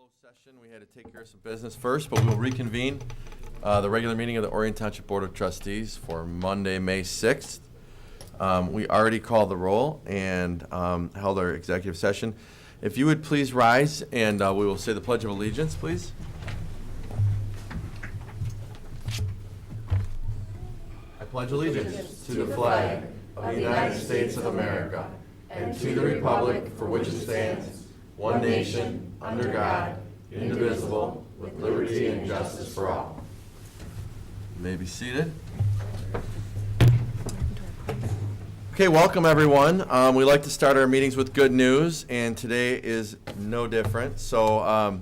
closed session. We had to take care of some business first, but we'll reconvene the regular meeting of the Orion Township Board of Trustees for Monday, May 6th. We already called the roll and held our executive session. If you would please rise and we will say the Pledge of Allegiance, please. I pledge allegiance to the flag of the United States of America and to the republic for which it stands, one nation, under God, indivisible, with liberty and justice for all. You may be seated. Okay, welcome everyone. We like to start our meetings with good news, and today is no different. So,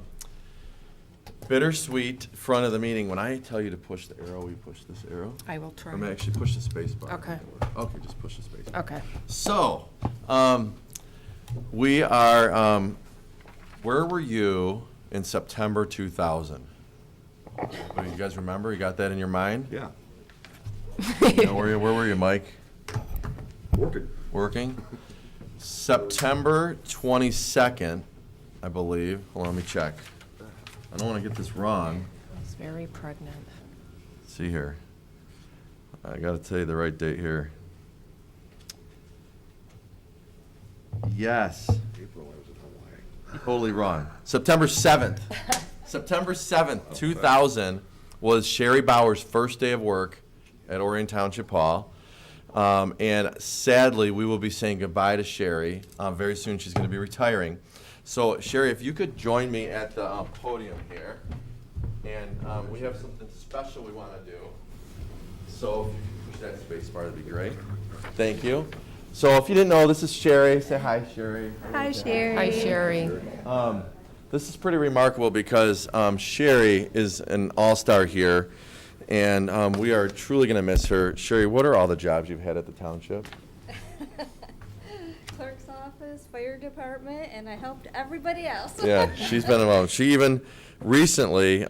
bittersweet front of the meeting. When I tell you to push the arrow, we push this arrow. I will try. I'm gonna actually push the space bar. Okay. Okay, just push the space bar. Okay. So, we are, where were you in September 2000? What, you guys remember? You got that in your mind? Yeah. Where were you, Mike? Working? September 22nd, I believe. Hold on, let me check. I don't want to get this wrong. He's very pregnant. Let's see here. I got to tell you the right date here. Yes. April, I was in Hawaii. Totally wrong. September 7th. September 7th, 2000 was Sherry Bauer's first day of work at Orion Township Hall. And sadly, we will be saying goodbye to Sherry. Very soon she's going to be retiring. So Sherry, if you could join me at the podium here. And we have something special we want to do. So if you could push that space bar, that'd be great. Thank you. So if you didn't know, this is Sherry. Say hi, Sherry. Hi, Sherry. Hi, Sherry. This is pretty remarkable because Sherry is an all-star here, and we are truly going to miss her. Sherry, what are all the jobs you've had at the township? Clerk's office, fire department, and I helped everybody else. Yeah, she's been around. She even recently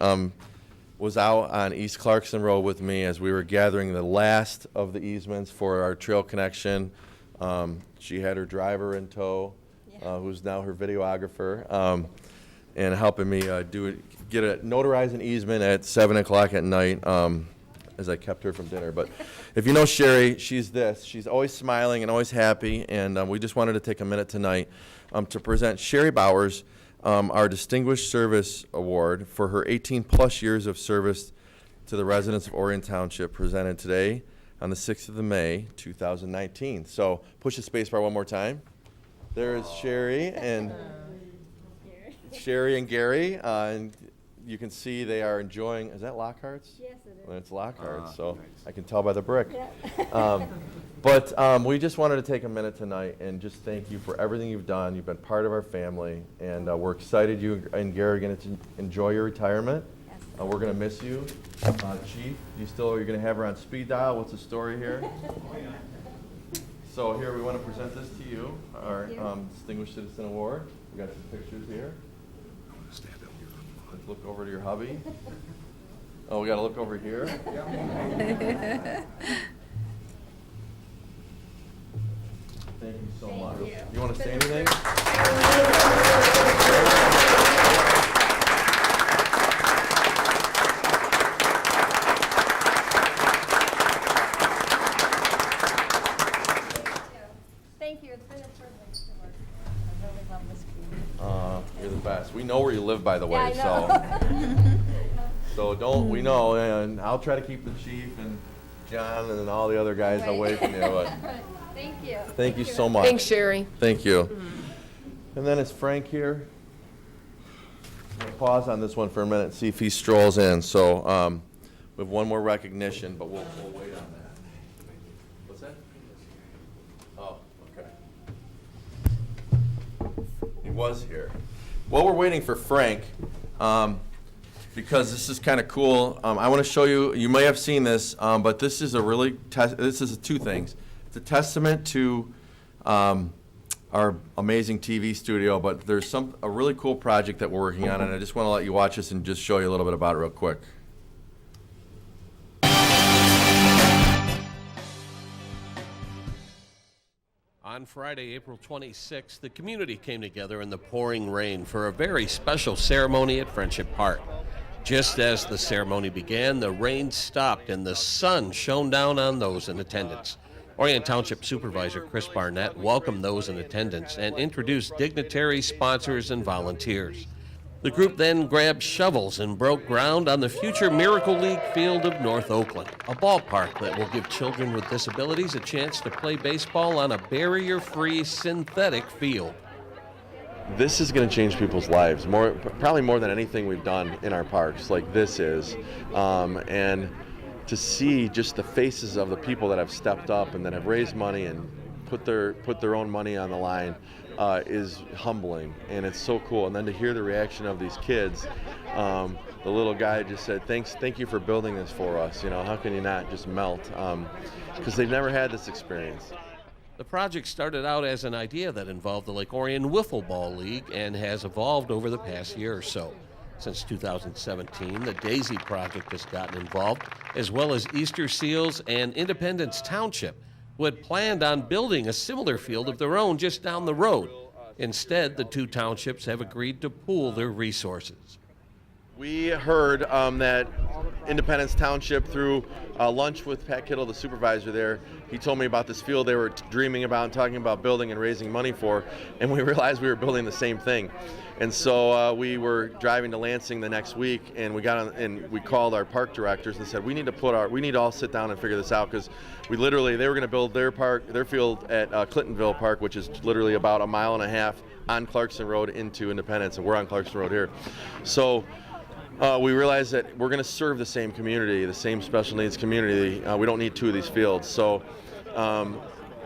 was out on East Clarkson Road with me as we were gathering the last of the easements for our trail connection. She had her driver in tow, who's now her videographer, and helping me get a notarize an easement at 7 o'clock at night as I kept her from dinner. But if you know Sherry, she's this. She's always smiling and always happy, and we just wanted to take a minute tonight to present Sherry Bowers our Distinguished Service Award for her 18-plus years of service to the residents of Orion Township, presented today on the 6th of May, 2019. So push the space bar one more time. There's Sherry and Gary, and you can see they are enjoying, is that Lockhart's? Yes, it is. Well, it's Lockhart's, so nice. I can tell by the brick. Yeah. But we just wanted to take a minute tonight and just thank you for everything you've done. You've been part of our family, and we're excited you and Gary are going to enjoy your retirement. Yes. We're going to miss you. Chief, you're going to have her on speed dial. What's the story here? So here, we want to present this to you, our Distinguished Citizen Award. We got some pictures here. I want to stand up here. Let's look over to your hubby. Oh, we got to look over here. Thank you so much. You want to say anything? Thank you. It's been a privilege to work. I really love this community. You're the best. We know where you live, by the Yeah, way, I know. so we know, and I'll try to keep the chief and John and all the other guys Right. away from you. But Thank you. thank you so much. Thanks, Sherry. Thank you. And then is Frank here? I'm gonna pause on this one for a minute and see if he strolls in. So we have one more recognition, but we'll wait on that. What's that? Oh, okay. He was here. While we're waiting for Frank, because this is kind of cool, I want to show you. You may have seen this, but this is this is two things. It's a testament to our amazing TV studio, but there's a really cool project that we're working on, and I just want to let you watch this and just show you a little bit about it real quick. On Friday, April 26th, the community came together in the pouring rain for a very special ceremony at Friendship Park. Just as the ceremony began, the rain stopped and the sun shone down on those in attendance. Orion Township Supervisor Chris Barnett welcomed those in attendance and introduced dignitaries, sponsors, and volunteers. The group then grabbed shovels and broke ground on the future Miracle League field of North Oakland, a ballpark that will give children with disabilities a chance to play baseball on a barrier-free synthetic field. This is going to change people's lives, probably more than anything we've done in our parks, like this is. And to see just the faces of the people that have stepped up and that have raised money and put their own money on the line is humbling, and it's so cool. And then to hear the reaction of these kids, the little guy just said, thank you for building this for us. You know, how can you not just melt? Because they've never had this experience. The project started out as an idea that involved the Lake Orion Wiffle Ball League and has evolved over the past year or so. Since 2017, the Daisy Project has gotten involved, as well as Easter Seals and Independence Township, who had planned on building a similar field of their own just down the road. Instead, the two townships have agreed to pool their resources. We heard that Independence Township, through lunch with Pat Kittle, the supervisor there, he told me about this field they were dreaming about and talking about building and raising money for, and we realized we were building the same thing. And so we were driving to Lansing the next week, and we got on and we called our park directors and said we need to all sit down and figure this out, because they were going to build their field at Clintonville Park, which is literally about a mile and a half on Clarkson Road into Independence, and we're on Clarkson Road here. So we realized that we're going to serve the same community, the same special needs community. We don't need two of these fields. So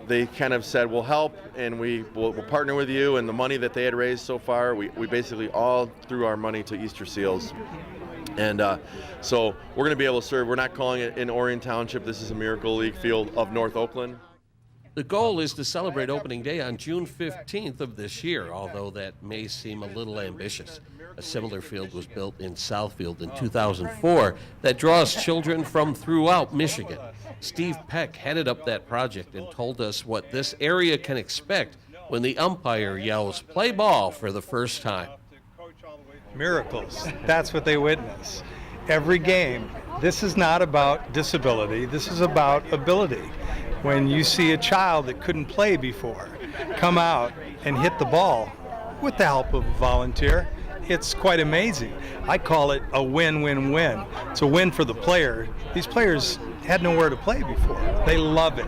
they kind of said, we'll help, and we'll partner with you. And the money that they had raised so far, we basically all threw our money to Easter Seals. And so we're going to be able to serve. We're not calling it in Orion Township. This is a Miracle League field of North Oakland. The goal is to celebrate opening day on June 15th of this year, although that may seem a little ambitious. A similar field was built in Southfield in 2004 that draws children from throughout Michigan. Steve Peck headed up that project and told us what this area can expect when the umpire yells, "Play ball," for the first time. Miracles. That's what they witness. Every game. This is not about disability. This is about ability. When you see a child that couldn't play before come out and hit the ball with the help of a volunteer, it's quite amazing. I call it a win-win-win. It's a win for the player. These players had nowhere to play before. They love it.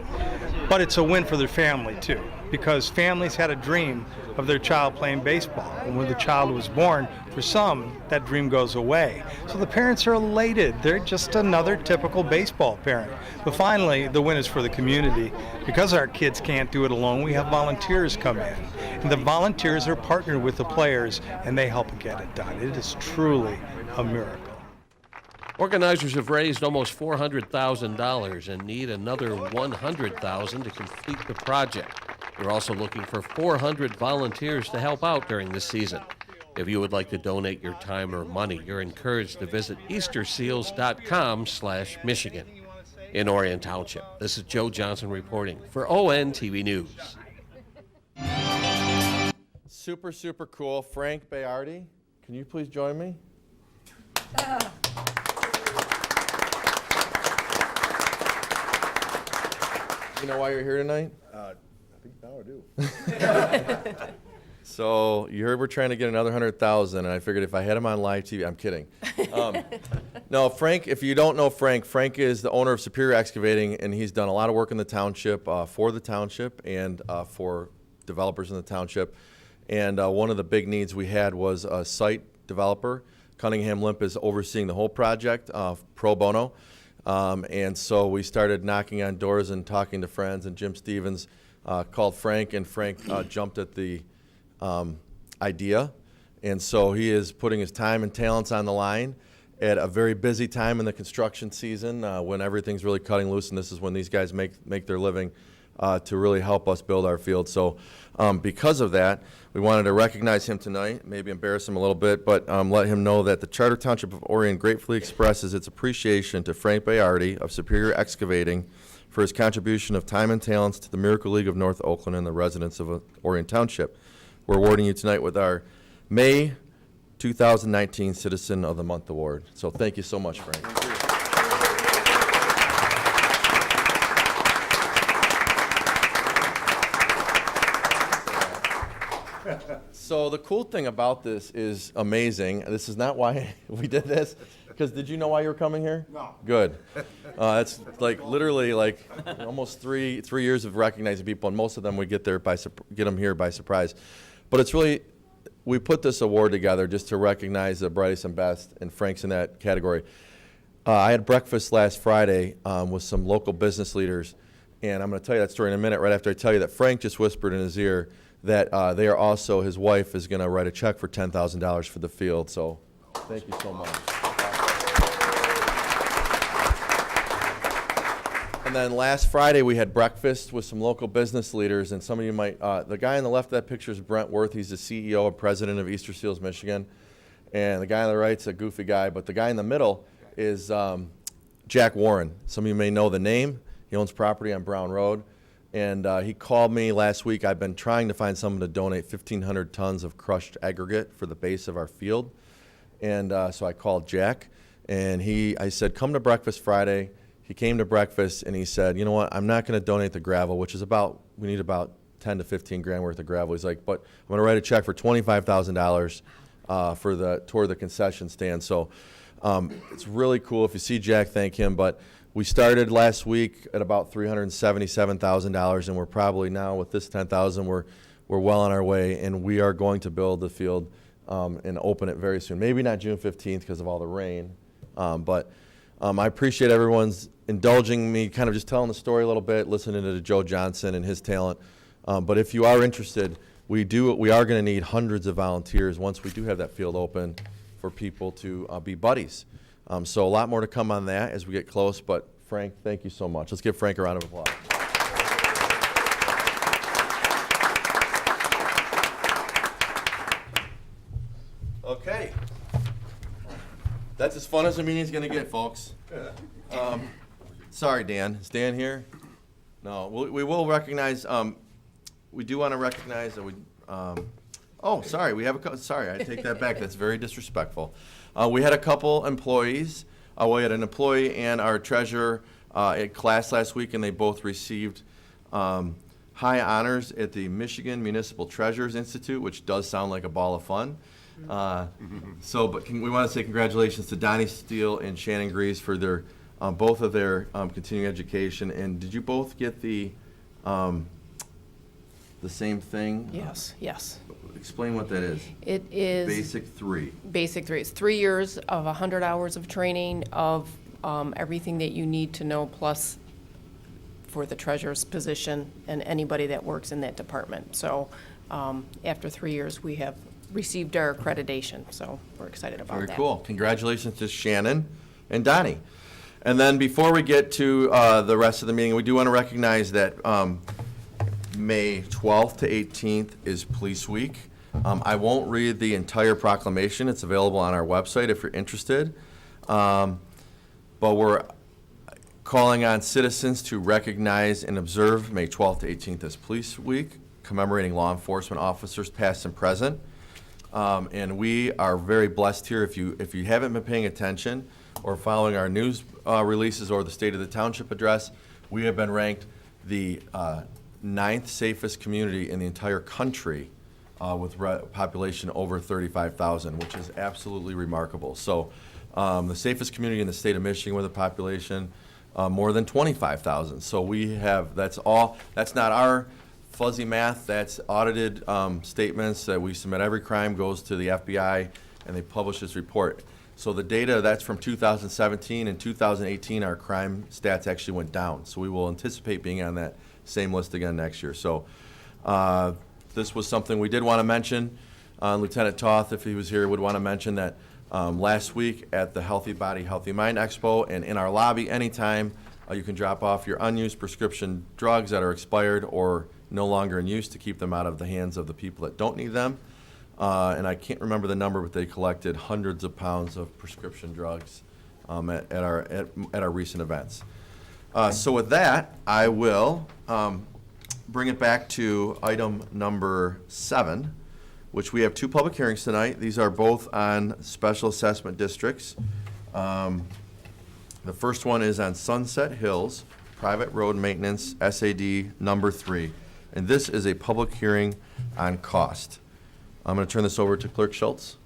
But it's a win for their family too, because families had a dream of their child playing baseball. And when the child was born, for some, that dream goes away. So the parents are elated. They're just another typical baseball parent. But finally, the win is for the community. Because our kids can't do it alone, we have volunteers come in. And the volunteers are partnered with the players, and they help get it done. It is truly a miracle. Organizers have raised almost $400,000 and need another $100,000 to complete the project. They're also looking for 400 volunteers to help out during this season. If you would like to donate your time or money, you're encouraged to visit easterseals.com/Michigan. In Orion Township, this is Joe Johnson reporting for ONTV News. Super, super cool. Frank Bayardi, can you please join me? You know why you're here tonight? I think now I do. So you heard we're trying to get another 100,000, and I figured if I had him on live TV, I'm kidding. No, Frank, if you don't know Frank, Frank is the owner of Superior Excavating, and he's done a lot of work in the township, for the township and for developers in the township. And one of the big needs we had was a site developer. Cunningham Limp is overseeing the whole project, pro bono. And so we started knocking on doors and talking to friends, and Jim Stevens called Frank, and Frank jumped at the idea. And so he is putting his time and talents on the line at a very busy time in the construction season when everything's really cutting loose, and this is when these guys make their living to really help us build our field. So because of that, we wanted to recognize him tonight, maybe embarrass him a little bit, but let him know that the Charter Township of Orion gratefully expresses its appreciation to Frank Bayardi of Superior Excavating for for his contribution of time and talents to the Miracle League of North Oakland and the residents of Orion Township. We're awarding you tonight with our May 2019 Citizen of the Month Award. So thank you so much, Frank. So the cool thing about this is amazing. This is not why we did this, because did you know why you were coming here? No. Good. It's like literally like almost three years of recognizing people, and most of them we get them here by surprise. But it's really, we put this award together just to recognize the brightest and best, and Frank's in that category. I had breakfast last Friday with some local business leaders, and I'm going to tell you that story in a minute, right after I tell you that Frank just whispered in his ear that they are also, his wife is going to write a check for $10,000 for the field. So thank you so much. And then last Friday we had breakfast with some local business leaders, and some of you might, the guy on the left of that picture is Brent Worth. He's the CEO and president of Easter Seals, Michigan. And the guy on the right's a goofy guy, but the guy in the middle is Jack Warren. Some of you may know the name. He owns property on Brown Road. And he called me last week. I've been trying to find someone to donate 1,500 tons of crushed aggregate for the base of our field. And so I called Jack, and I said, come to breakfast Friday. He came to breakfast, and he said, you know what, I'm not going to donate the gravel, which is we need about 10 to 15 grand worth of gravel. He's like, but I'm going to write a check for $25,000 toward the concession stand. So it's really cool. If you see Jack, thank him. But we started last week at about $377,000, and we're probably now with this $10,000, we're well on our way, and we are going to build the field and open it very soon. Maybe not June 15th because of all the rain, but I appreciate everyone's indulging me, kind of just telling the story a little bit, listening to Joe Johnson and his talent. But if you are interested, we are going to need hundreds of volunteers once we do have that field open for people to be buddies. So a lot more to come on that as we get close, but Frank, thank you so much. Let's give Frank a round of applause. Okay. That's as fun as a meeting's going to get, folks. Sorry, Dan. Is Dan here? No. We will recognize, we do want to recognize that oh, sorry. Sorry, I take that back. That's very disrespectful. We had a couple employees. We had an employee and our treasurer at class last week, and they both received high honors at the Michigan Municipal Treasurers Institute, which does sound like a ball of fun. But we want to say congratulations to Donnie Steele and Shannon Grease for both of their continuing education. And did you both get the same thing? Yes, yes. Explain what that is. It is Basic 3. Basic 3. It's 3 years of 100 hours of training of everything that you need to know, plus for the treasurer's position and anybody that works in that department. So after 3 years, we have received our accreditation, so we're excited about that. Very cool. Congratulations to Shannon and Donnie. And then before we get to the rest of the meeting, we do want to recognize that May 12th to 18th is Police Week. I won't read the entire proclamation. It's available on our website if you're interested. But we're calling on citizens to recognize and observe May 12th to 18th as Police Week, commemorating law enforcement officers past and present. And we are very blessed here. If you haven't been paying attention or following our news releases or the State of the Township address, we have been ranked the 9th safest community in the entire country with population over 35,000, which is absolutely remarkable. So the safest community in the state of Michigan with a population more than 25,000. So that's not our fuzzy math, that's audited statements that we submit. Every crime goes to the FBI and they publish this report. So the data, that's from 2017 and 2018, our crime stats actually went down. So we will anticipate being on that same list again next year. So this was something we did want to mention. Lieutenant Toth, if he was here, would want to mention that last week at the Healthy Body, Healthy Mind Expo, and in our lobby anytime, you can drop off your unused prescription drugs that are expired or no longer in use to keep them out of the hands of the people that don't need them. And I can't remember the number, but they collected hundreds of pounds of prescription drugs at our recent events. So with that, I will bring it back to item number 7, which we have 2 public hearings tonight. These are both on special assessment districts. The first one is on Sunset Hills, private road maintenance, SAD number 3. And this is a public hearing on cost. I'm going to turn this over to Clerk Schultz.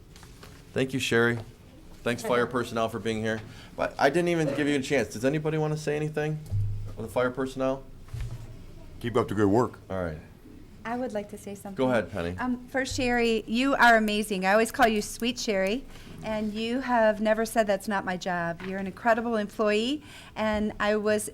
Thank you, Sherry. Thanks, fire personnel, for being here. But I didn't even give you a chance. Does anybody want to say anything of the fire personnel? Keep up the good work. All right. I would like to say something. Go ahead, Penny. First, Sherry, you are amazing. I always call you Sweet Sherry, and you have never said that's not my job. You're an incredible employee, and it was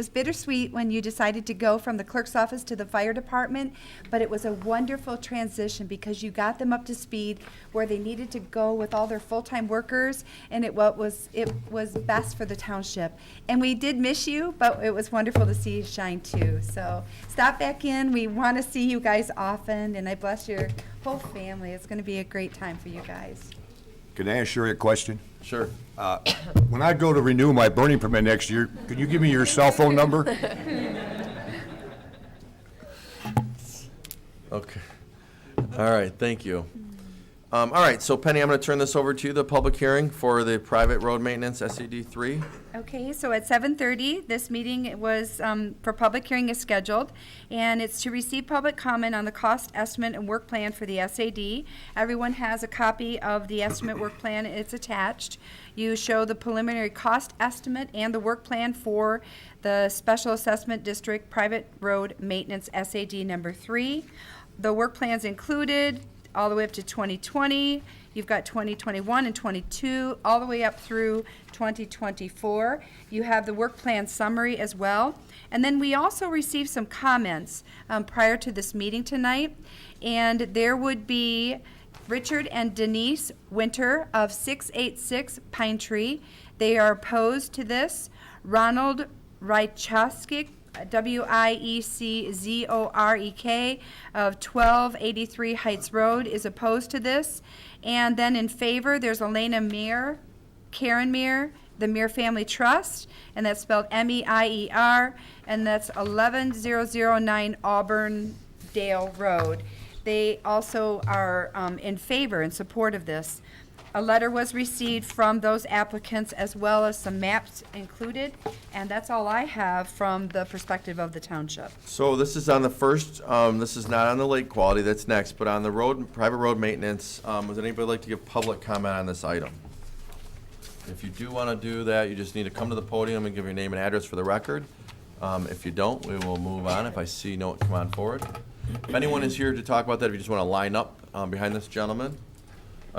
bittersweet when you decided to go from the clerk's office to the fire department, but it was a wonderful transition because you got them up to speed where they needed to go with all their full-time workers, and it was best for the township. And we did miss you, but it was wonderful to see you shine too. So stop back in. We want to see you guys often, and I bless your whole family. It's going to be a great time for you guys. Can I ask Sherry a question? Sure. When I go to renew my burning permit next year, can you give me your cell phone number? Okay. All right, thank you. All right, so Penny, I'm going to turn this over to you, the public hearing for the private road maintenance, SAD 3. Okay, so at 7:30, this meeting was, for public hearing is scheduled, and it's to receive public comment on the cost estimate and work plan for the SAD. Everyone has a copy of the estimate work plan, it's attached. You show the preliminary cost estimate and the work plan for the Special Assessment District Private Road Maintenance SAD number 3. The work plan's included all the way up to 2020. You've got 2021 and 22, all the way up through 2024. You have the work plan summary as well. And then we also received some comments prior to this meeting tonight. And there would be Richard and Denise Winter of 686 Pine Tree. They are opposed to this. Ronald Rychowski, Wieczorek of 1283 Heights Road is opposed to this. And then in favor, there's Elena Meir, Karen Meir, the Meir Family Trust, and that's spelled Meier, and that's 11009 Auburndale Road. They also are in favor, in support of this. A letter was received from those applicants as well as some maps included, and that's all I have from the perspective of the township. So this is on the first, this is not on the lake quality, that's next, but on the road, private road maintenance, would anybody like to give public comment on this item? If you do want to do that, you just need to come to the podium and give your name and address for the record. If you don't, we will move on. If I see no one, come on forward. If anyone is here to talk about that, if you just want to line up behind this gentleman,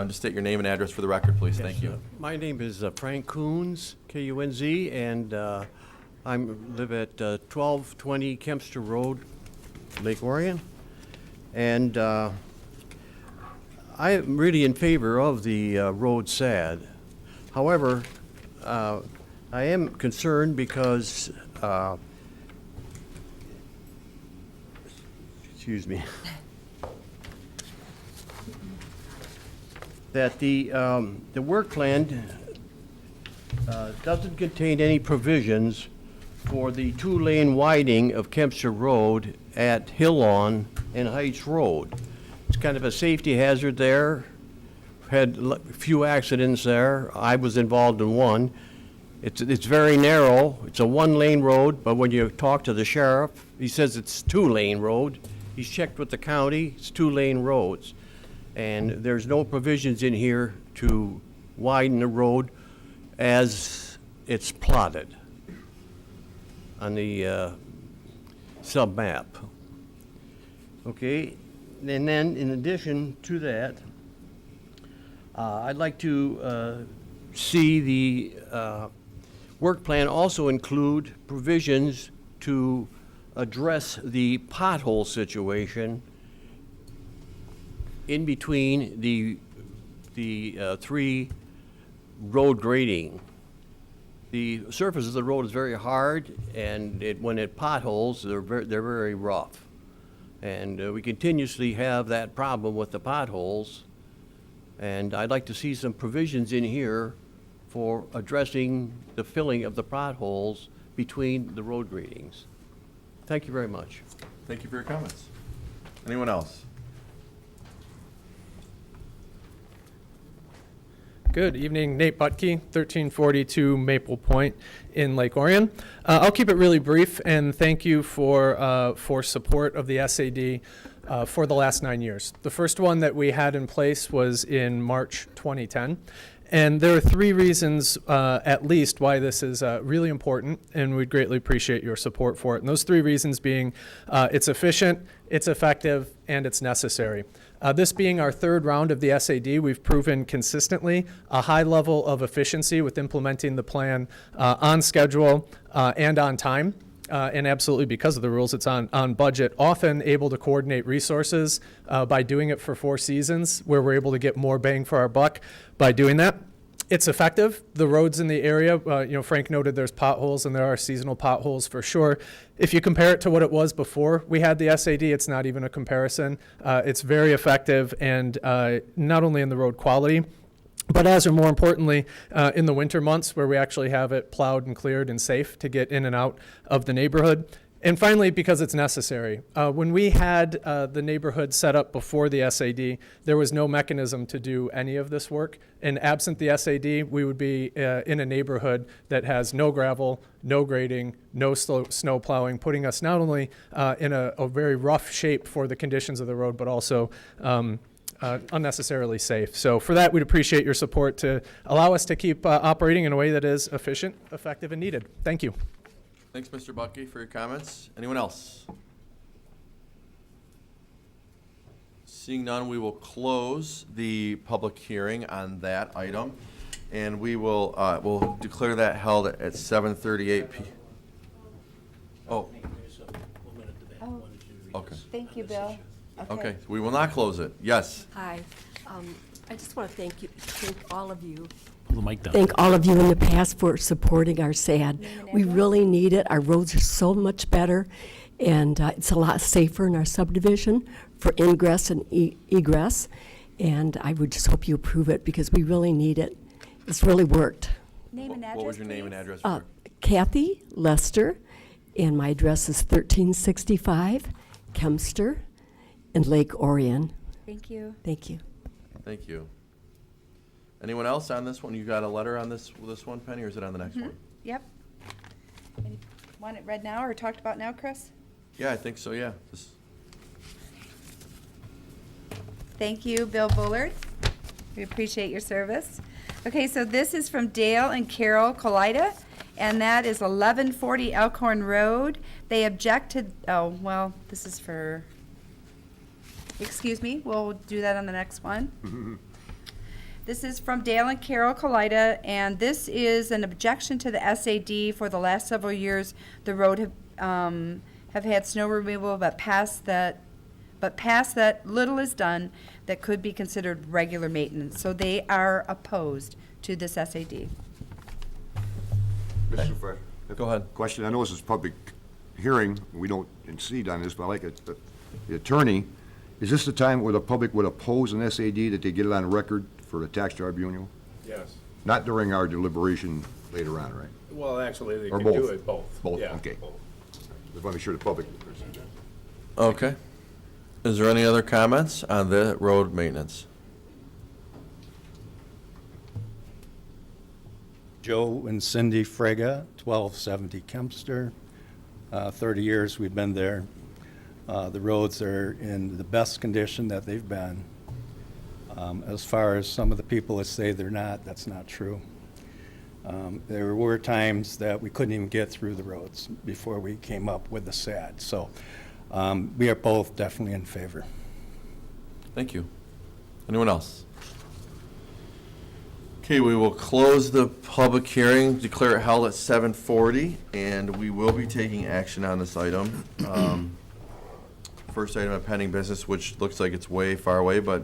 just state your name and address for the record, please. Thank you. My name is Frank Coons, K-U-N-Z, and I live at 1220 Kempster Road, Lake Orion. And I am really in favor of the road SAD. However, I am concerned because, excuse me, that the work plan doesn't contain any provisions for the 2-lane widening of Kempster Road at Hillon and Heights Road. It's kind of a safety hazard there. Had a few accidents there. I was involved in one. It's very narrow. It's a 1-lane road, but when you talk to the sheriff, he says it's 2-lane road. He's checked with the county. It's 2-lane roads. And there's no provisions in here to widen the road as it's plotted on the sub-map. Okay, and then in addition to that, I'd like to see the work plan also include provisions to address the pothole situation in between the 3 road grading. The surface of the road is very hard, and when it potholes, they're very rough. And we continuously have that problem with the potholes. And I'd like to see some provisions in here for addressing the filling of the potholes between the road gradings. Thank you very much. Thank you for your comments. Anyone else? Good evening, Nate Butke, 1342 Maple Point in Lake Orion. I'll keep it really brief, and thank you for support of the SAD for the last 9 years. The first one that we had in place was in March 2010. And there are 3 reasons, at least, why this is really important, and we'd greatly appreciate your support for it. And those 3 reasons being it's efficient, it's effective, and it's necessary. This being our 3rd round of the SAD, we've proven consistently a high level of efficiency with implementing the plan on schedule and on time. And absolutely, because of the rules, it's on budget, often able to coordinate resources by doing it for 4 seasons, where we're able to get more bang for our buck by doing that. It's effective. The roads in the area, Frank noted there's potholes, and there are seasonal potholes for sure. If you compare it to what it was before we had the SAD, it's not even a comparison. It's very effective, and not only in the road quality, but as or more importantly, in the winter months where we actually have it plowed and cleared and safe to get in and out of the neighborhood. And finally, because it's necessary. When we had the neighborhood set up before the SAD, there was no mechanism to do any of this work. And absent the SAD, we would be in a neighborhood that has no gravel, no grading, no snow plowing, putting us not only in a very rough shape for the conditions of the road, but also unnecessarily safe. So for that, we'd appreciate your support to allow us to keep operating in a way that is efficient, effective, and needed. Thank you. Thanks, Mr. Buckey, for your comments. Anyone else? Seeing none, we will close the public hearing on that item, and we will we'll declare that held at 7:38 p. Oh. Okay. Thank you, Bill. Okay. We will not close it. Yes. Hi. I just want to thank all of you. Pull the mic down. Thank all of you in the past for supporting our SAD. We really need it. Our roads are so much better, and it's a lot safer in our subdivision for ingress and egress. And I would just hope you approve it because we really need it. It's really worked. Name and address, What was your name and please? address? Kathy Lester, and my address is 1365 Kempster in Lake Orion. Thank you. Thank you. Thank you. Anyone else on this one? You got a letter on this one, Penny, or is it on the next one? Yep. Want it read now or talked about now, Chris? Yeah, I think so, yeah. Thank you, Bill Bullard. We appreciate your service. Okay, so this is from Dale and Carol Colida, and that is 1140 Elkhorn Road. They object to, oh, well, this is for, excuse me, we'll do that on the next one. This is from Dale and Carol Colida, and this is an objection to the SAD. For the last several years, the road have had snow removal, but past that little is done that could be considered regular maintenance. So they are opposed to this SAD. Mr. Fred, Go ahead. question, I know this is public hearing, we don't concede on this, but I like it, the attorney, is this the time where the public would oppose an SAD, that they get it on record for the tax tribunal? Yes. Not during our deliberation later on, right? Well, actually, they Or can do both? it both. Both, Yeah, okay. both. Just want to be sure the public. Okay. Is there any other comments on the road maintenance? Joe and Cindy Frega, 1270 Kempster. 30 years we've been there. The roads are in the best condition that they've been. As far as some of the people that say they're not, that's not true. There were times that we couldn't even get through the roads before we came up with the SAD. So we are both definitely in favor. Thank you. Anyone else? Okay, we will close the public hearing, declare it held at 7:40, and we will be taking action on this item. First item of pending business, which looks like it's way far away, but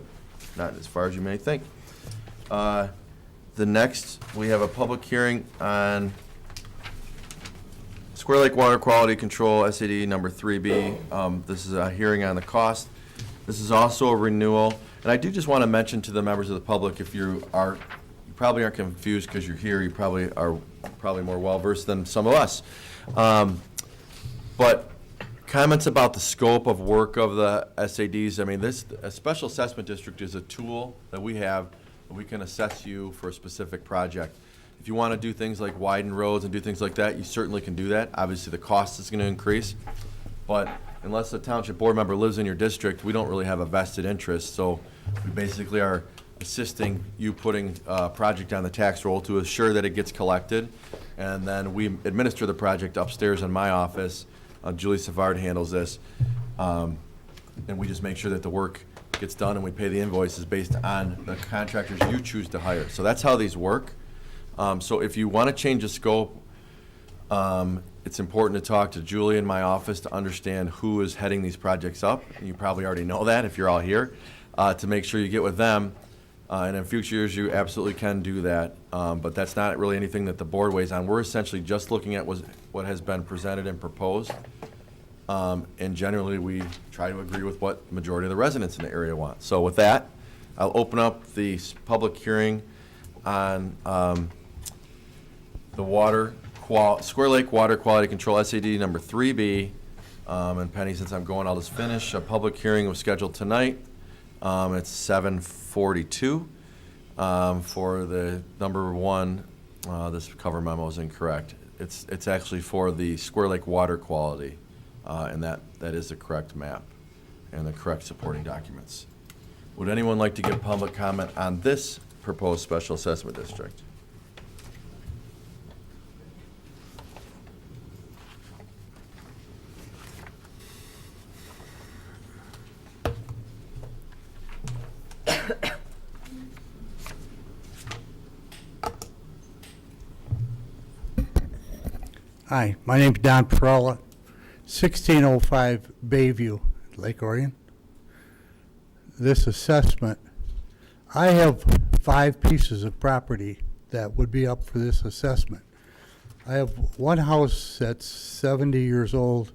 not as far as you may think. The next, we have a public hearing on Square Lake Water Quality Control, SAD number 3B. This is a hearing on the cost. This is also a renewal. And I do just want to mention to the members of the public, if you probably aren't confused because you're here, you probably are more well-versed than some of us. But comments about the scope of work of the SADs, I mean, a special assessment district is a tool that we have, that we can assess you for a specific project. If you want to do things like widen roads and do things like that, you certainly can do that. Obviously, the cost is going to increase, but unless a township board member lives in your district, we don't really have a vested interest. So we basically are assisting you putting a project on the tax roll to assure that it gets collected, and then we administer the project upstairs in my office. Julie Savard handles this, and we just make sure that the work gets done, and we pay the invoices based on the contractors you choose to hire. So that's how these work. So if you want to change the scope, it's important to talk to Julie in my office to understand who is heading these projects up. And you probably already know that if you're all here, to make sure you get with them. And in future years, you absolutely can do that. But that's not really anything that the board weighs on. We're essentially just looking at what has been presented and proposed. And generally, we try to agree with what the majority of the residents in the area want. So with that, I'll open up the public hearing on the Square Lake Water Quality Control SAD number 3B. And Penny, since I'm going, I'll just finish. A public hearing was scheduled tonight. It's 7:42 for the number 1. This cover memo is incorrect. It's actually for the Square Lake water quality, and that is the correct map and the correct supporting documents. Would anyone like to give public comment on this proposed special assessment district? Hi, my name's Don Perella, 1605 Bayview, Lake Orion. This assessment, I have 5 pieces of property that would be up for this assessment. I have one house that's 70 years old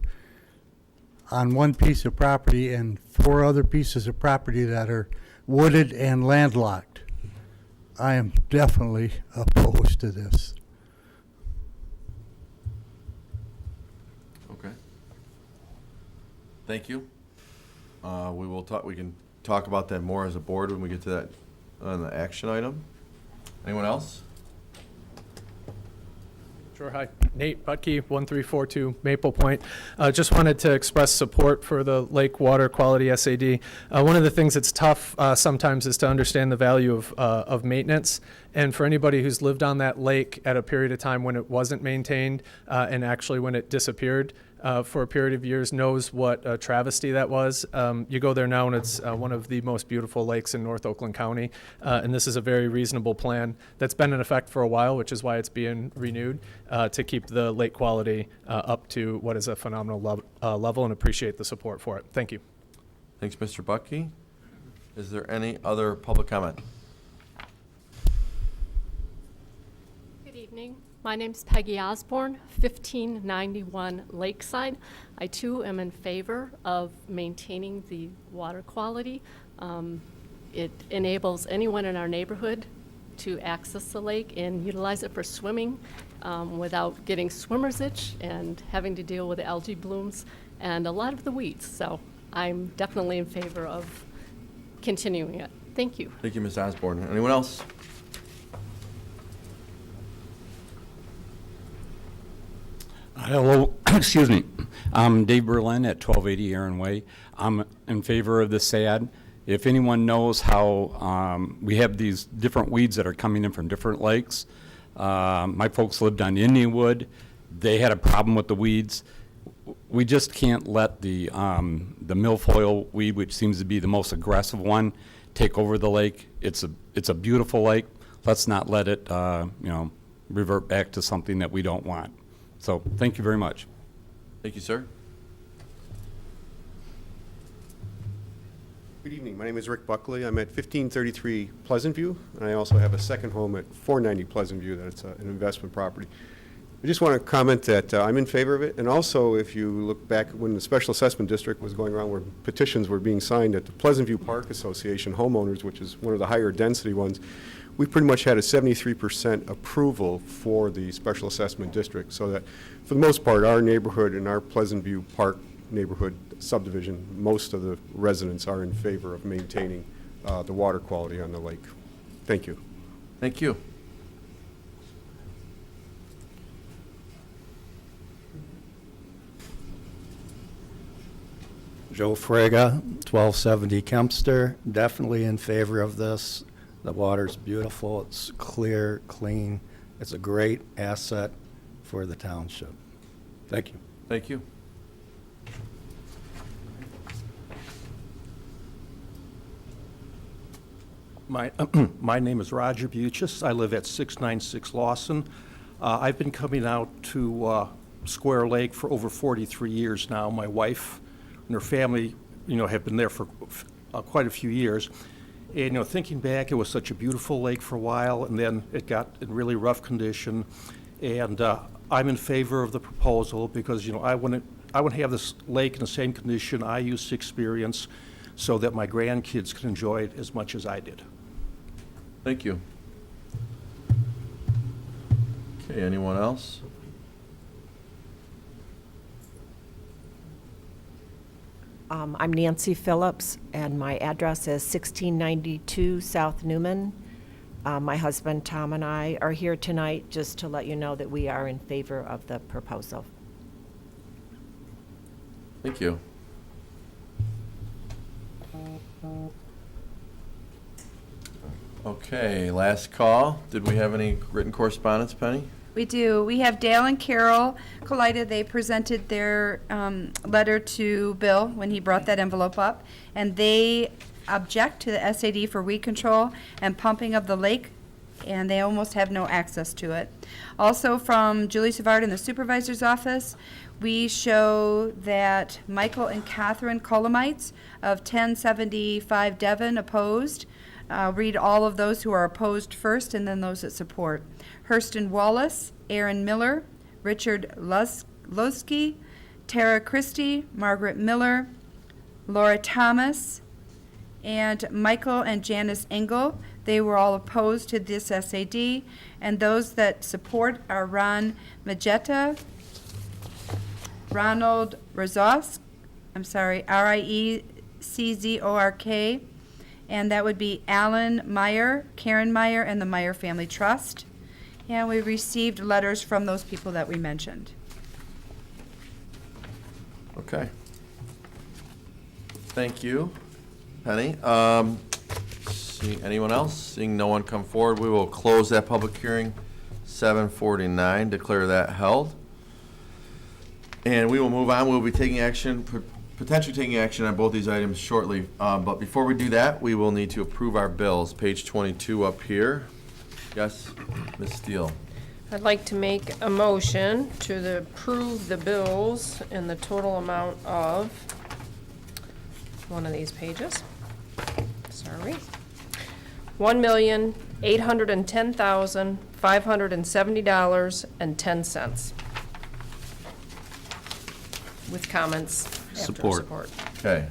on one piece of property and 4 other pieces of property that are wooded and landlocked. I am definitely opposed to this. Okay. Thank you. We can talk about that more as a board when we get to that on the action item. Anyone else? Sure. Hi, Nate Butke, 1342 Maple Point. Just wanted to express support for the Lake Water Quality SAD. One of the things that's tough sometimes is to understand the value of maintenance. And for anybody who's lived on that lake at a period of time when it wasn't maintained and actually when it disappeared for a period of years knows what a travesty that was. You go there now and it's one of the most beautiful lakes in North Oakland County. And this is a very reasonable plan that's been in effect for a while, which is why it's being renewed to keep the lake quality up to what is a phenomenal level, and appreciate the support for it. Thank you. Thanks, Mr. Buckey. Is there any other public comment? Good evening. My name's Peggy Osborne, 1591 Lakeside. I too am in favor of maintaining the water quality. It enables anyone in our neighborhood to access the lake and utilize it for swimming without getting swimmer's itch and having to deal with the algae blooms and a lot of the weeds. So I'm definitely in favor of continuing it. Thank you. Thank you, Ms. Osborne. Anyone else? Hello, excuse me. I'm Dave Berlin at 1280 Aaron Way. I'm in favor of the SAD. If anyone knows how we have these different weeds that are coming in from different lakes, my folks lived on Indianwood. They had a problem with the weeds. We just can't let the milfoil weed, which seems to be the most aggressive one, take over the lake. It's a beautiful lake. Let's not let it revert back to something that we don't want. So thank you very much. Thank you, sir. Good evening. My name is Rick Buckley. I'm at 1533 Pleasant View, and I also have a second home at 490 Pleasant View that's an investment property. I just want to comment that I'm in favor of it, and also if you look back when the special assessment district was going around where petitions were being signed at the Pleasant View Park Association homeowners, which is one of the higher density ones, we pretty much had a 73% approval for the special assessment district, so that for the most part, our neighborhood and our Pleasant View Park neighborhood subdivision, most of the residents are in favor of maintaining the water quality on the lake. Thank you. Thank you. Joe Frega, 1270 Kempster, definitely in favor of this. The water's beautiful, it's clear, clean, it's a great asset for the township. Thank you. Thank you. My name is Roger Buchis. I live at 696 Lawson. I've been coming out to Square Lake for over 43 years now. My wife and her family, have been there for quite a few years. And, thinking back, it was such a beautiful lake for a while, and then it got in really rough condition. And I'm in favor of the proposal because, I want to have this lake in the same condition I used to experience so that my grandkids can enjoy it as much as I did. Thank you. Okay, anyone else? I'm Nancy Phillips, and my address is 1692 South Newman. My husband Tom and I are here tonight just to let you know that we are in favor of the proposal. Thank you. Okay, last call. Did we have any written correspondence, Penny? We do. We have Dale and Carol Colida. They presented their letter to Bill when he brought that envelope up, and they object to the SAD for weed control and pumping of the lake, and they almost have no access to it. Also from Julie Savard in the supervisor's office, we show that Michael and Catherine Colomites of 1075 Devon opposed. Read all of those who are opposed first and then those that support. Hurston Wallace, Aaron Miller, Richard Losky, Tara Christie, Margaret Miller, Laura Thomas, and Michael and Janice Engel. They were all opposed to this SAD. And those that support are Ron Magetta, Ronald Rieczork, Rieczork, and that would be Alan Meyer, Karen Meyer, and the Meyer Family Trust. And we received letters from those people that we mentioned. Okay. Thank you, Penny. See anyone else? Seeing no one come forward, we will close that public hearing. 7:49, declare that held. And we will move on. We'll be taking action, potentially taking action on both these items shortly. But before we do that, we will need to approve our bills. Page 22 up here. Yes, Ms. Steele. I'd like to make a motion to approve the bills in the total amount of one of these pages. Sorry. $1,810,570.10. With comments after support. Okay.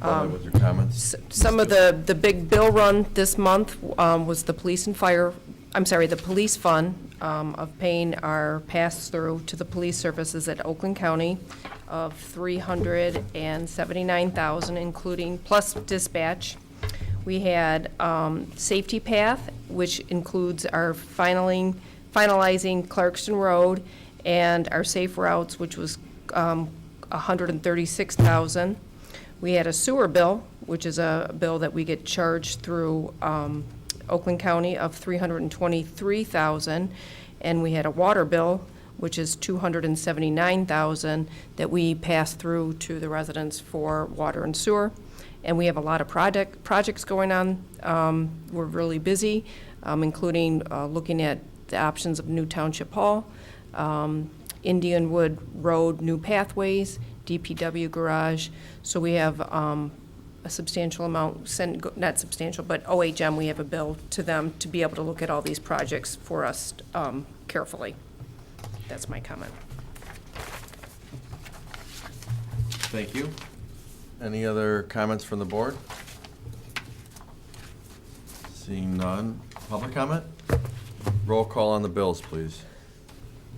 With your comments? Some of the big bill run this month was the police and fire, the police fund of paying our pass-through to the police services at Oakland County of $379,000, including plus dispatch. We had Safety Path, which includes our finalizing Clarkston Road and our safe routes, which was $136,000. We had a sewer bill, which is a bill that we get charged through Oakland County of $323,000, and we had a water bill, which is $279,000 that we pass through to the residents for water and sewer. And we have a lot of projects going on. We're really busy, including looking at the options of new Township Hall, Indianwood Road, new pathways, DPW garage. So we have a substantial amount, not substantial, but OHM, we have a bill to them to be able to look at all these projects for us carefully. that's my comment. Thank you. Any other comments from the board? Seeing none. Public comment? Roll call on the bills, please.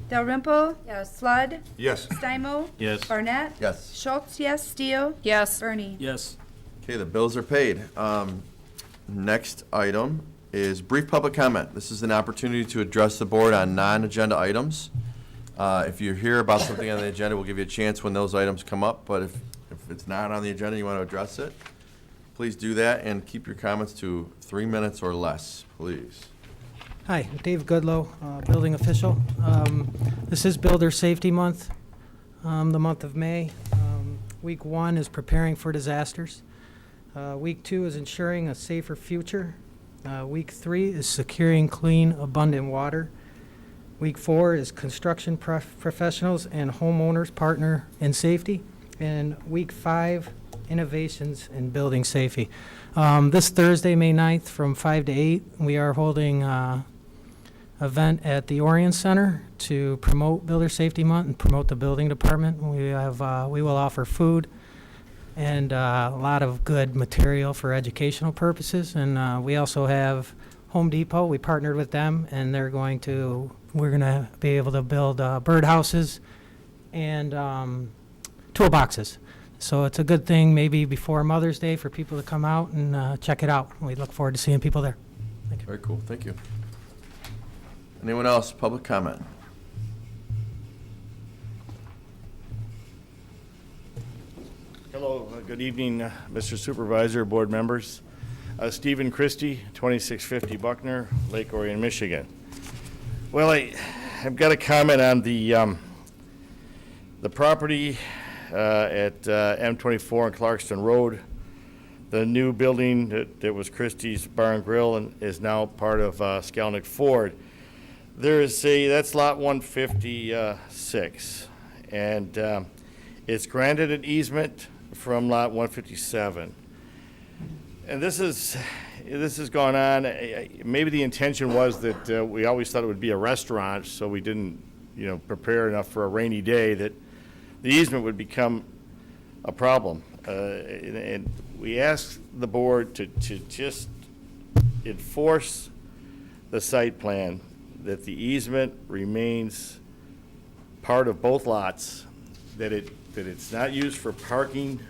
Dalrymple. Yes. Flood. Yes. Stimo. Yes. Barnett. Yes. Schultz, yes. Steele. Yes. Bernie. Yes. Okay, the bills are paid. Next item is brief public comment. This is an opportunity to address the board on non-agenda items. If you're here about something on the agenda, we'll give you a chance when those items come up, but if it's not on the agenda, you want to address it, please do that and keep your comments to 3 minutes or less, please. Hi, Dave Goodlow, building official. This is Builder Safety Month, the month of May. Week 1 is preparing for disasters. Week 2 is ensuring a safer future. Week 3 is securing clean, abundant water. Week 4 is construction professionals and homeowners partner in safety. And week 5, innovations in building safety. This Thursday, May 9th, from 5 to 8, we are holding event at the Orion Center to promote Builder Safety Month and promote the building department. We will offer food and a lot of good material for educational purposes. And we also have Home Depot. We partnered with them, and we're going to be able to build birdhouses and toolboxes. So it's a good thing maybe before Mother's Day for people to come out and check it out. We look forward to seeing people there. Thank you. Very cool, thank you. Anyone else, public comment? Hello, good evening, Mr. Supervisor, board members. Stephen Christie, 2650 Buckner, Lake Orion, Michigan. Well, I've got a comment on the property at M24 and Clarkston Road. The new building that was Christie's Bar and Grill and is now part of Skalnick Ford. That's lot 156, and it's granted an easement from lot 157. And this has gone on. Maybe the intention was that we always thought it would be a restaurant, so we didn't, prepare enough for a rainy day that the easement would become a problem. And we asked the board to just enforce the site plan, that the easement remains part of both lots, that it's not used for parking,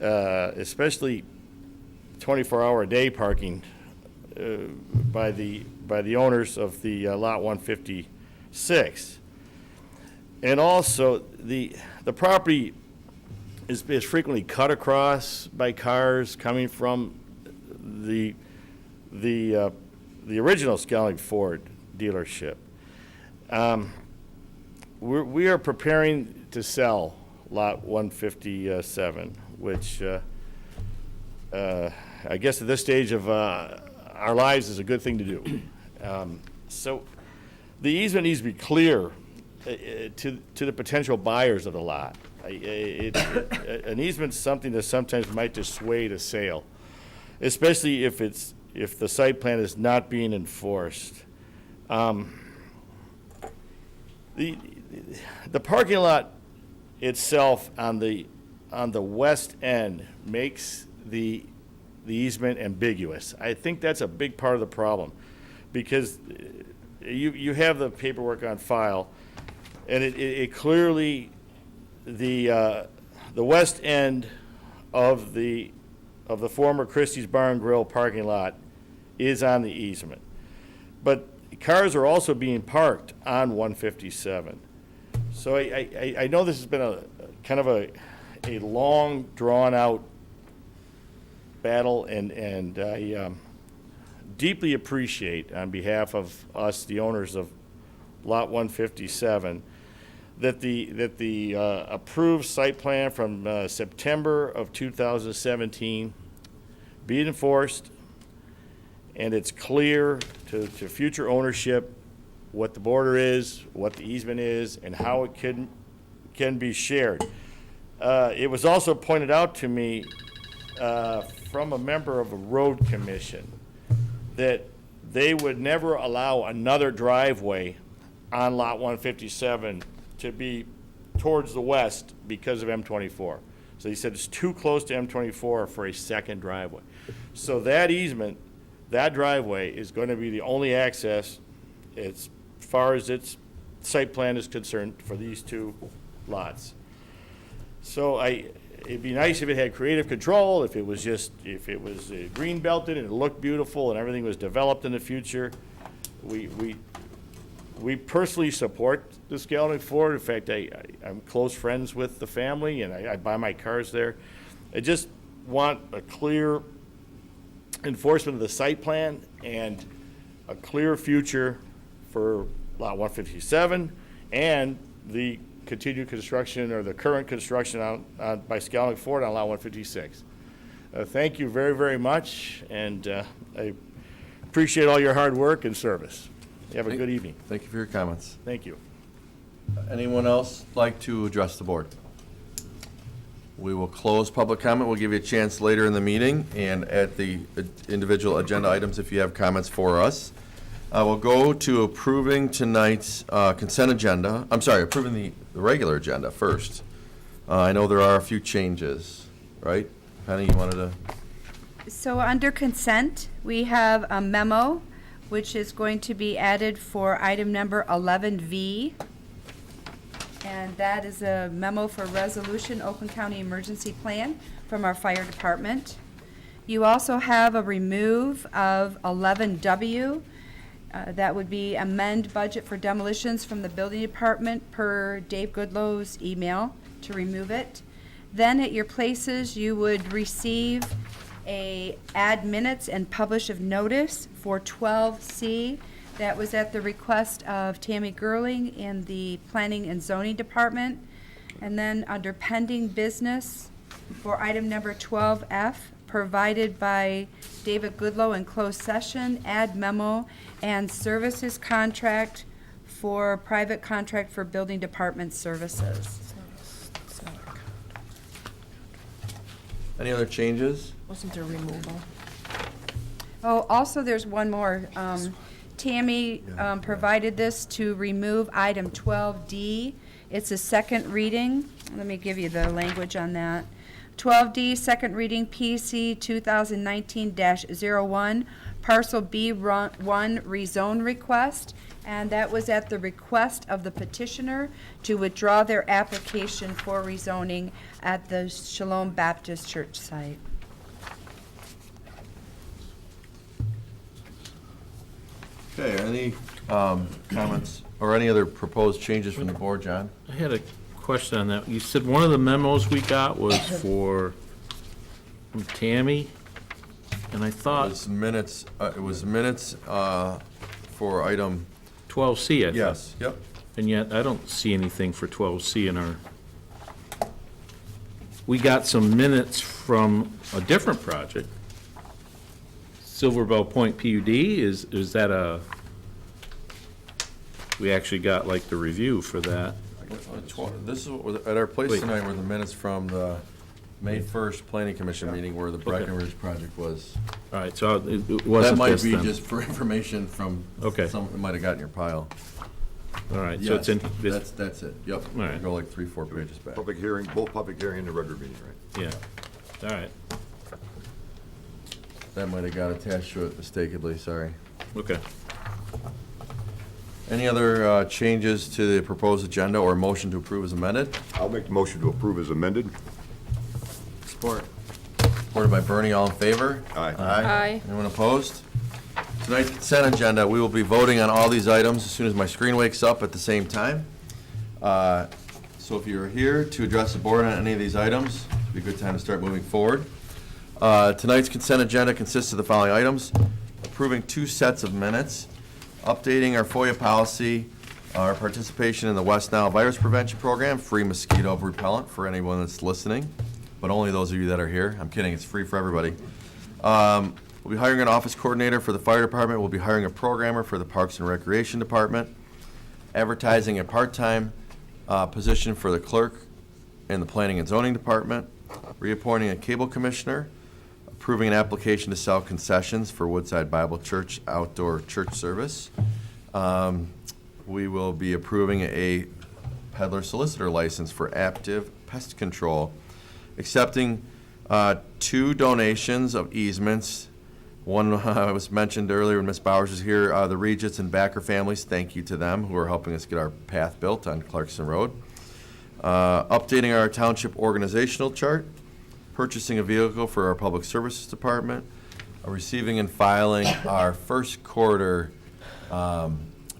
especially 24-hour-a-day parking by the owners of the lot 156. And also, the property is frequently cut across by cars coming from the original Skalnick Ford dealership. We are preparing to sell lot 157, which I guess at this stage of our lives is a good thing to do. So the easement needs to be clear to the potential buyers of the lot. An easement is something that sometimes might dissuade a sale, especially if the site plan is not being enforced. The parking lot itself on the west end makes the easement ambiguous. I think that's a big part of the problem, because you have the paperwork on file, and it clearly the west end of the former Christie's Bar and Grill parking lot is on the easement, but cars are also being parked on 157. So I know this has been a kind of a long, drawn-out battle, and I deeply appreciate, on behalf of us, the owners of Lot 157, that the approved site plan from September of 2017 be enforced, and it's clear to future ownership what the border is, what the easement is, and how it can be shared. It was also pointed out to me from a member of a road commission that they would never allow another driveway on Lot 157 to be towards the west because of M24. So he said it's too close to M24 for a second driveway. So that easement, that driveway is going to be the only access as far as its site plan is concerned for these two lots. So it'd be nice if it had creative control, if it was green belted and it looked beautiful and everything was developed in the future. We personally support the Skelnick Ford. In fact, I'm close friends with the family and I buy my cars there. I just want a clear enforcement of the site plan and a clear future for Lot 157 and the continued construction or the current construction by Skelnick Ford on Lot 156. Thank you very, very much, and I appreciate all your hard work and service. You have a good evening. Thank you for your comments. Thank you. Anyone else like to address the board? We will close public comment. We'll give you a chance later in the meeting and at the individual agenda items if you have comments for us. We'll go to approving tonight's consent agenda. I'm sorry, approving the regular agenda first. I know there are a few changes, right? Penny, you wanted to? So under consent, we have a memo, which is going to be added for item number 11V. And that is a memo for resolution, Oakland County Emergency Plan from our fire department. You also have a remove of 11W. That would be amend budget for demolitions from the building department per Dave Goodlow's email to remove it. Then at your places, you would receive a add minutes and publish of notice for 12C. That was at the request of Tammy Gerling in the Planning and Zoning Department. And then under pending business for item number 12F, provided by David Goodlow in closed session, add memo and services contract for private contract for building department services. Any other changes? Wasn't there removal? Oh, also there's one more. Tammy provided this to remove item 12D. It's a second reading. Let me give you the language on that. 12D, second reading, PC 2019-01, parcel B1 rezone request, and that was at the request of the petitioner to withdraw their application for rezoning at the Shalom Baptist Church site. Okay, any comments or any other proposed changes from the board, John? I had a question on that. You said one of the memos we got was from Tammy, and I thought. It was minutes for item 12C, I thought. Yes, yep. And yet, I don't see anything for 12C in our. We got some minutes from a different project. Silverbell Point PUD, is that a, we actually got like the review for that. This is what was at our place Wait. tonight were the minutes from the May 1st Planning Commission meeting where the Breckenridge project was. All right, so it wasn't That might this be then. just for information from Okay. some, it might have got in your pile. All right, so it's in this. That's it, yep. All right. Go like 3-4 pages back. Public hearing, both public hearing and the regular meeting, right? Yeah, all right, That might have got attached to it mistakenly, sorry. okay. Any other changes to the proposed agenda or motion to approve as amended? I'll make the motion to approve as amended. Support. Supported by Bernie, all in favor? Aye. Aye. Anyone opposed? Tonight's consent agenda, we will be voting on all these items as soon as my screen wakes up at the same time. So if you're here to address the board on any of these items, it'd be a good time to start moving forward. Tonight's consent agenda consists of the following items: approving 2 sets of minutes, updating our FOIA policy, our participation in the West Nile Virus Prevention Program, free mosquito repellent for anyone that's listening, but only those of you that are here. I'm kidding, it's free for everybody. We'll be hiring an office coordinator for the fire department. We'll be hiring a programmer for the Parks and Recreation Department, advertising a part-time position for the clerk in the Planning and Zoning Department, reappointing a cable commissioner, approving an application to sell concessions for Woodside Bible Church outdoor church service, we will be approving a peddler solicitor license for Active Pest Control, accepting 2 donations of easements. One was mentioned earlier when Ms. Bowers was here, the Regis and Backer families. Thank you to them who are helping us get our path built on Clarkson Road. Updating our township organizational chart, purchasing a vehicle for our public services department, receiving and filing our first quarter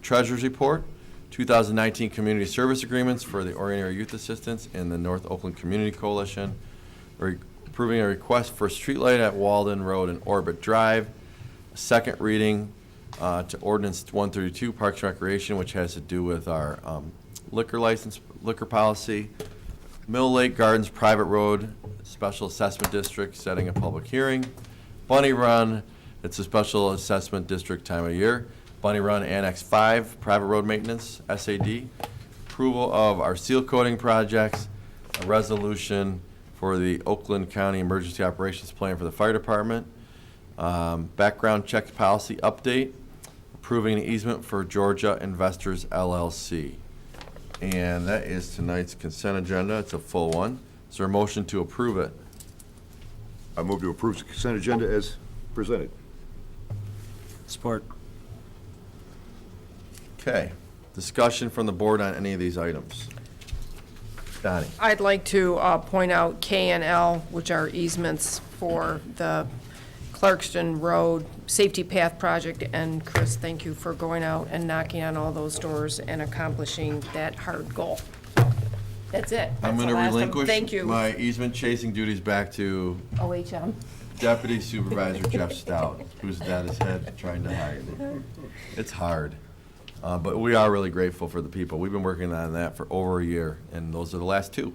treasurer's report, 2019 community service agreements for the Orion Area Youth Assistance and the North Oakland Community Coalition, approving a request for streetlight at Walden Road and Orbit Drive, second reading to Ordinance 132 Parks and Recreation, which has to do with our liquor policy, Mill Lake Gardens Private Road Special Assessment District setting a public hearing, Bunny Run, it's a special assessment district time of year, Bunny Run Annex 5 Private Road Maintenance, SAD, approval of our seal coating projects, a resolution for the Oakland County Emergency Operations Plan for the Fire Department, background check policy update, approving an easement for Georgia Investors LLC. And that is tonight's consent agenda. It's a full one. Is there a motion to approve it? I move to approve the consent agenda as presented. Support. Okay. Discussion from the board on any of these items. Donnie? I'd like to point out K and L, which are easements for the Clarkston Road Safety Path Project. And Chris, thank you for going out and knocking on all those doors and accomplishing that hard goal. That's it. I'm That's going the to last one. relinquish Thank you. my easement chasing duties back to OHM. Deputy Supervisor Jeff Stout, who's at his head trying to hide. It's hard. But we are really grateful for the people. We've been working on that for over a year, and those are the last 2.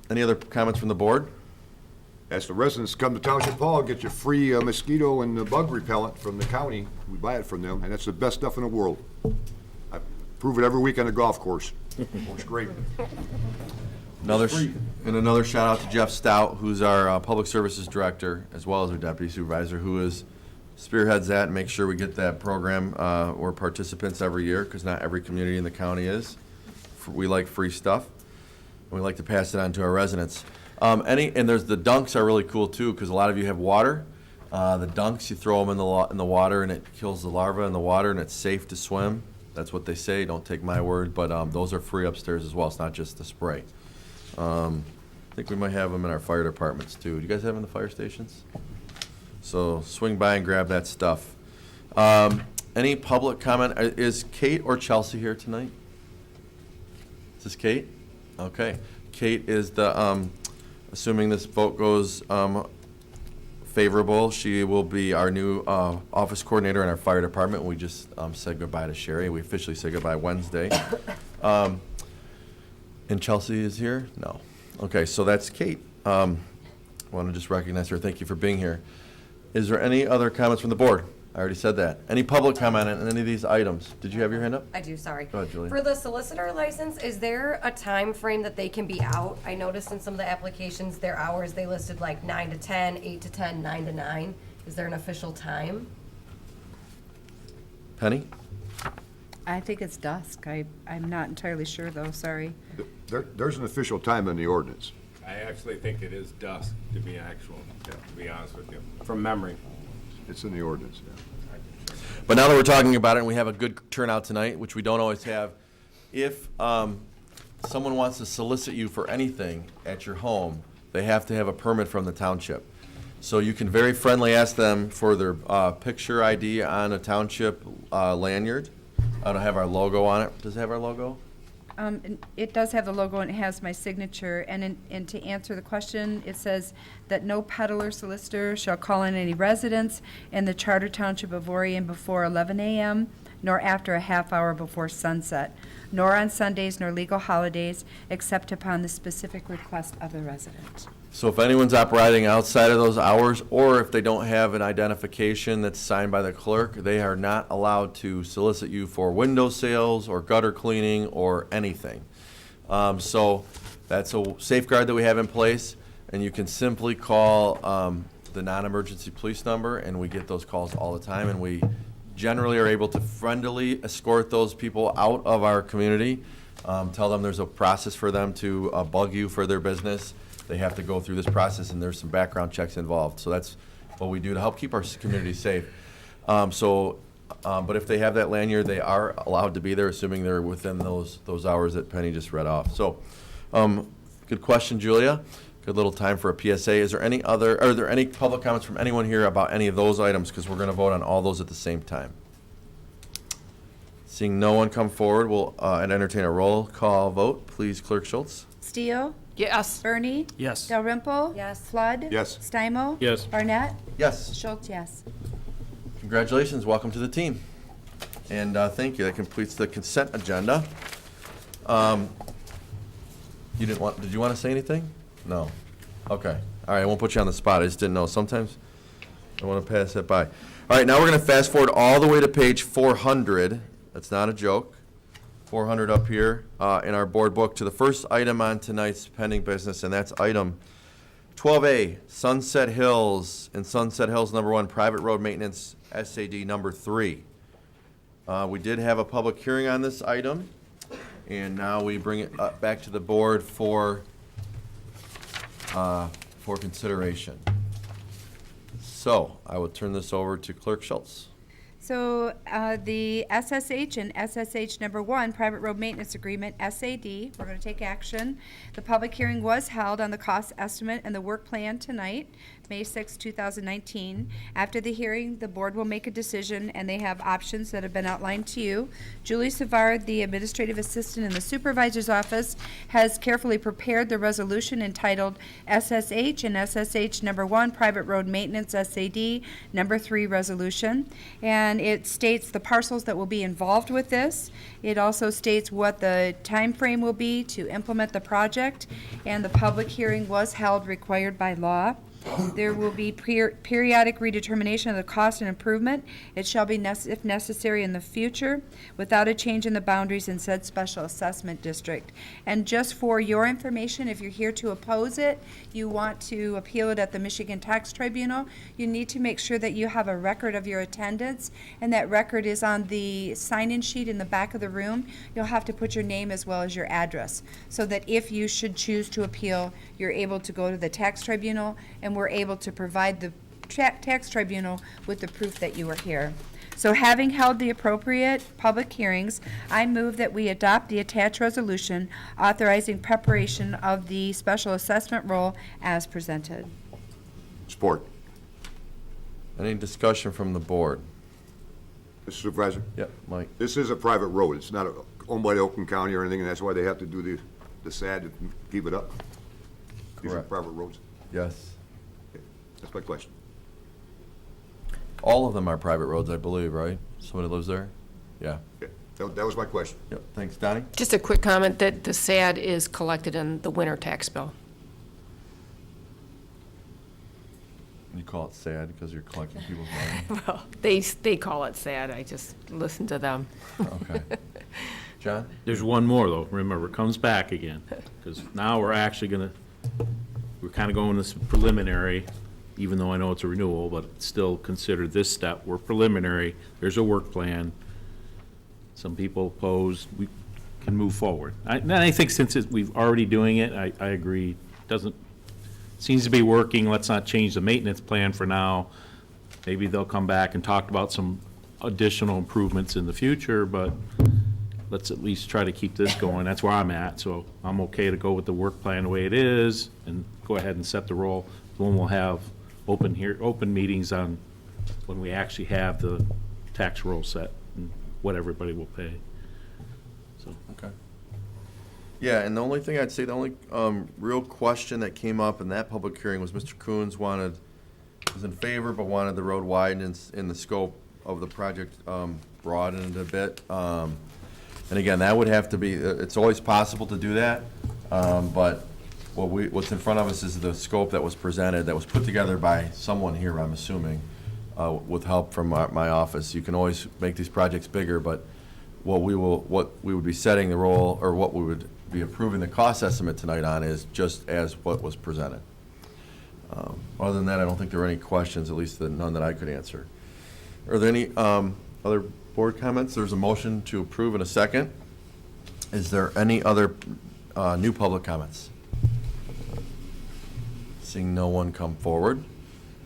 Any other comments from the board? As the residents come to Township Hall, get your free mosquito and bug repellent from the county. We buy it from them, and that's the best stuff in the world. I prove it every week on the golf course. Works great. Another shout out to Jeff Stout, who's our Public Services Director, as well as our Deputy Supervisor, who spearheads that and makes sure we get that program or participants every year, because not every community in the county is. We like free stuff, and we like to pass it on to our residents. And there's the dunks are really cool too, because a lot of you have water. The dunks, you throw them in the water, and it kills the larvae in the water, and it's safe to swim. That's what they say. Don't take my word, but those are free upstairs as well. It's not just the spray. I think we might have them in our fire departments too. Do you guys have them in the fire stations? So swing by and grab that stuff. Any public comment? Is Kate or Chelsea here tonight? Is this Kate? Okay. Kate is the, assuming this vote goes favorable, she will be our new office coordinator in our fire department. We just said goodbye to Sherry. We officially say goodbye Wednesday. And Chelsea is here? No. Okay, so that's Kate. I want to just recognize her. Thank you for being here. Is there any other comments from the board? I already said that. Any public comment on any of these items? Did you have your hand up? I do, sorry. Go ahead, Julie. For the solicitor license, is there a time frame that they can be out? I noticed in some of the applications, their hours, they listed like 9 to 10, 8 to 10, 9 to 9. Is there an official time? Penny? I think it's dusk. I'm not entirely sure, though, sorry. There's an official time in the ordinance. I actually think it is dusk, to be honest with you, from memory. It's in the ordinance, But now that we're talking about it and we have a good turnout tonight, which we don't always have, if someone wants to solicit you for anything at your home, they have to have a permit from the township. So you can very friendly ask them for their picture ID on a township lanyard. It'll have our logo on it. Does it have our logo? It does have the logo and it has my signature. And to answer the question, it says that no peddler solicitor shall call in any residents in the Charter Township of Orion before 11 a.m., nor after a half hour before sunset, nor on Sundays nor legal holidays, except upon the specific request of the resident. So if anyone's operating outside of those hours, or if they don't have an identification that's signed by the clerk, they are not allowed to solicit you for window sales or gutter cleaning or anything. So that's a safeguard that we have in place, and you can simply call the non-emergency police number, and we get those calls all the time, and we generally are able to friendly escort those people out of our community. Tell them there's a process for them to bug you for their business. They have to go through this process, and there's some background checks involved. So that's what we do to help keep our community safe. But if they have that lanyard, they are allowed to be there, assuming they're within those hours that Penny just read off. So, good question, Julia. Good little time for a PSA. Are there any public comments from anyone here about any of those items? Because we're going to vote on all those at the same time. Seeing no one come forward, we'll entertain a roll call vote. Please, Clerk Schultz. Steele? Yes. Bernie? Yes. Dalrymple? Yes. Flood? Yes. Stimo? Yes. Barnett? Yes. Schultz, yes. Congratulations, welcome to the team. And thank you, that completes the consent agenda. Did you want to say anything? No. Okay, all right, I won't put you on the spot, I just didn't know. Sometimes I want to pass that by. All right, now we're going to fast forward all the way to page 400. That's not a joke. 400 up here in our board book to the first item on tonight's pending business, and that's item 12A, Sunset Hills and Sunset Hills number 1, private road maintenance, SAD number 3. We did have a public hearing on this item, and now we bring it back to the board for consideration. So I will turn this over to Clerk Schultz. So the SSH and SSH number 1, private road maintenance agreement, SAD, we're going to take action. The public hearing was held on the cost estimate and the work plan tonight, May 6, 2019. After the hearing, the board will make a decision, and they have options that have been outlined to you. Julie Savard, the administrative assistant in the supervisor's office, has carefully prepared the resolution entitled SSH and SSH number 1, private road maintenance, SAD number 3 resolution. And it states the parcels that will be involved with this. It also states what the time frame will be to implement the project, and the public hearing was held required by law. There will be periodic redetermination of the cost and improvement. It shall be, if necessary, in the future, without a change in the boundaries in said special assessment district. And just for your information, if you're here to oppose it, you want to appeal it at the Michigan Tax Tribunal, you need to make sure that you have a record of your attendance, and that record is on the sign-in sheet in the back of the room. You'll have to put your name as well as your address, so that if you should choose to appeal, you're able to go to the tax tribunal, and we're able to provide the tax tribunal with the proof that you were here. So having held the appropriate public hearings, I move that we adopt the attached resolution authorizing preparation of the special assessment roll as presented. Support. Any discussion from the board? Mr. Supervisor? Yep, Mike. This is a private road. It's not owned by the Oakland County or anything, and that's why they have to do the SAD to keep it up. These are Correct. private roads. Yes. Okay, that's my question. All of them are private roads, I believe, right? Somebody lives there? Yeah. Okay, that was my question. Yep, thanks. Donnie? Just a quick comment that the SAD is collected in the winter tax bill. You call it sad because you're collecting people's money? Well, they call it SAD. I just listen to them. Okay. John? There's one more, though. Remember, it comes back again, because now we're actually we're kind of going this preliminary, even though I know it's a renewal, but still consider this step. We're preliminary. There's a work plan. Some people oppose. We can move forward. And I think since we've already doing it, I agree. Seems to be working. Let's not change the maintenance plan for now. Maybe they'll come back and talk about some additional improvements in the future, but let's at least try to keep this going. That's where I'm at, so I'm okay to go with the work plan the way it is and go ahead and set the roll. When we'll have open meetings on when we actually have the tax roll set and what everybody will pay. So. Okay. Yeah, and the only thing I'd say, the only real question that came up in that public hearing was Mr. Coons was in favor, but wanted the road widened in the scope of the project broadened a bit. And again, that would have to be, it's always possible to do that, but what's in front of us is the scope that was presented, that was put together by someone here, I'm assuming, with help from my office. You can always make these projects bigger, but what we would be setting the role, or what we would be approving the cost estimate tonight on, is just as what was presented. Other than that, I don't think there are any questions, at least none that I could answer. Are there any other board comments? There's a motion to approve in a second. Is there any other new public comments? Seeing no one come forward.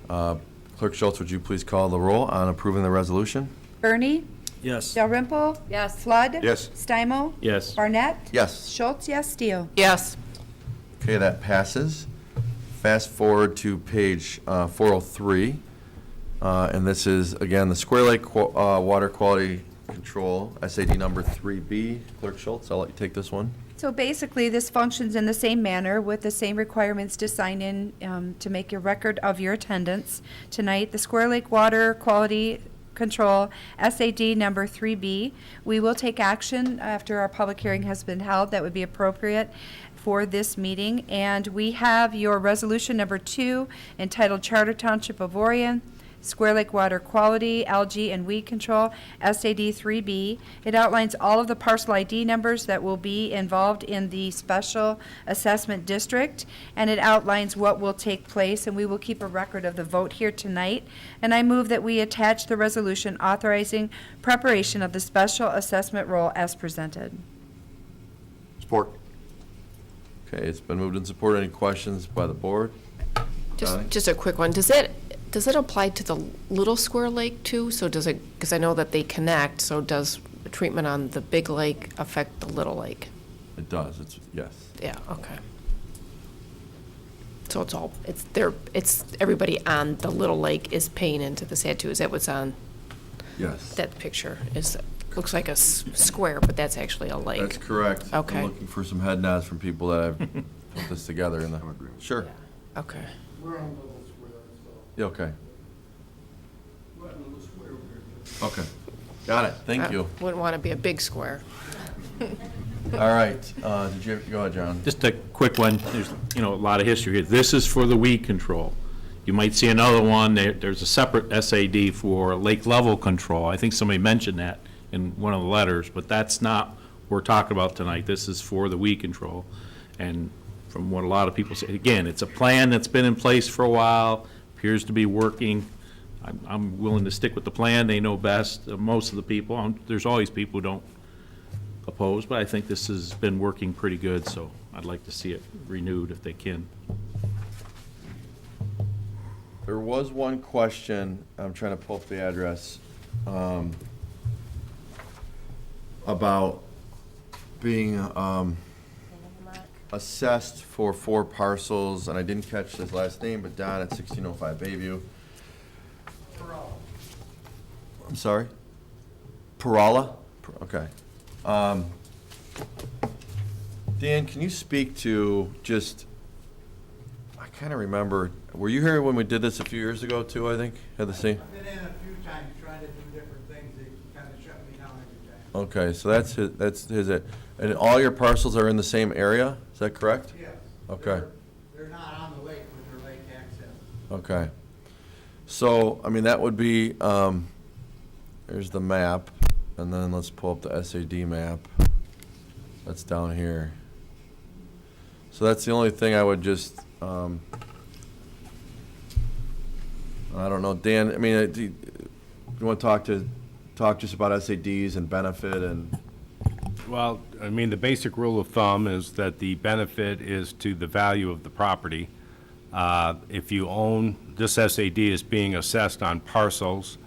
Clerk Schultz, would you please call the roll on approving the resolution? Bernie? Yes. Dalrymple? Yes. Flood? Yes. Stimo? Yes. Barnett? Yes. Schultz, yes. Steele? Yes. Okay, that passes. Fast forward to page 403. And this is, again, the Square Lake Water Quality Control, SAD number 3B. Clerk Schultz, I'll let you take this one. So basically, this functions in the same manner with the same requirements to sign in to make your record of your attendance. Tonight, the Square Lake Water Quality Control, SAD number 3B. We will take action after our public hearing has been held that would be appropriate for this meeting. And we have your resolution number 2 entitled Charter Township of Orion, Square Lake Water Quality, Algae and Weed Control, SAD 3B. It outlines all of the parcel ID numbers that will be involved in the special assessment district, and it outlines what will take place, and we will keep a record of the vote here tonight. And I move that we attach the resolution authorizing preparation of the special assessment roll as presented. Support. Okay, it's been moved and supported. Any questions by the board? Donnie? Just a quick one. Does it apply to the Little Square Lake too? So does it, because I know that they connect, so does the treatment on the big lake affect the little lake? It does, yes. Yeah, okay. So it's everybody on the little lake is paying into the SAD too? Is that what's on Yes. that picture? Looks like a square, but that's actually a lake. That's correct. Okay. I'm looking for some head nods from people that have put this together in the, sure. Okay. We're on Little Square, Yeah, okay. Okay, got it, thank you. Wouldn't want to be a big square. All right, did you, go ahead, John. Just a quick one. There's, a lot of history here. This is for the weed control. You might see another one. There's a separate SAD for lake level control. I think somebody mentioned that in one of the letters, but that's not what we're talking about tonight. This is for the weed control. And from what a lot of people say, again, it's a plan that's been in place for a while, appears to be working. I'm willing to stick with the plan. They know best, most of the people. There's always people who don't oppose, but I think this has been working pretty good, so I'd like to see it renewed if they can. There was one question, I'm trying to pull up the address, about being assessed for 4 parcels, and I didn't catch his last name, but Don at 1605 Bayview. I'm sorry? Perala? Okay. Dan, can you speak to just, I kind of remember, were you here when we did this a few years ago too, I think? Had the same? I've been in a few times trying to do different things, they kind of shut me down every time. Okay, so that's his, and all your parcels are in the same area? Is that correct? Yes. Okay. They're not on the lake, but they're lake access. Okay. So, I mean, that would be, there's the map, and then let's pull up the SAD map. That's down here. So that's the only thing I would just, I don't know, Dan, I mean, do you want to talk just about SADs and benefit and? Well, I mean, the basic rule of thumb is that the benefit is to the value of the property. If you own, this SAD is being assessed on parcels.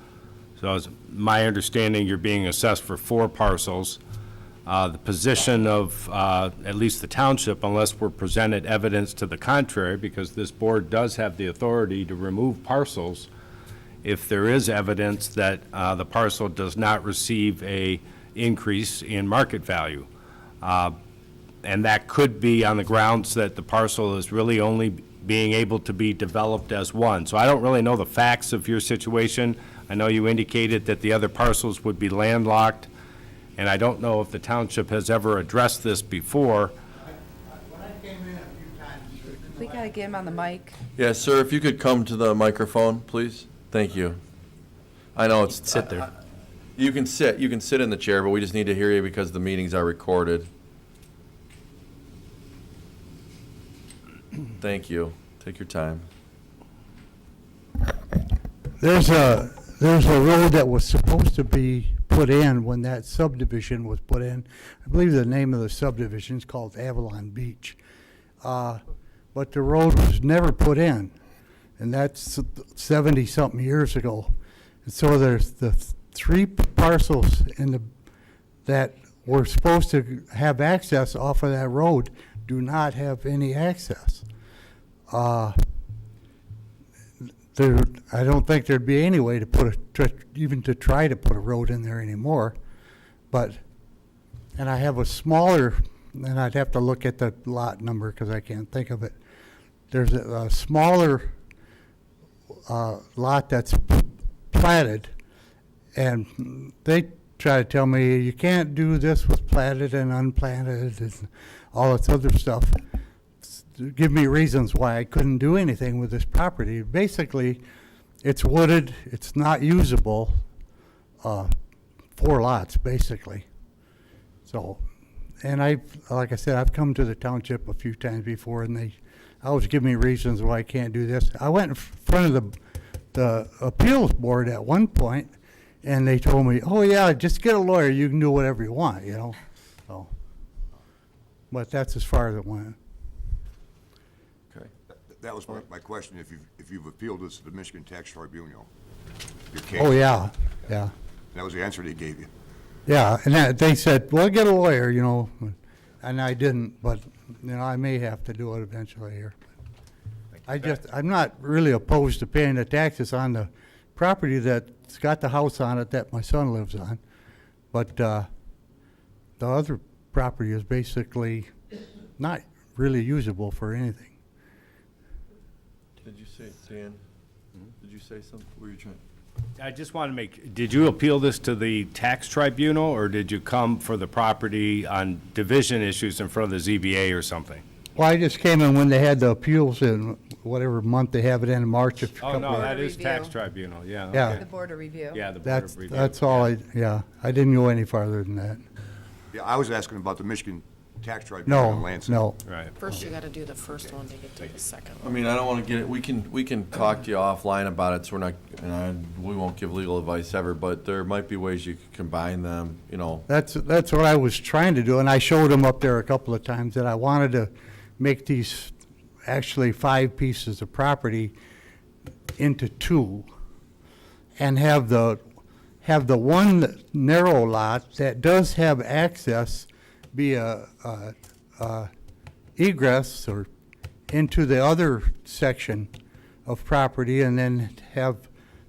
So as my understanding, you're being assessed for 4 parcels. The position of at least the township, unless we're presented evidence to the contrary, because this board does have the authority to remove parcels, if there is evidence that the parcel does not receive a increase in market value. And that could be on the grounds that the parcel is really only being able to be developed as one. So I don't really know the facts of your situation. I know you indicated that the other parcels would be landlocked, and I don't know if the township has ever addressed this before. When I came in a few times. We got to get him on the mic. Yeah, sir, if you could come to the microphone, please. Thank you. I know it's. Sit there. You can sit in the chair, but we just need to hear you because the meetings are recorded. Thank you. Take your time. There's a there's a road that was supposed to be put in when that subdivision was put in. I believe the name of the subdivision is called Avalon Beach. But the road was never put in, and that's 70-something years ago. And so there's the 3 parcels that were supposed to have access off of that road do not have any access. I don't think there'd be any way to even to try to put a road in there anymore. And I have a smaller, and I'd have to look at the lot number because I can't think of it. There's a smaller lot that's platted, and they try to tell me you can't do this with platted and unplanted and all this other stuff. Give me reasons why I couldn't do anything with this property. Basically, it's wooded, it's not usable, 4 lots, basically. So, and like I said, I've come to the township a few times before, and they always give me reasons why I can't do this. I went in front of the appeals board at one point, and they told me, oh yeah, just get a lawyer, you can do whatever you want, you know. So, but that's as far as it went. That was my question, if you've appealed this to the Michigan Tax Tribunal. your case. Oh, yeah, yeah. That was the answer they gave you. Yeah, and they said, well, get a lawyer, you know, and I didn't, but, you know, I may have to do it eventually here. I'm not really opposed to paying the taxes on the property that's got the house on it that my son lives on, but the other property is basically not really usable for anything. Did you say, Dan, did you say something? Were you trying? I just want to make, did you appeal this to the tax tribunal, or did you come for the property on division issues in front of the ZBA or something? Well, I just came in when they had the appeals in whatever month they have it in March. Oh, no, that is tax tribunal, yeah. Yeah. okay. The Board of Review. Yeah, the Board of Review. That's all I didn't go any farther than that. Yeah, I was asking about the Michigan Tax Tribunal in Lansing. No. Right. First, you gotta do the first one to get to the second I one. mean, I don't want to get it, we can talk to you offline about it, so we're not, we won't give legal advice ever, but there might be ways you could combine them, you know. That's what I was trying to do, and I showed them up there a couple of times that I wanted to make these actually 5 pieces of property into 2 and have the one narrow lot that does have access be a egress or into the other section of property, and then have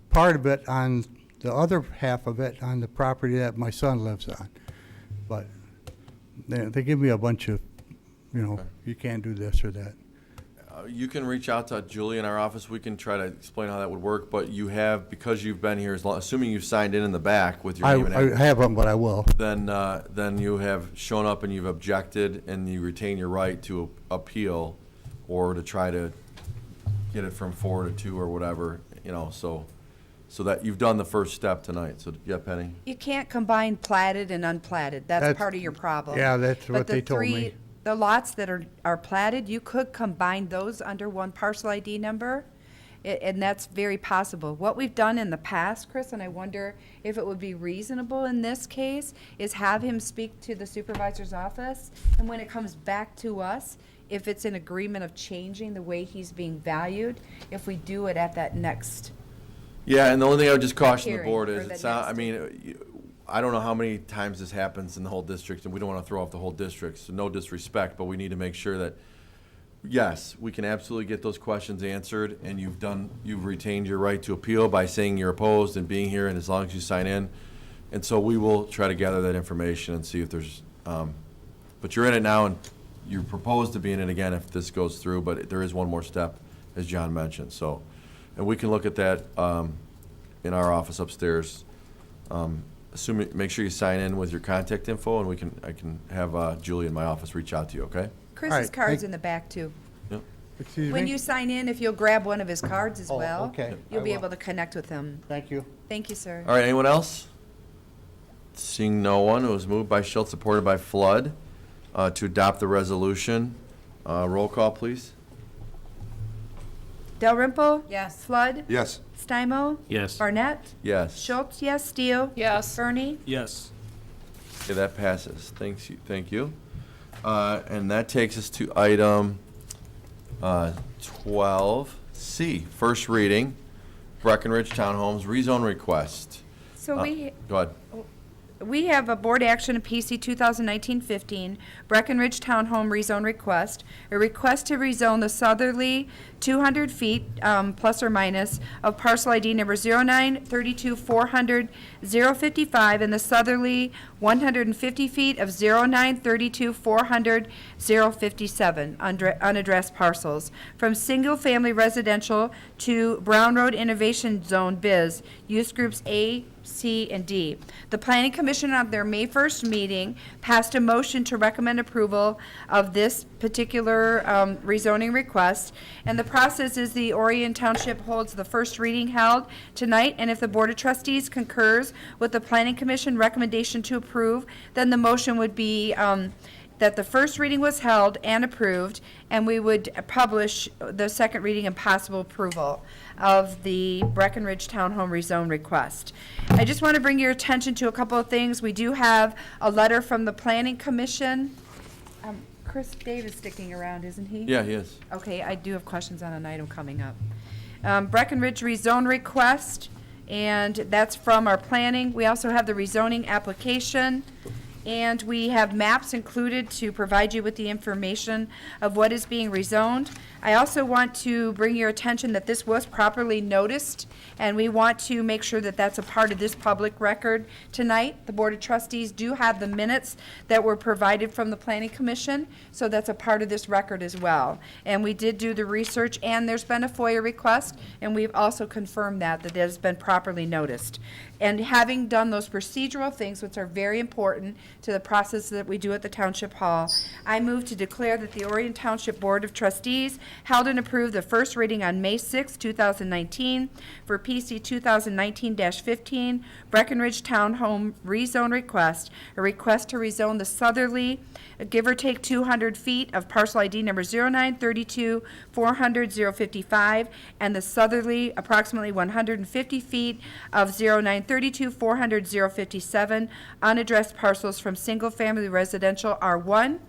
part of it on the other half of it on the property that my son lives on. But they give me a bunch of, you know, you can't do this or that. You can reach out to Julie in our office, we can try to explain how that would work, but you have, because you've been here, assuming you've signed in the back with your name and I haven't, but I will. then you have shown up and you've objected, and you retain your right to appeal or to try to get it from 4 to 2 or whatever, you know, so that you've done the first step tonight. So, yeah, Penny? You can't combine platted and unplatted. That's part of your problem. Yeah, that's what they told me. The lots that are platted, you could combine those under one parcel ID number, and that's very possible. What we've done in the past, Chris, and I wonder if it would be reasonable in this case, is have him speak to the supervisor's office, and when it comes back to us, if it's an agreement of changing the way he's being valued, if we do it at that next. Yeah, and the only thing I would just caution the Hearing board for is, the I mean, I don't know how many times this happens in the whole district, and we don't want to throw off the whole district, so no disrespect, but we need to make sure that, yes, we can absolutely get those questions answered, and you've retained your right to appeal by saying you're opposed and being here, and as long as you sign in. And so we will try to gather that information and see if there's, but you're in it now, and you propose to be in it again if this goes through, but there is one more step, as John mentioned, so. And we can look at that in our office upstairs. Make sure you sign in with your contact info, and I can have Julie in my office reach out to you, okay? Chris's right, card's in the back, too. Yep. Excuse When me? you sign in, if you'll grab one of his cards as Oh, well, okay, you'll I be will. able to connect with him. Thank you. Thank you, sir. All right, anyone else? Seeing no one, it was moved by Schultz, supported by Flood, to adopt the resolution. Roll call, please. Dalrymple? Yes. Flood? Yes. Stimo? Yes. Barnett? Yes. Schultz, yes. Steele? Yes. Bernie? Yes. Okay, that passes. Thanks, thank you. And that takes us to item 12C, first reading, Breckenridge Townhomes rezone request. So Go ahead. we have a board action of PC 2019-15, Breckenridge Townhome rezone request. A request to rezone the southerly 200 feet, plus or minus, of parcel ID number 0932400055 and the southerly 150 feet of 0932400057 unaddressed parcels from single-family residential to Brown Road Innovation Zone Biz, use groups A, C, and D. The Planning Commission at their May 1st meeting passed a motion to recommend approval of this particular rezoning request. And the process is the Orion Township holds the first reading held tonight, and if the Board of Trustees concurs with the Planning Commission recommendation to approve, then the motion would be that the first reading was held and approved, and we would publish the second reading and possible approval of the Breckenridge Townhome rezone request. I just want to bring your attention to a couple of things. We do have a letter from the Planning Commission. Chris Dave is sticking around, isn't he? Yeah, he is. Okay, I do have questions on an item coming up. Breckenridge rezone request, and that's from our planning. We also have the rezoning application, and we have maps included to provide you with the information of what is being rezoned. I also want to bring your attention that this was properly noticed, and we want to make sure that that's a part of this public record tonight. The Board of Trustees do have the minutes that were provided from the Planning Commission, so that's a part of this record as well. And we did do the research, and there's been a FOIA request, and we've also confirmed that it has been properly noticed. And having done those procedural things, which are very important to the process that we do at the Township Hall, I move to declare that the Orion Township Board of Trustees held and approved the first reading on May 6, 2019 for PC 2019-15 Breckenridge Townhome rezone request, a request to rezone the southerly, give or take 200 feet of parcel ID number 0932400055 and the southerly approximately 150 feet of 0932400057 unaddressed parcels from single-family residential R1,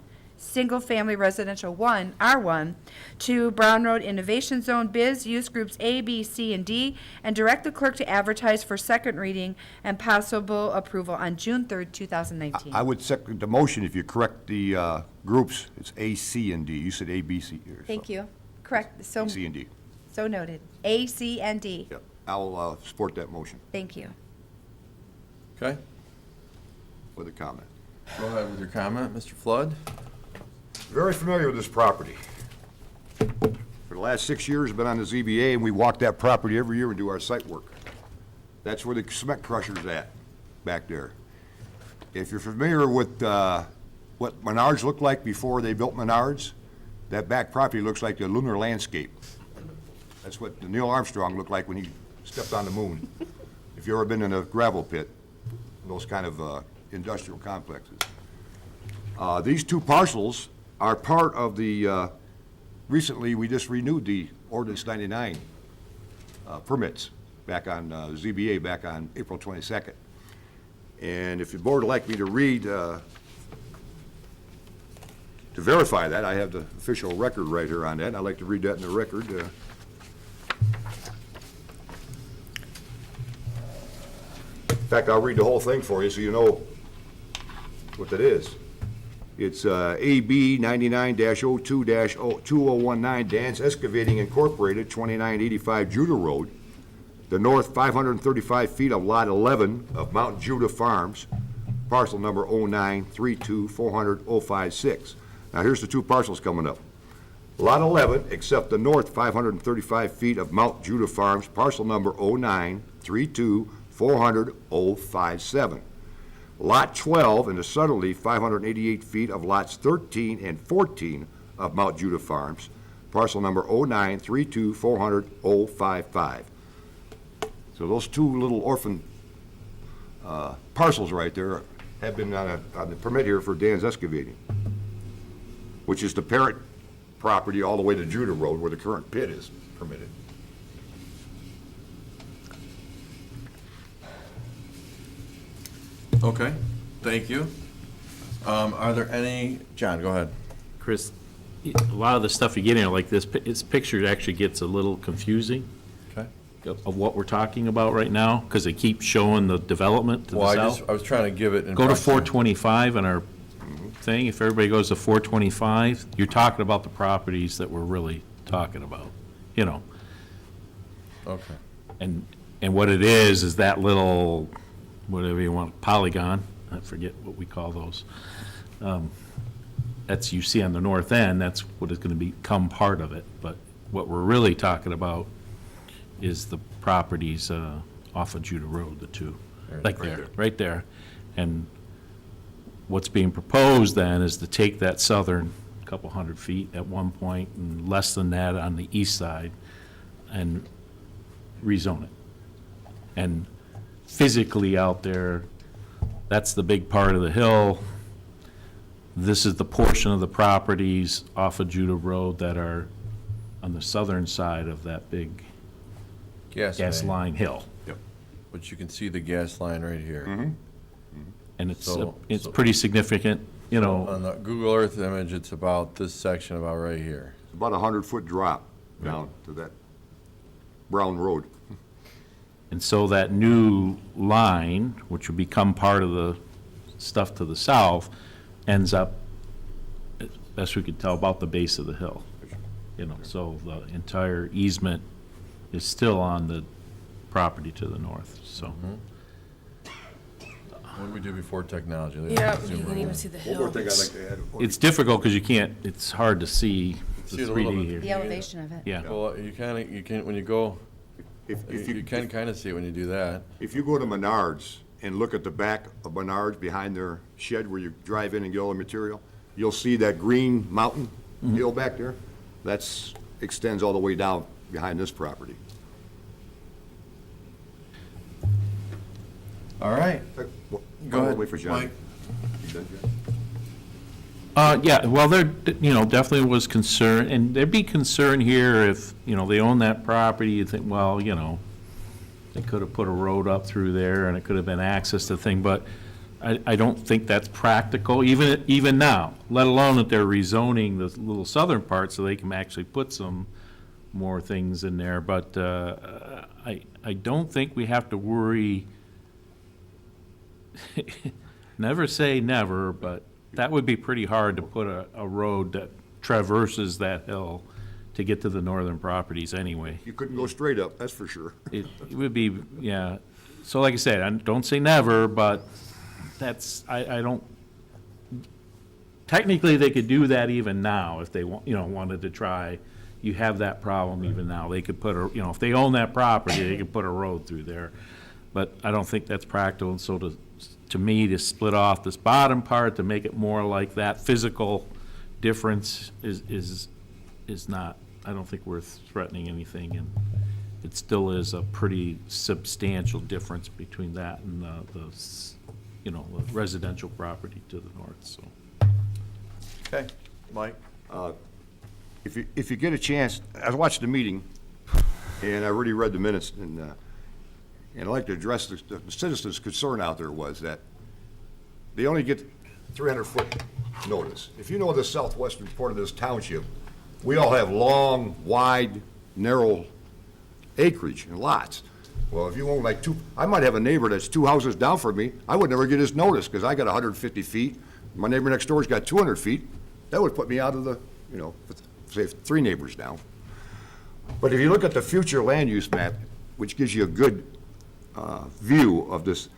single-family residential 1, R1, to Brown Road Innovation Zone Biz, use groups A, B, C, and D, and direct the clerk to advertise for second reading and possible approval on June 3rd, 2019. I would second the motion if you correct the groups. It's A, C, and D. You said A, B, C. Thank you. Correct. So, A, C, and D. so noted. A, C, and D. Yep. I'll support that motion Thank you. Okay, with a comment. go ahead with your comment, Mr. Flood. Very familiar with this property. For the last 6 years, I've been on the ZBA, and we walk that property every year and do our site work. That's where the cement crusher's at, back there. If you're familiar with what Menards looked like before they built Menards, that back property looks like the lunar landscape. That's what Neil Armstrong looked like when he stepped on the moon. If you've ever been in a gravel pit, those kind of industrial complexes. These two parcels are part of the, recently, we just renewed the Ordinance 99 permits back on ZBA back on April 22nd. And if the board would like me to read, to verify that, I have the official record right here on that, and I'd like to read that in the record. In fact, I'll read the whole thing for you so you know what that is. It's AB 99-02-2019, Dan's Excavating Incorporated, 2985 Judah Road, the north 535 feet of Lot 11 of Mount Judah Farms, parcel number 0932400056. Now, here's the two parcels coming up. Lot 11, except the north 535 feet of Mount Judah Farms, parcel number 0932400057. Lot 12 in the southerly 588 feet of lots 13 and 14 of Mount Judah Farms, parcel number 0932400055. So those two little orphan parcels right there have been on the permit here for Dan's Excavating, which is the parent property all the way to Judah Road where the current pit is permitted. Okay, thank you. Are there any, John, go ahead. Chris, a lot of the stuff you get in like this picture actually gets a little confusing. Okay. Of what we're talking about right now, because they keep showing the development to the Well, south. I was trying to give it in Go to proximity. 425 in our thing. If everybody goes to 425, you're talking about the properties that we're really talking about, you know. Okay. And what it is that little, whatever you want, polygon, I forget what we call those. That's, you see on the north end, that's what is going to become part of it. But what we're really talking about is the properties off of Judah Road, the two. Right there. And what's being proposed then is to take that southern couple hundred feet at one point and less than that on the east side and rezone it. And physically out there, that's the big part of the hill. This is the portion of the properties off of Judah Road that are on the southern side of that big gas line hill. Yep. But you can see the gas line right here. And it's So- pretty significant, you know. On the Google Earth image, it's about this section about right here. It's about a 100-foot drop down to that brown road. And so that new line, which would become part of the stuff to the south, ends up, as best we could tell, about the base of the hill. You know, so the entire easement is still on the property to the north, so. What did we do before technology? Yeah, Zoom you right can even in. see the One more hill. thing I'd like to add. It's difficult because you can't, it's hard to see the See it a little 3D bit. here. The elevation of it. Yeah. Well, you can, when you go, If you can kind of see it when you do that. If you go to Menards and look at the back of Menards behind their shed where you drive in and get all the material, you'll see that green mountain hill back there. That's, extends all the way down behind this property. All right. Go ahead, Wait for John. Mike. You done, John? Yeah, well, there, you know, definitely was concern, and there'd be concern here if, you know, they own that property, you think, well, you know, they could have put a road up through there and it could have been access to the thing, but I don't think that's practical, even now, let alone that they're rezoning the little southern part so they can actually put some more things in there, but I don't think we have to worry. Never say never, but that would be pretty hard to put a road that traverses that hill to get to the northern properties anyway. You couldn't go straight up, that's for sure. It would be, yeah. So like I said, I don't say never, but that's, I don't, technically, they could do that even now if they want, you know, wanted to try. You have that problem even now. They could put a, you know, if they own that property, they could put a road through there. But I don't think that's practical, and so to me, to split off this bottom part, to make it more like that physical difference is not, I don't think worth threatening anything, and it still is a pretty substantial difference between that and the you know, the residential property to the north, so. Okay, Mike. If you get a chance, I watched the meeting, and I already read the minutes, and I'd like to address the citizens' concern out there was that they only get 300-foot notice. If you know the southwestern part of this township, we all have long, wide, narrow acreage and lots. Well, if you own like I might have a neighbor that's 2 houses down from me, I would never get his notice because I got 150 feet. My neighbor next door's got 200 feet. That would put me out of the, you know, say 3 neighbors down. But if you look at the future land use map, which gives you a good view of this,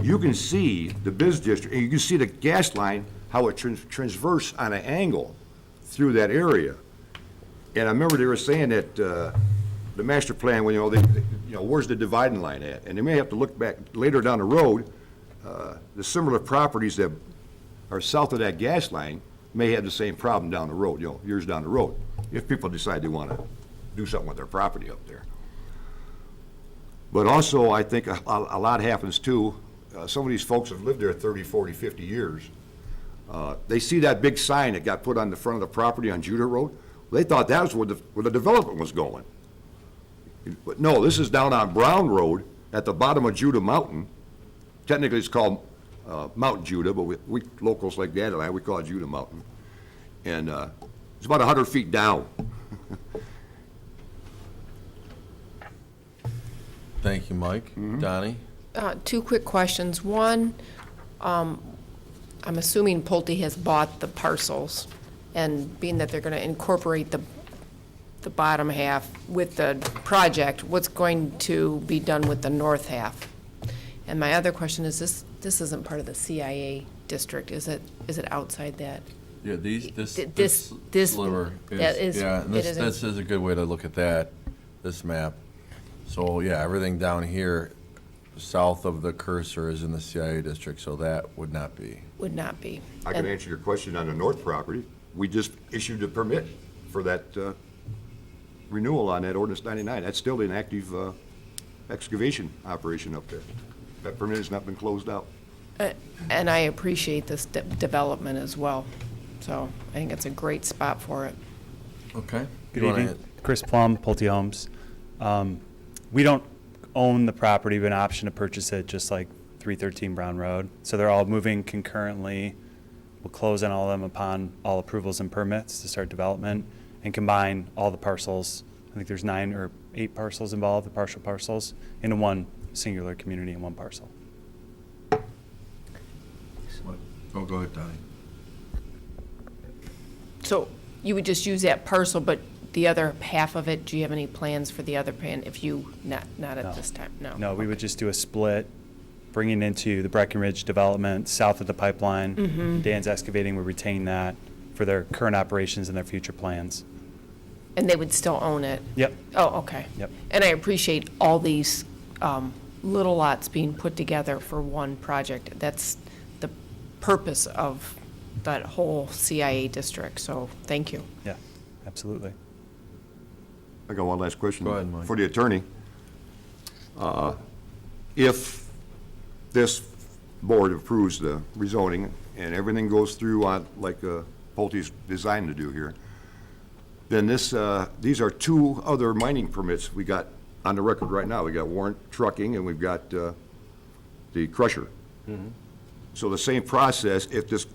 you can see the biz district, and you can see the gas line, how it transverse on an angle through that area. And I remember they were saying that the master plan, when you know, where's the dividing line at? And they may have to look back later down the road. The similar properties that are south of that gas line may have the same problem down the road, you know, years down the road, if people decide they want to do something with their property up there. But also, I think a lot happens too. Some of these folks have lived there 30, 40, 50 years. They see that big sign that got put on the front of the property on Judah Road. They thought that was where the development was going. But no, this is down on Brown Road at the bottom of Judah Mountain. Technically, it's called Mount Judah, but we locals like that, we call it Judah Mountain. And it's about 100 feet down. Thank you, Mike. Donnie? Two quick questions. One, I'm assuming Pulte has bought the parcels, and being that they're going to incorporate the bottom half with the project, what's going to be done with the north half? And my other question is, this isn't part of the CIA district, is it outside that? Yeah, this sliver that is, yeah, and it this is a good way to look at that, this map. So, yeah, everything down here, south of the cursor is in the CIA district, so that would not be. Would not be. I can answer your question on the north property. We just issued a permit for that renewal on that ordinance 99. That's still an active excavation operation up there. That permit has not been closed out. And I appreciate this development as well. So I think it's a great spot for it. Okay. Good evening. Chris Plum, Pulte Homes. We don't own the property, but an option to purchase it, just like 313 Brown Road. So they're all moving concurrently. We'll close on all of them upon all approvals and permits to start development and combine all the parcels. I think there's 9 or 8 parcels involved, the partial parcels, into one singular community in one parcel. Oh, go ahead, Donnie. So you would just use that parcel, but the other half of it, do you have any plans for the other plan if you, not at this time? No. No, we would just do a split, bringing into the Breckenridge development south of the pipeline. Dan's Excavating would retain that for their current operations and their future plans. And they would still own it? Yep. Oh, okay. Yep. And I appreciate all these little lots being put together for one project. That's the purpose of that whole CIA district, so thank you. Yeah, absolutely. I got one last question. Go ahead, Mike. For the attorney. If this board approves the rezoning and everything goes through on, like Pulte's designed to do here, then these are 2 other mining permits we got on the record right now. We got Warrant Trucking and we've got the crusher. So the same process, if this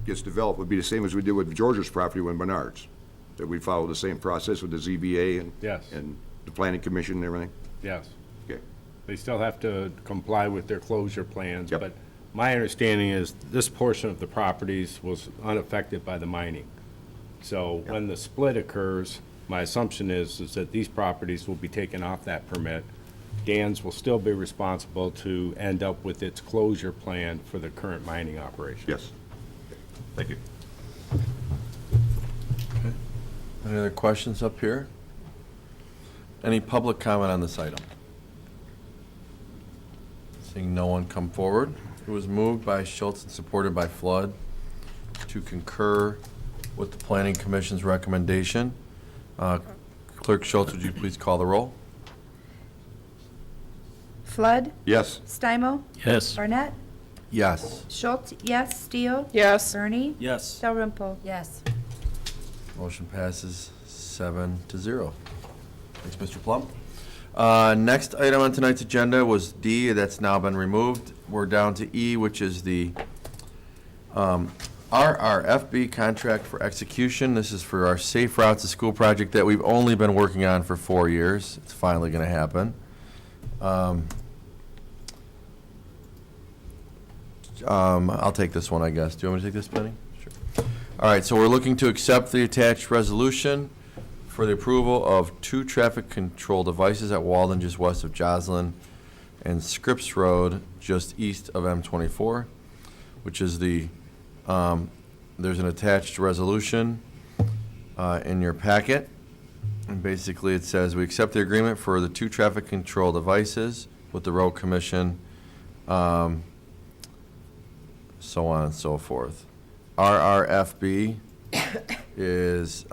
gets developed, would be the same as we did with George's property when Menards, that we follow the same process with the ZBA and Yes. and the Planning Commission and everything? Yes. Okay. They still have to comply with their closure plans, Yep. but my understanding is this portion of the properties was unaffected by the mining. So when the split occurs, my assumption is that these properties will be taken off that permit. Dan's will still be responsible to end up with its closure plan for the current mining operation. Yes. Thank you. Any other questions up here? Any public comment on this item? Seeing no one come forward. It was moved by Schultz and supported by Flood to concur with the Planning Commission's recommendation. Clerk Schultz, would you please call the roll? Flood? Yes. Stimo? Yes. Barnett? Yes. Schultz, yes. Steele? Yes. Bernie? Yes. Dalrymple? Yes. Motion passes 7-0. Thanks, Mr. Plum. Next item on tonight's agenda was D, that's now been removed. We're down to E, which is the RRFB contract for execution. This is for our Safe Routes to School project that we've only been working on for 4 years. It's finally going to happen. I'll take this one, I guess. Do you want me to take this, Penny? Sure. All right, so we're looking to accept the attached resolution for the approval of 2 traffic control devices at Walden, just west of Joslin, and Scripps Road, just east of M24, which is the, there's an attached resolution in your packet. And basically it says, we accept the agreement for the 2 traffic control devices with the Road Commission, so on and so forth. RRFB is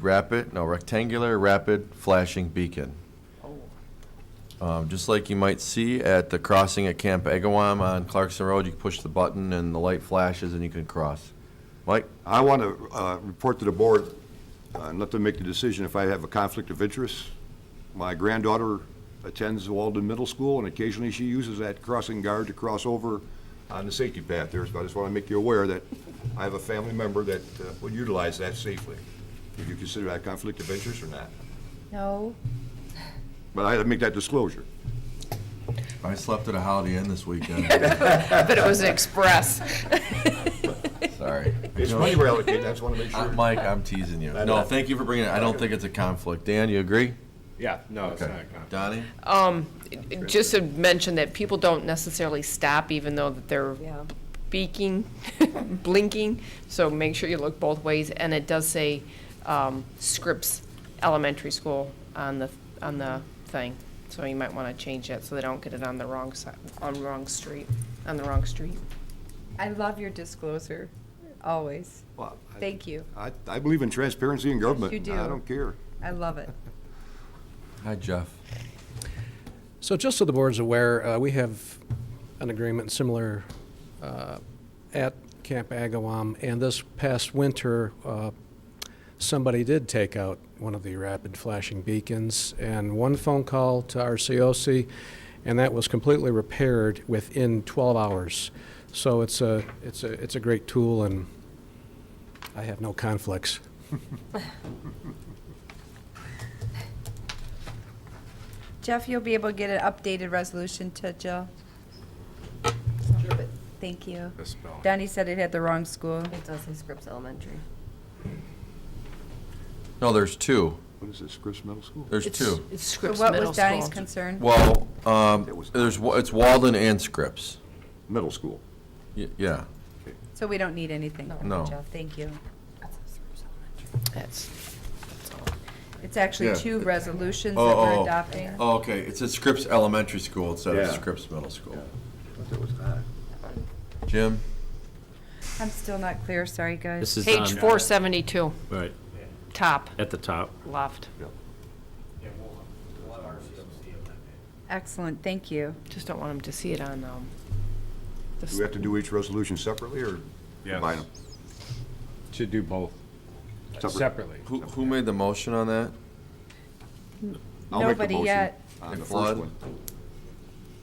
rectangular rapid flashing beacon. Just like you might see at the crossing at Camp Agawam on Clarkson Road, you push the button and the light flashes and you can cross. Mike? I want to report to the board, and let them make the decision if I have a conflict of interest. My granddaughter attends Walden Middle School, and occasionally she uses that crossing guard to cross over on the safety path there. So I just want to make you aware that I have a family member that would utilize that safely. Would you consider that conflict of interest or not? No. But I had to make that disclosure. I slept at a Holiday Inn this weekend. But it was an express. Sorry. It's money we're allocating, I just want to make sure. Mike, I'm teasing you. No, thank you for bringing it. I don't think it's a conflict. Dan, you agree? Yeah, no, it's not Okay. a conflict. Donnie? Just to mention that people don't necessarily stop even though that they're beaking, blinking, so make sure you look both ways. And it does say Scripps Elementary School on the thing, so you might want to change that so they don't get it on the wrong side, on the wrong street. I love your disclosure, always. Well, Thank you. I believe in transparency in government. you do. I don't care. I love it. Hi, Jeff. So just so the board's aware, we have an agreement similar at Camp Agawam, and this past winter, somebody did take out one of the rapid flashing beacons, and one phone call to our COC, and that was completely repaired within 12 hours. So it's a great tool, and I have no conflicts. Jeff, you'll be able to get an updated resolution to Jill. Thank you. The spelling. Donnie said it had the wrong school. It does say Scripps Elementary. No, there's two. What is it, Scripps Middle School? There's two. It's So Scripps what Middle was Donnie's School. concern? Well, it's Walden and Scripps. Middle school. Yeah. So we don't need anything. No. Jeff, thank you. That's It's actually Yeah. two resolutions that we're adopting. Oh, okay. It's at Scripps Elementary School instead of Yeah. Scripps Middle School. That was odd. Jim? I'm still not clear, sorry, guys. This is page on- 472, Right, top at the top. left. Excellent, thank you. Just don't want them to see it on Do we have to do each resolution separately or combine them? Should do both separately. Who made the motion on that? I'll make the Nobody motion yet. on the first Flood? one.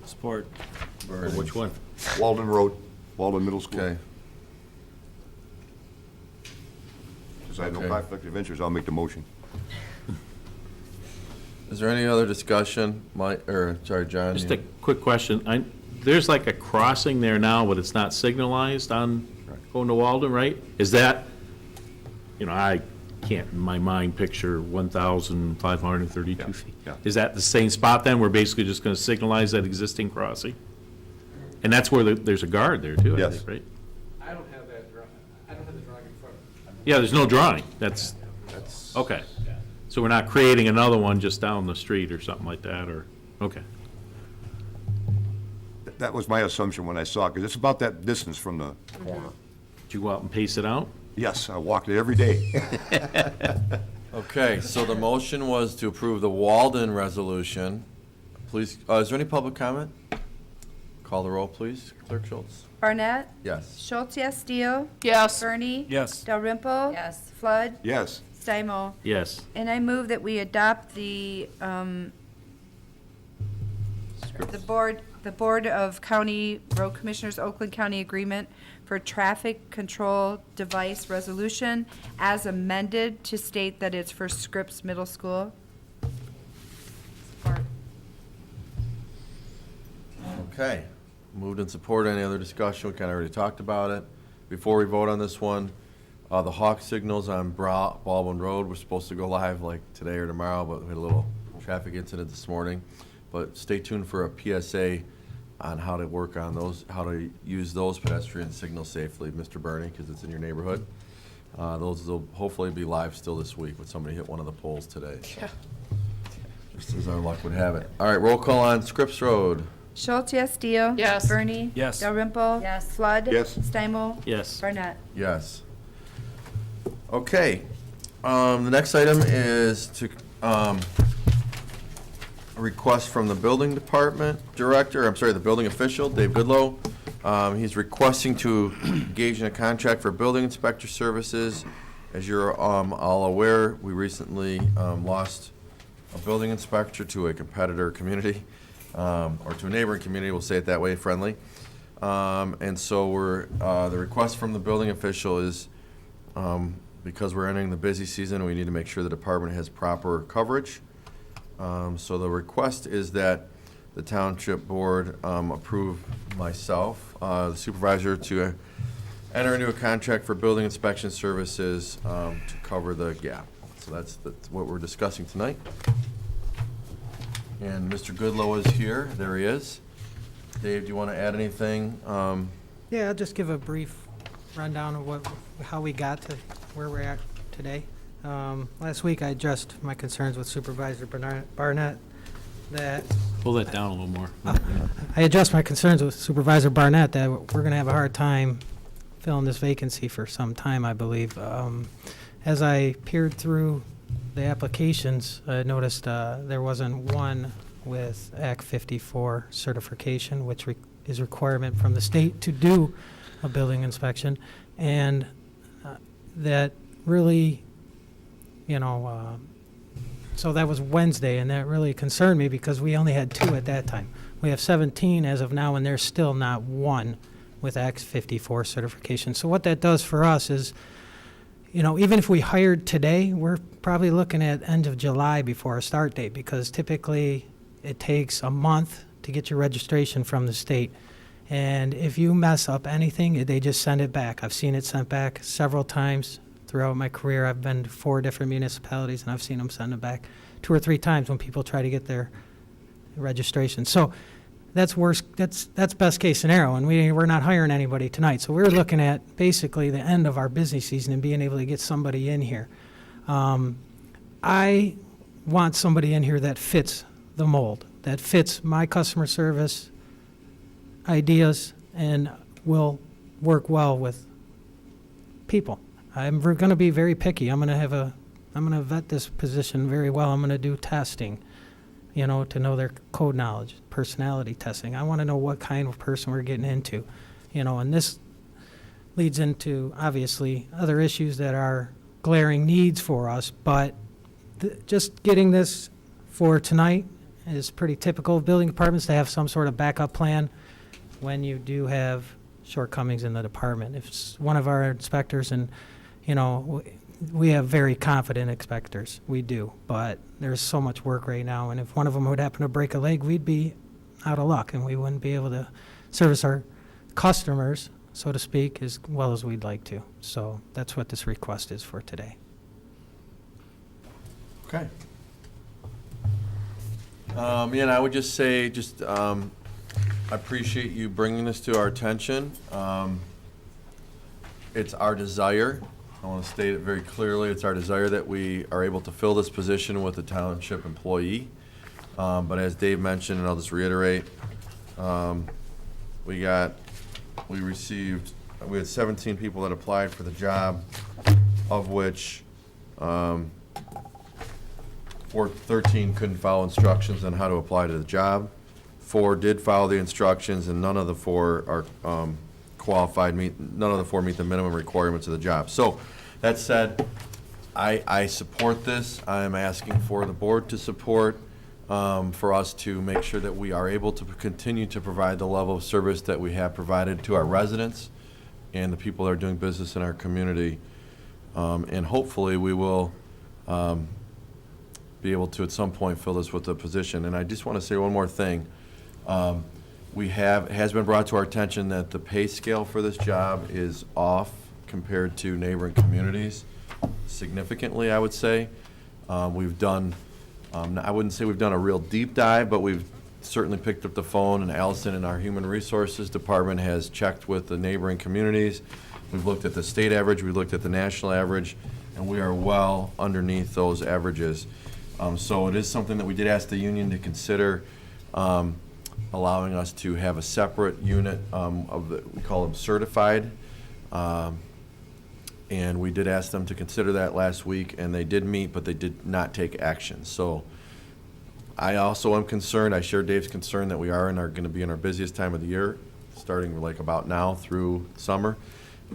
Support. Bernie. Which one? Walden Road, Walden Middle School. Okay. Since I have no Okay. conflict of interest, I'll make the motion. Is there any other discussion? Sorry, John? Just you- a quick question. There's like a crossing there now, but it's not signalized on going to Walden, right? Is that, I can't in my mind picture 1,532 feet. yeah. Is that the same spot then? We're basically just going to signalize that existing crossing? And that's where there's a guard there too, I Yes. think, right? I don't have that I don't have the drawing in front of me. Yeah, there's no drawing. That's, okay. So we're not creating another one just down the street or something like that, or, okay. That was my assumption when I saw it, because it's about that distance from the corner. Did you go out and pace it out? Yes, I walked it every day. Okay, so the motion was to approve the Walden resolution. Please, is there any public comment? Call the roll, please. Clerk Schultz? Barnett? Yes. Schultz, yes. Steele? Yes. Bernie? Yes. Dalrymple? Yes. Flood? Yes. Stimo? Yes. And I move that we adopt the Board of County Road Commissioners, Oakland County Agreement for Traffic Control Device Resolution as amended to state that it's for Scripps Middle School. Okay. Moved and supported. Any other discussion? We kind of already talked about it. Before we vote on this one, the hawk signals on Baldwin Road were supposed to go live like today or tomorrow, but we had a little traffic incident this morning. But stay tuned for a PSA on how to work on those, how to use those pedestrian signals safely, Mr. Bernie, because it's in your neighborhood. Those will hopefully be live still this week, but somebody hit one of the poles today. Yeah. Just as our luck would have it. All right, roll call on Scripps Road. Schultz, yes. Steele? Yes. Bernie? Yes. Dalrymple? Yes. Flood? Yes. Stimo? Yes. Barnett? Yes. Okay. The next item is to, a request from the building department director, the building official, Dave Goodlow. He's requesting to engage in a contract for building inspector services. As you're all aware, we recently lost a building inspector to a competitor community, or to a neighboring community, we'll say it that way, friendly. And so the request from the building official is, because we're entering the busy season, we need to make sure the department has proper coverage. So the request is that the township board approve myself, the supervisor, to enter into a contract for building inspection services to cover the gap. So that's what we're discussing tonight. And Mr. Goodlow is here. There he is. Dave, do you want to add anything? Yeah, I'll just give a brief rundown of how we got to where we're at today. Last week, I addressed my concerns with Supervisor Barnett that Pull that down a little more. I addressed my concerns with Supervisor Barnett that we're going to have a hard time filling this vacancy for some time, I believe. As I peered through the applications, I noticed there wasn't one with Act 54 certification, which is a requirement from the state to do a building inspection. And that really, so that was Wednesday, and that really concerned me because we only had 2 at that time. We have 17 as of now, and there's still not one with Act 54 certification. So what that does for us is, even if we hired today, we're probably looking at end of July before our start date, because typically it takes a month to get your registration from the state. And if you mess up anything, they just send it back. I've seen it sent back several times throughout my career. I've been to 4 different municipalities, and I've seen them send it back 2 or 3 times when people try to get their registration. So that's worst. That's best case scenario, and we're not hiring anybody tonight. So we're looking at basically the end of our busy season and being able to get somebody in here. I want somebody in here that fits the mold, that fits my customer service ideas, and will work well with people. We're going to be very picky. I'm going to vet this position very well. I'm going to do testing, to know their code knowledge, personality testing. I want to know what kind of person we're getting into, and this leads into, obviously, other issues that are glaring needs for us, but just getting this for tonight is pretty typical of building departments to have some sort of backup plan when you do have shortcomings in the department. If it's one of our inspectors, and, we have very confident inspectors, we do, but there's so much work right now, and if one of them would happen to break a leg, we'd be out of luck, and we wouldn't be able to service our customers, so to speak, as well as we'd like to. So that's what this request is for today. Okay. And I would just say, I appreciate you bringing this to our attention. It's our desire, I want to state it very clearly, it's our desire that we are able to fill this position with a township employee. But as Dave mentioned, and I'll just reiterate, we had 17 people that applied for the job, of which 13 couldn't follow instructions on how to apply to the job. 4 did follow the instructions, and none of the 4 are qualified. None of the 4 meet the minimum requirements of the job. So, that said, I support this. I'm asking for the board to support, for us to make sure that we are able to continue to provide the level of service that we have provided to our residents and the people that are doing business in our community. And hopefully, we will be able to, at some point, fill this with a position. And I just want to say one more thing. It has been brought to our attention that the pay scale for this job is off compared to neighboring communities, significantly, I would say. We've done, I wouldn't say we've done a real deep dive, but we've certainly picked up the phone, and Allison in our Human Resources Department has checked with the neighboring communities. We've looked at the state average, we looked at the national average, and we are well underneath those averages. So it is something that we did ask the union to consider, allowing us to have a separate unit we call them certified. And we did ask them to consider that last week, and they did meet, but they did not take action. So I also am concerned, I share Dave's concern that we are going to be in our busiest time of the year, starting like about now through summer.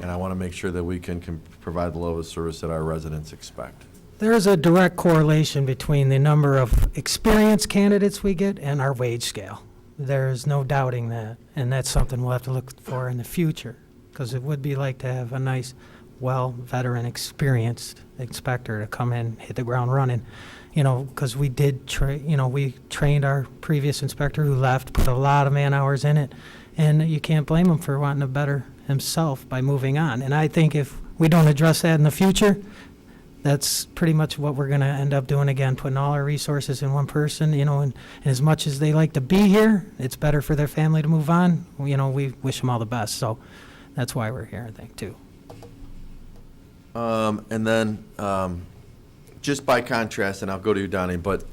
And I want to make sure that we can provide the level of service that our residents expect. There's a direct correlation between the number of experienced candidates we get and our wage scale. There's no doubting that, and that's something we'll have to look for in the future, because it would be like to have a nice, veteran, experienced inspector to come in, hit the ground running. You know, because we did we trained our previous inspector who left, put a lot of man hours in it, and you can't blame him for wanting to better himself by moving on. And I think if we don't address that in the future, that's pretty much what we're going to end up doing again, putting all our resources in one person, and as much as they like to be here, it's better for their family to move on. We wish them all the best. So that's why we're here, I think, too. And then, just by contrast, and I'll go to you, Donnie, but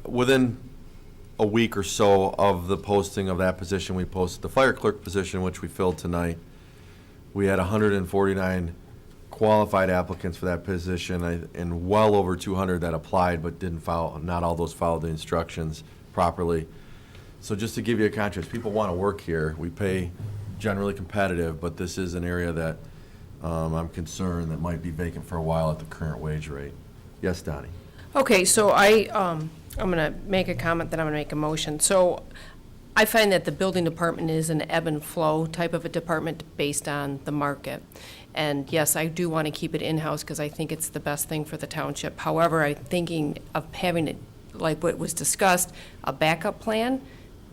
within a week or so of the posting of that position, we posted the fire clerk position, which we filled tonight. We had 149 qualified applicants for that position, and well over 200 that applied but didn't follow, not all those followed the instructions properly. So just to give you a contrast, people want to work here. We pay generally competitive, but this is an area that I'm concerned that might be vacant for a while at the current wage rate. Yes, Donnie? Okay, so I'm going to make a comment, then I'm going to make a motion. So I find that the building department is an ebb and flow type of a department based on the market. And yes, I do want to keep it in-house because I think it's the best thing for the township. However, I'm thinking of having it, like what was discussed, a backup plan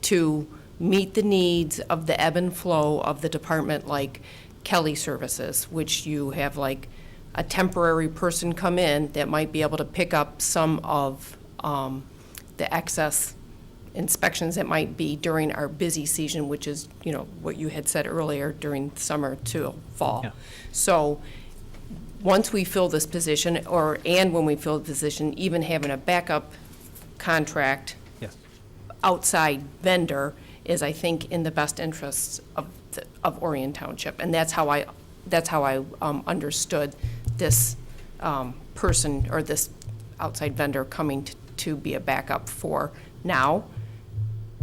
to meet the needs of the ebb and flow of the department, like Kelly Services, which you have like a temporary person come in that might be able to pick up some of the excess inspections that might be during our busy season, which is, what you had said earlier, during summer to fall. Yeah. So once we fill this position, and when we fill the position, even having a backup contract Yes. outside vendor is, I think, in the best interests of Orion Township. And that's how I understood this person or this outside vendor coming to be a backup for now,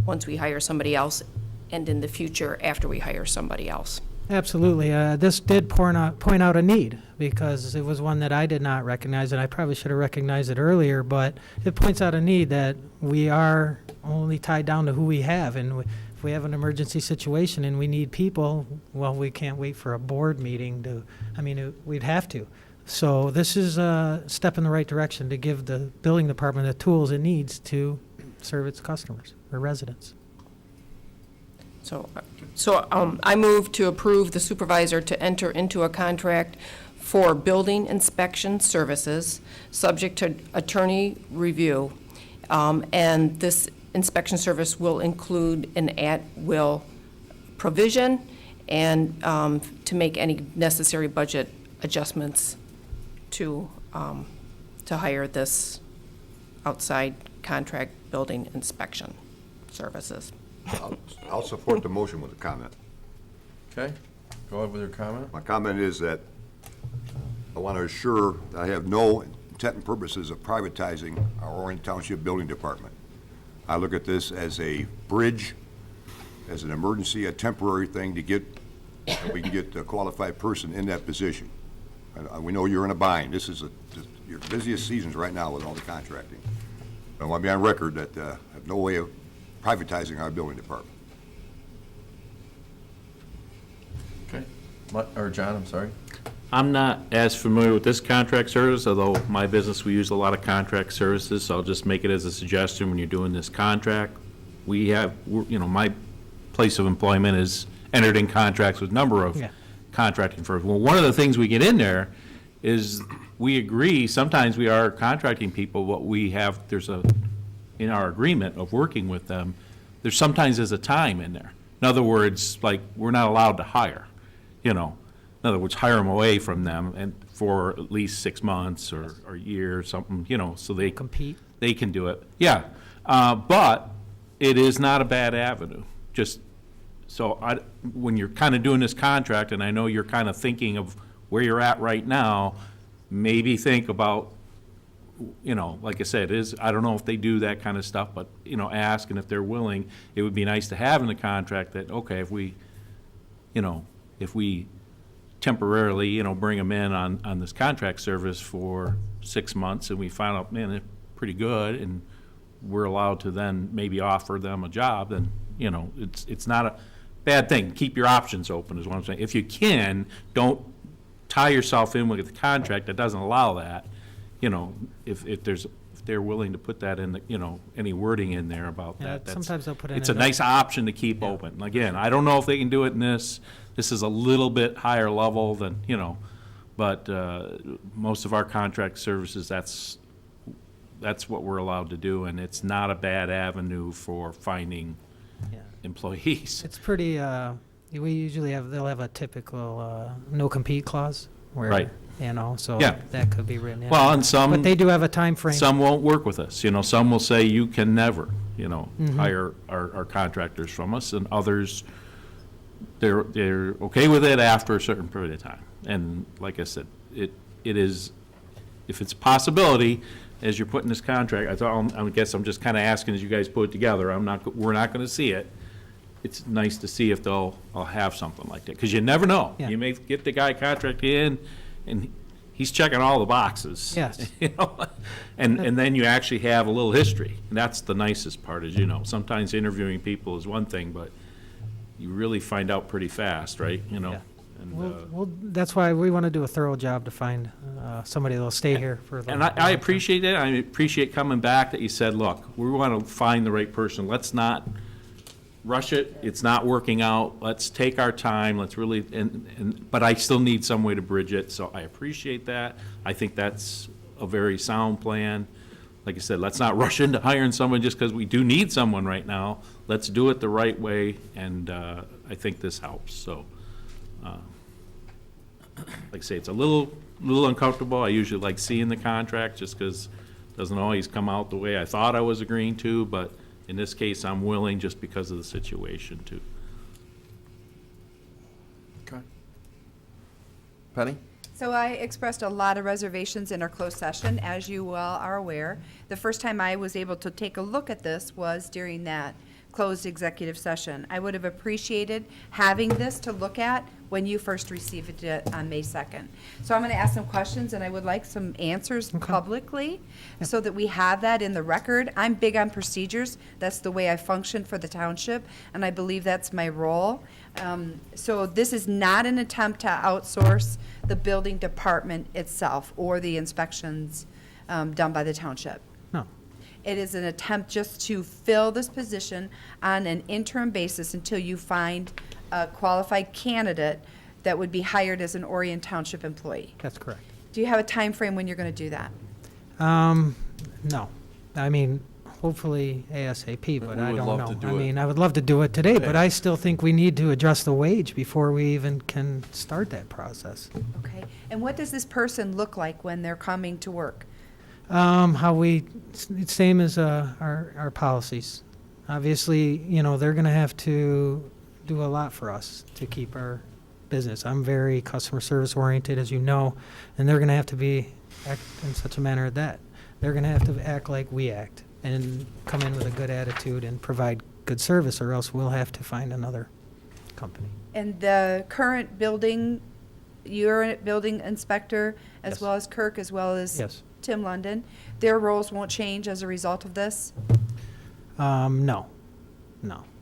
once we hire somebody else, and in the future after we hire somebody else. Absolutely. This did point out a need, because it was one that I did not recognize, and I probably should have recognized it earlier, but it points out a need that we are only tied down to who we have, and if we have an emergency situation and we need people, well, we can't wait for a board meeting we'd have to. So this is a step in the right direction to give the building department the tools it needs to serve its customers or residents. So I move to approve the supervisor to enter into a contract for building inspection services, subject to attorney review. And this inspection service will include an at-will provision and to make any necessary budget adjustments to hire this outside contract building inspection services. I'll support the motion with a comment. Okay, go ahead with your comment. My comment is that I want to assure that I have no intent and purposes of privatizing our Orion Township Building Department. I look at this as a bridge, as an emergency, a temporary thing to get, we can get a qualified person in that position. And we know you're in a bind. This is your busiest seasons right now with all the contracting. I want to be on record that I have no way of privatizing our building department. Okay. Or John, I'm sorry. I'm not as familiar with this contract service, although my business, we use a lot of contract services, so I'll just make it as a suggestion when you're doing this contract. My place of employment is entered in contracts with a number of contracting firms. Well, one of the things we get in there is we agree, sometimes we are contracting people, but in our agreement of working with them, sometimes there's a time in there. In other words, like, we're not allowed to hire, In other words, hire them away from them and for at least 6 months or a year or something, so they compete. They can do it. Yeah. But it is not a bad avenue. When you're kind of doing this contract, and I know you're kind of thinking of where you're at right now, maybe think about, like I said, I don't know if they do that kind of stuff, but, ask, and if they're willing, it would be nice to have in the contract that, okay, if we temporarily, you know, bring them in on this contract service for 6 months, and we find out, man, they're pretty good, and we're allowed to then maybe offer them a job, then, you know, it's not a bad thing. Keep your options open is what I'm saying. If you can, don't tie yourself in with a contract that doesn't allow that. You know, if they're willing to put that in the, you know, any wording in there about Yeah, that. That's- sometimes they'll put in It's a a note. nice option to keep open. Again, I don't know if they can do it in this. This is a little bit higher level than, you know, but most of our contract services, that's what we're allowed to do, and it's not a bad avenue for finding employees. It's pretty, we usually they'll have a typical no compete clause where, Right. you know, so Yeah. that could be written in. Well, and some. But they do have a time frame. Some won't work with us, you know, some will say you can never, you know, Mhm. hire our contractors from us, and others, they're okay with it after a certain period of time. And like I said, it is, if it's a possibility, as you're putting this contract, I guess I'm just kind of asking as you guys put it together, we're not going to see it. It's nice to see if I'll have something like that, because you never know. Yeah. You may get the guy contracted in, and he's checking all the boxes. Yes. You know, and then you actually have a little history, and that's the nicest part, is, you know, sometimes interviewing people is one thing, but you really find out pretty fast, right? You know. Yeah. And, Well, that's why we want to do a thorough job to find somebody that'll stay here for the. And I appreciate that. I appreciate coming back that you said, look, we want to find the right person. Let's not rush it. It's not working out. Let's take our time. Let's really, but I still need some way to bridge it. So I appreciate that. I think that's a very sound plan. Like I said, let's not rush into hiring someone just because we do need someone right now. Let's do it the right way, and I think this helps. So, like I say, it's a little uncomfortable. I usually like seeing the contract just because it doesn't always come out the way I thought I was agreeing to, but in this case, I'm willing just because of the situation too. Okay. Penny? So I expressed a lot of reservations in our closed session, as you well are aware. The first time I was able to take a look at this was during that closed executive session. I would have appreciated having this to look at when you first received it on May 2nd. So I'm going to ask some questions, and I would like some answers publicly so that we have that in the record. I'm big on procedures. That's the way I function for the township, and I believe that's my role. So this is not an attempt to outsource the building department itself or the inspections done by the township. No. It is an attempt just to fill this position on an interim basis until you find a qualified candidate that would be hired as an Orion Township employee. That's correct. Do you have a time frame when you're going to do that? No. I mean, hopefully ASAP, but We I would don't love know. to do I it mean, I would love to do it today, but today. I still think we need to address the wage before we even can start that process. Okay. And what does this person look like when they're coming to work? It's same as our policies. Obviously, you know, they're going to have to do a lot for us to keep our business. I'm very customer service oriented, as you know, and they're going to have to act in such a manner that they're going to have to act like we act and come in with a good attitude and provide good service, or else we'll have to find another company. And the current building, your building inspector, as Yes. well as Kirk, as well as Yes. Tim London, their roles won't change as a result of this? No.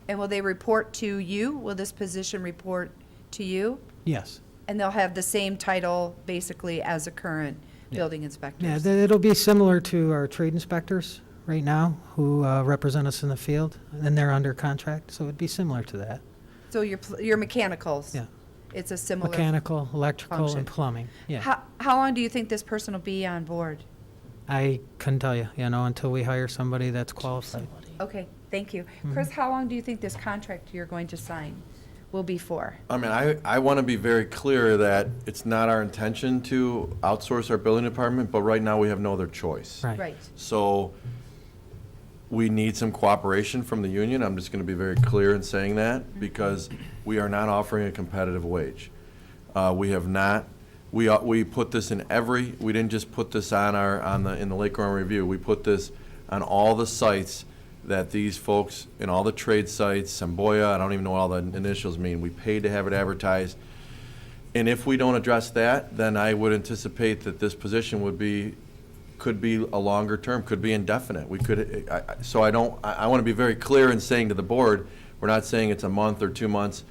And will they report to you? Will this position report to you? Yes. And they'll have the same title, basically, as a current building inspector? Yeah, it'll be similar to our trade inspectors right now, who represent us in the field, and they're under contract, so it'd be similar to that. So your mechanicals? Yeah. It's a similar Mechanical, electrical, function. and plumbing, yeah. How long do you think this person will be on board? I couldn't tell you, until we hire somebody that's qualified. Okay, thank you. Mm-hmm. Chris, how long do you think this contract you're going to sign will be for? I mean, I want to be very clear that it's not our intention to outsource our building department, but right now we have no other choice. Right. So we need some cooperation from the union. I'm just going to be very clear in saying that, because we are not offering a competitive wage. We have not. We put this in we didn't just put this in the Lake Orion Review. We put this on all the sites that these folks, in all the trade sites, Semboya, I don't even know what all the initials mean. We paid to have it advertised. And if we don't address that, then I would anticipate that this position could be a longer term, could be indefinite. We could, so I want to be very clear in saying to the board, we're not saying it's a month or 2 months.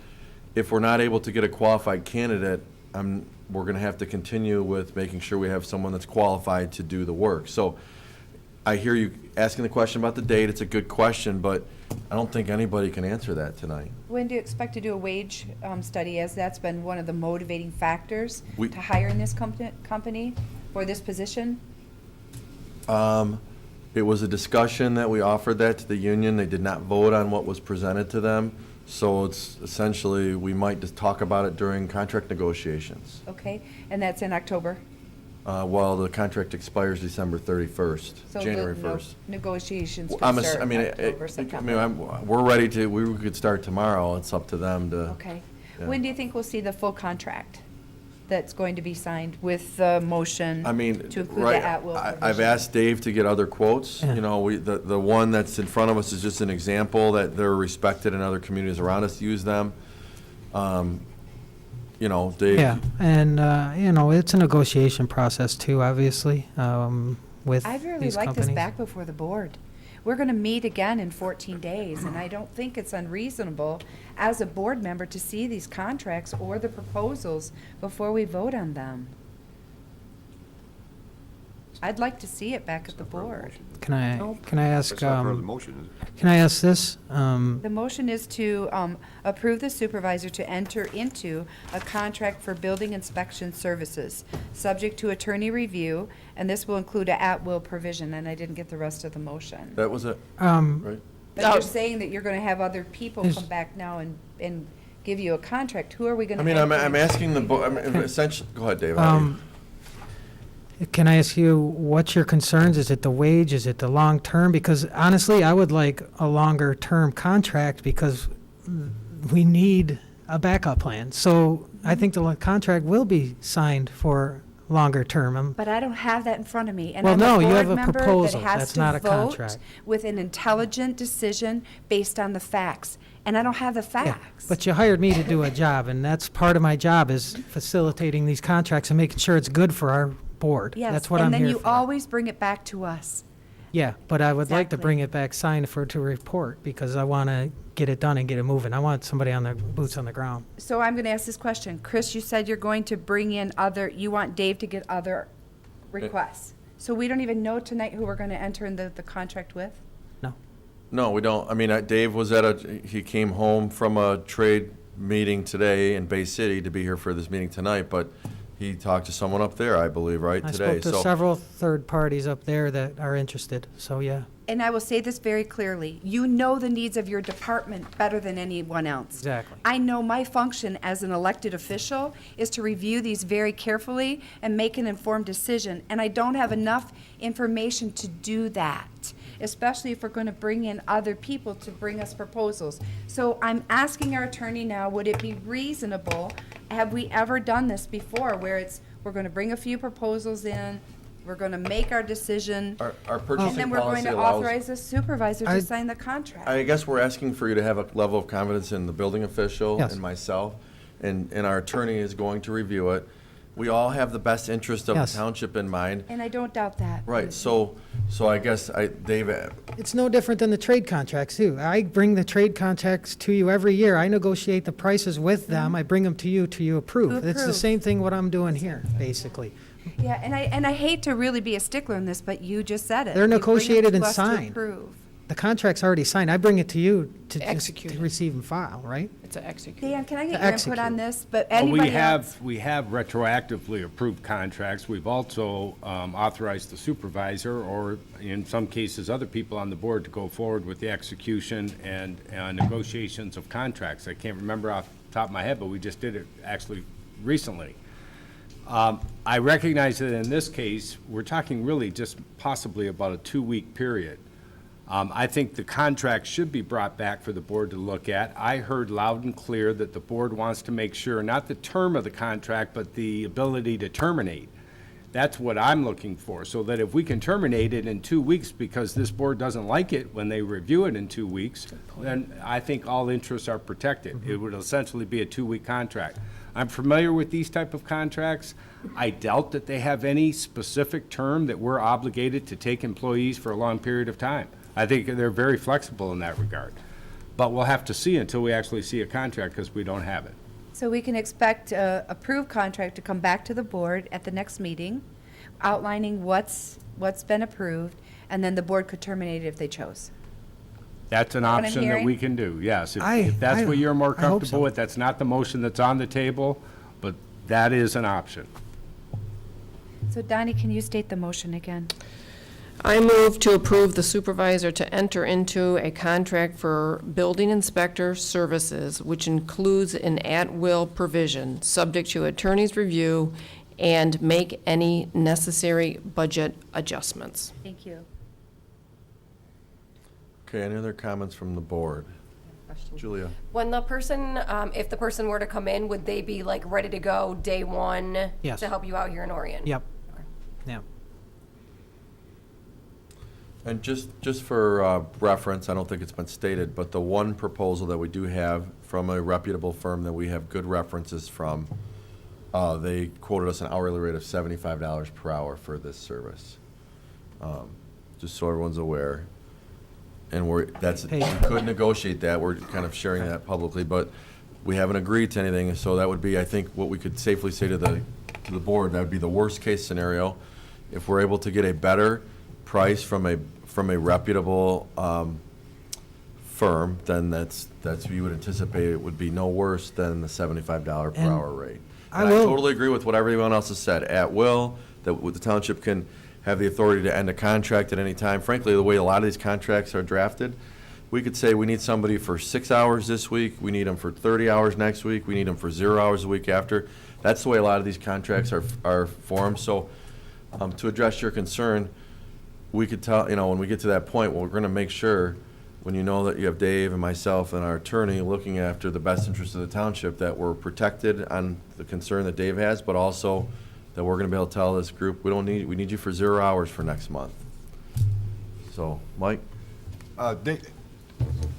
If we're not able to get a qualified candidate, we're going to have to continue with making sure we have someone that's qualified to do the work. So I hear you asking the question about the date. It's a good question, but I don't think anybody can answer that tonight. When do you expect to do a wage study, as that's been one of the motivating factors We- to hire in this company for this position? It was a discussion that we offered that to the union. They did not vote on what was presented to them. So it's essentially, we might just talk about it during contract negotiations. Okay, and that's in October? Well, the contract expires December 31st, So January the 1st. negotiations I'm could ass- start I mean, October, September? we're ready to, we could start tomorrow. It's up to them to. Okay. Yeah. When do you think we'll see the full contract that's going to be signed with the motion I mean, to include right, the at-will I've provision? asked Dave to get other quotes. Yeah. You know, the one that's in front of us is just an example that they're respected in other communities around us use them. You know, Dave. Yeah, and, you know, it's a negotiation process too, obviously, with I'd really these like this companies. back before the board. We're going to meet again in 14 days, and I don't think it's unreasonable as a board member to see these contracts or the proposals before we vote on them. I'd like to see it back at the board. Can I ask, That's not part of the motion, is it? can I ask this? The motion is to approve the supervisor to enter into a contract for building inspection services, subject to attorney review, and this will include a at-will provision, and I didn't get the rest of the motion. That was it, Um, right? But you're saying that you're gonna have other people Is- come back now and give you a contract. Who are we gonna? I mean, I'm enter asking the, into? I mean, essentially, go ahead, Dave. Can I ask you, what's your concerns? Is it the wage? Is it the long term? Because honestly, I would like a longer term contract because we need a backup plan. So I think the contract will be signed for longer term. But I don't have that in front of me, and Well, I'm no, a you board have a member that proposal. has That's to not a vote contract. with an intelligent decision based on the facts, and I don't have the Yeah, facts. but you hired me to do a job, and that's part of my job is facilitating these contracts and making sure it's good for our board. Yes, That's what I'm and then here you for. always bring it back to us. Yeah, but I would like to Exactly. bring it back signed to report because I want to get it done and get it moving. I want somebody on the boots on the ground. So I'm gonna ask this question. Chris, you said you're going to bring in you want Dave to get other requests. So we don't even know tonight who we're gonna enter in the contract with? No, we don't. I mean, Dave was he came home from a trade meeting today in Bay City to be here for this meeting tonight, but he talked to someone up there, I believe, right, I today. spoke to several third parties up there that are interested, so yeah. And I will say this very clearly. You know the needs of your department better than anyone else. Exactly. I know my function as an elected official is to review these very carefully and make an informed decision. And I don't have enough information to do that, especially if we're going to bring in other people to bring us proposals. So I'm asking our attorney now, would it be reasonable, have we ever done this before, where we're going to bring a few proposals in, we're going to make our decision, Our and purchasing then we're going policy to allows. authorize the supervisor I- to sign the contract? I guess we're asking for you to have a level of confidence in the building official Yes. and myself, and our attorney is going to review it. We all have the best interest of the Yes. township in mind. And I don't doubt that. Right, so I guess Dave, It's no different than the trade contracts too. I bring the trade contracts to you every year. I negotiate the prices with them. I bring them to you approve. It's the approve. same thing what I'm doing here, basically. Yeah, and I hate to really be a stickler on this, but you just said it. They're You bring it negotiated to and us to signed. approve. The contract's already signed. I bring it to you to Execute to it. receive and file, right? It's an execute. Dan, can I get To your input execute. on this? But Well, anybody else? we have retroactively approved contracts. We've also authorized the supervisor, or in some cases, other people on the board to go forward with the execution and negotiations of contracts. I can't remember off the top of my head, but we just did it actually recently. I recognize that in this case, we're talking really just possibly about a 2-week period. I think the contract should be brought back for the board to look at. I heard loud and clear that the board wants to make sure, not the term of the contract, but the ability to terminate. That's what I'm looking for, so that if we can terminate it in 2 weeks because this board doesn't like it when they review it in 2 weeks, then I think all interests are protected. It would essentially be a 2-week contract. I'm familiar with these type of contracts. I doubt that they have any specific term that we're obligated to take employees for a long period of time. I think they're very flexible in that regard. But we'll have to see until we actually see a contract, because we don't have it. So we can expect a approved contract to come back to the board at the next meeting, outlining what's been approved, and then the board could terminate it if they chose. That's an What I'm option that hearing? we can do, yes. If that's what you're more I hope comfortable so. with, that's not the motion that's on the table, but that is an option. So Donnie, can you state the motion again? I move to approve the supervisor to enter into a contract for building inspector services, which includes an at-will provision, subject to attorney's review, and make any necessary budget adjustments. Thank you. Okay, any other comments from the board? Julia? When the person, if the person were to come in, would they be like ready to go day one? Yes. To help you out here in Orion? Yep. Yeah. And just for reference, I don't think it's been stated, but the one proposal that we do have from a reputable firm that we have good references from, they quoted us an hourly rate of $75 per hour for this service. Just so everyone's aware. And we could negotiate that, we're kind of sharing that publicly, but we haven't agreed to anything, so that would be, I think, what we could safely say to the board, that would be the worst-case scenario. If we're able to get a better price from a reputable firm, then that's what you would anticipate it would be no worse than the $75 per hour rate. I And I will- totally agree with what everyone else has said. At will, that the township can have the authority to end a contract at any time. Frankly, the way a lot of these contracts are drafted, we could say we need somebody for 6 hours this week, we need them for 30 hours next week, we need them for 0 hours a week after. That's the way a lot of these contracts are formed. So to address your concern, we could tell, when we get to that point, we're going to make sure, when you know that you have Dave and myself and our attorney looking after the best interest of the township, that we're protected on the concern that Dave has, but also that we're going to be able to tell this group, we need you for 0 hours for next month. So, Mike?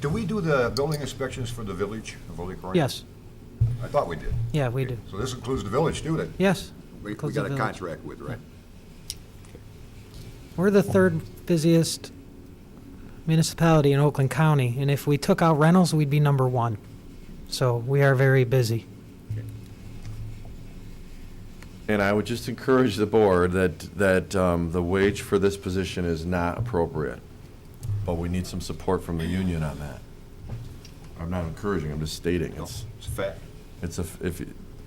Do we do the building inspections for the village of Lake Orion? Yes. I thought we did. Yeah, we do. So this includes the village too, then? Yes. We includes got the a village. contract with, right? We're the third busiest municipality in Oakland County, and if we took out rentals, we'd be number one. So we are very busy. And I would just encourage the board that the wage for this position is not appropriate, but we need some support from the union on that. I'm not encouraging, I'm just stating. It's a fact.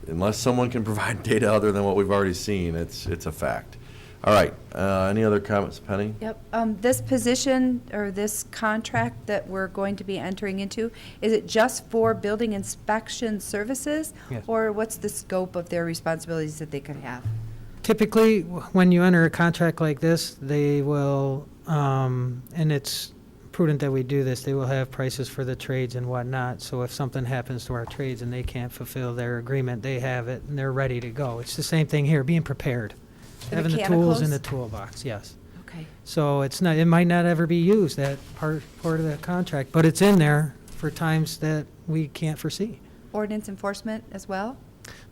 Unless someone can provide data other than what we've already seen, it's a fact. All right, any other comments, Penny? Yep. This position or this contract that we're going to be entering into, is it just for building inspection services? Yes. Or what's the scope of their responsibilities that they could have? Typically, when you enter a contract like this, they will, and it's prudent that we do this, they will have prices for the trades and whatnot. So if something happens to our trades and they can't fulfill their agreement, they have it and they're ready to go. It's the same thing here, being prepared. The Having the tools in mechanicals? the toolbox, yes. Okay. So it's not, it might not ever be used, that part of the contract, but it's in there for times that we can't foresee. Ordinance enforcement as well?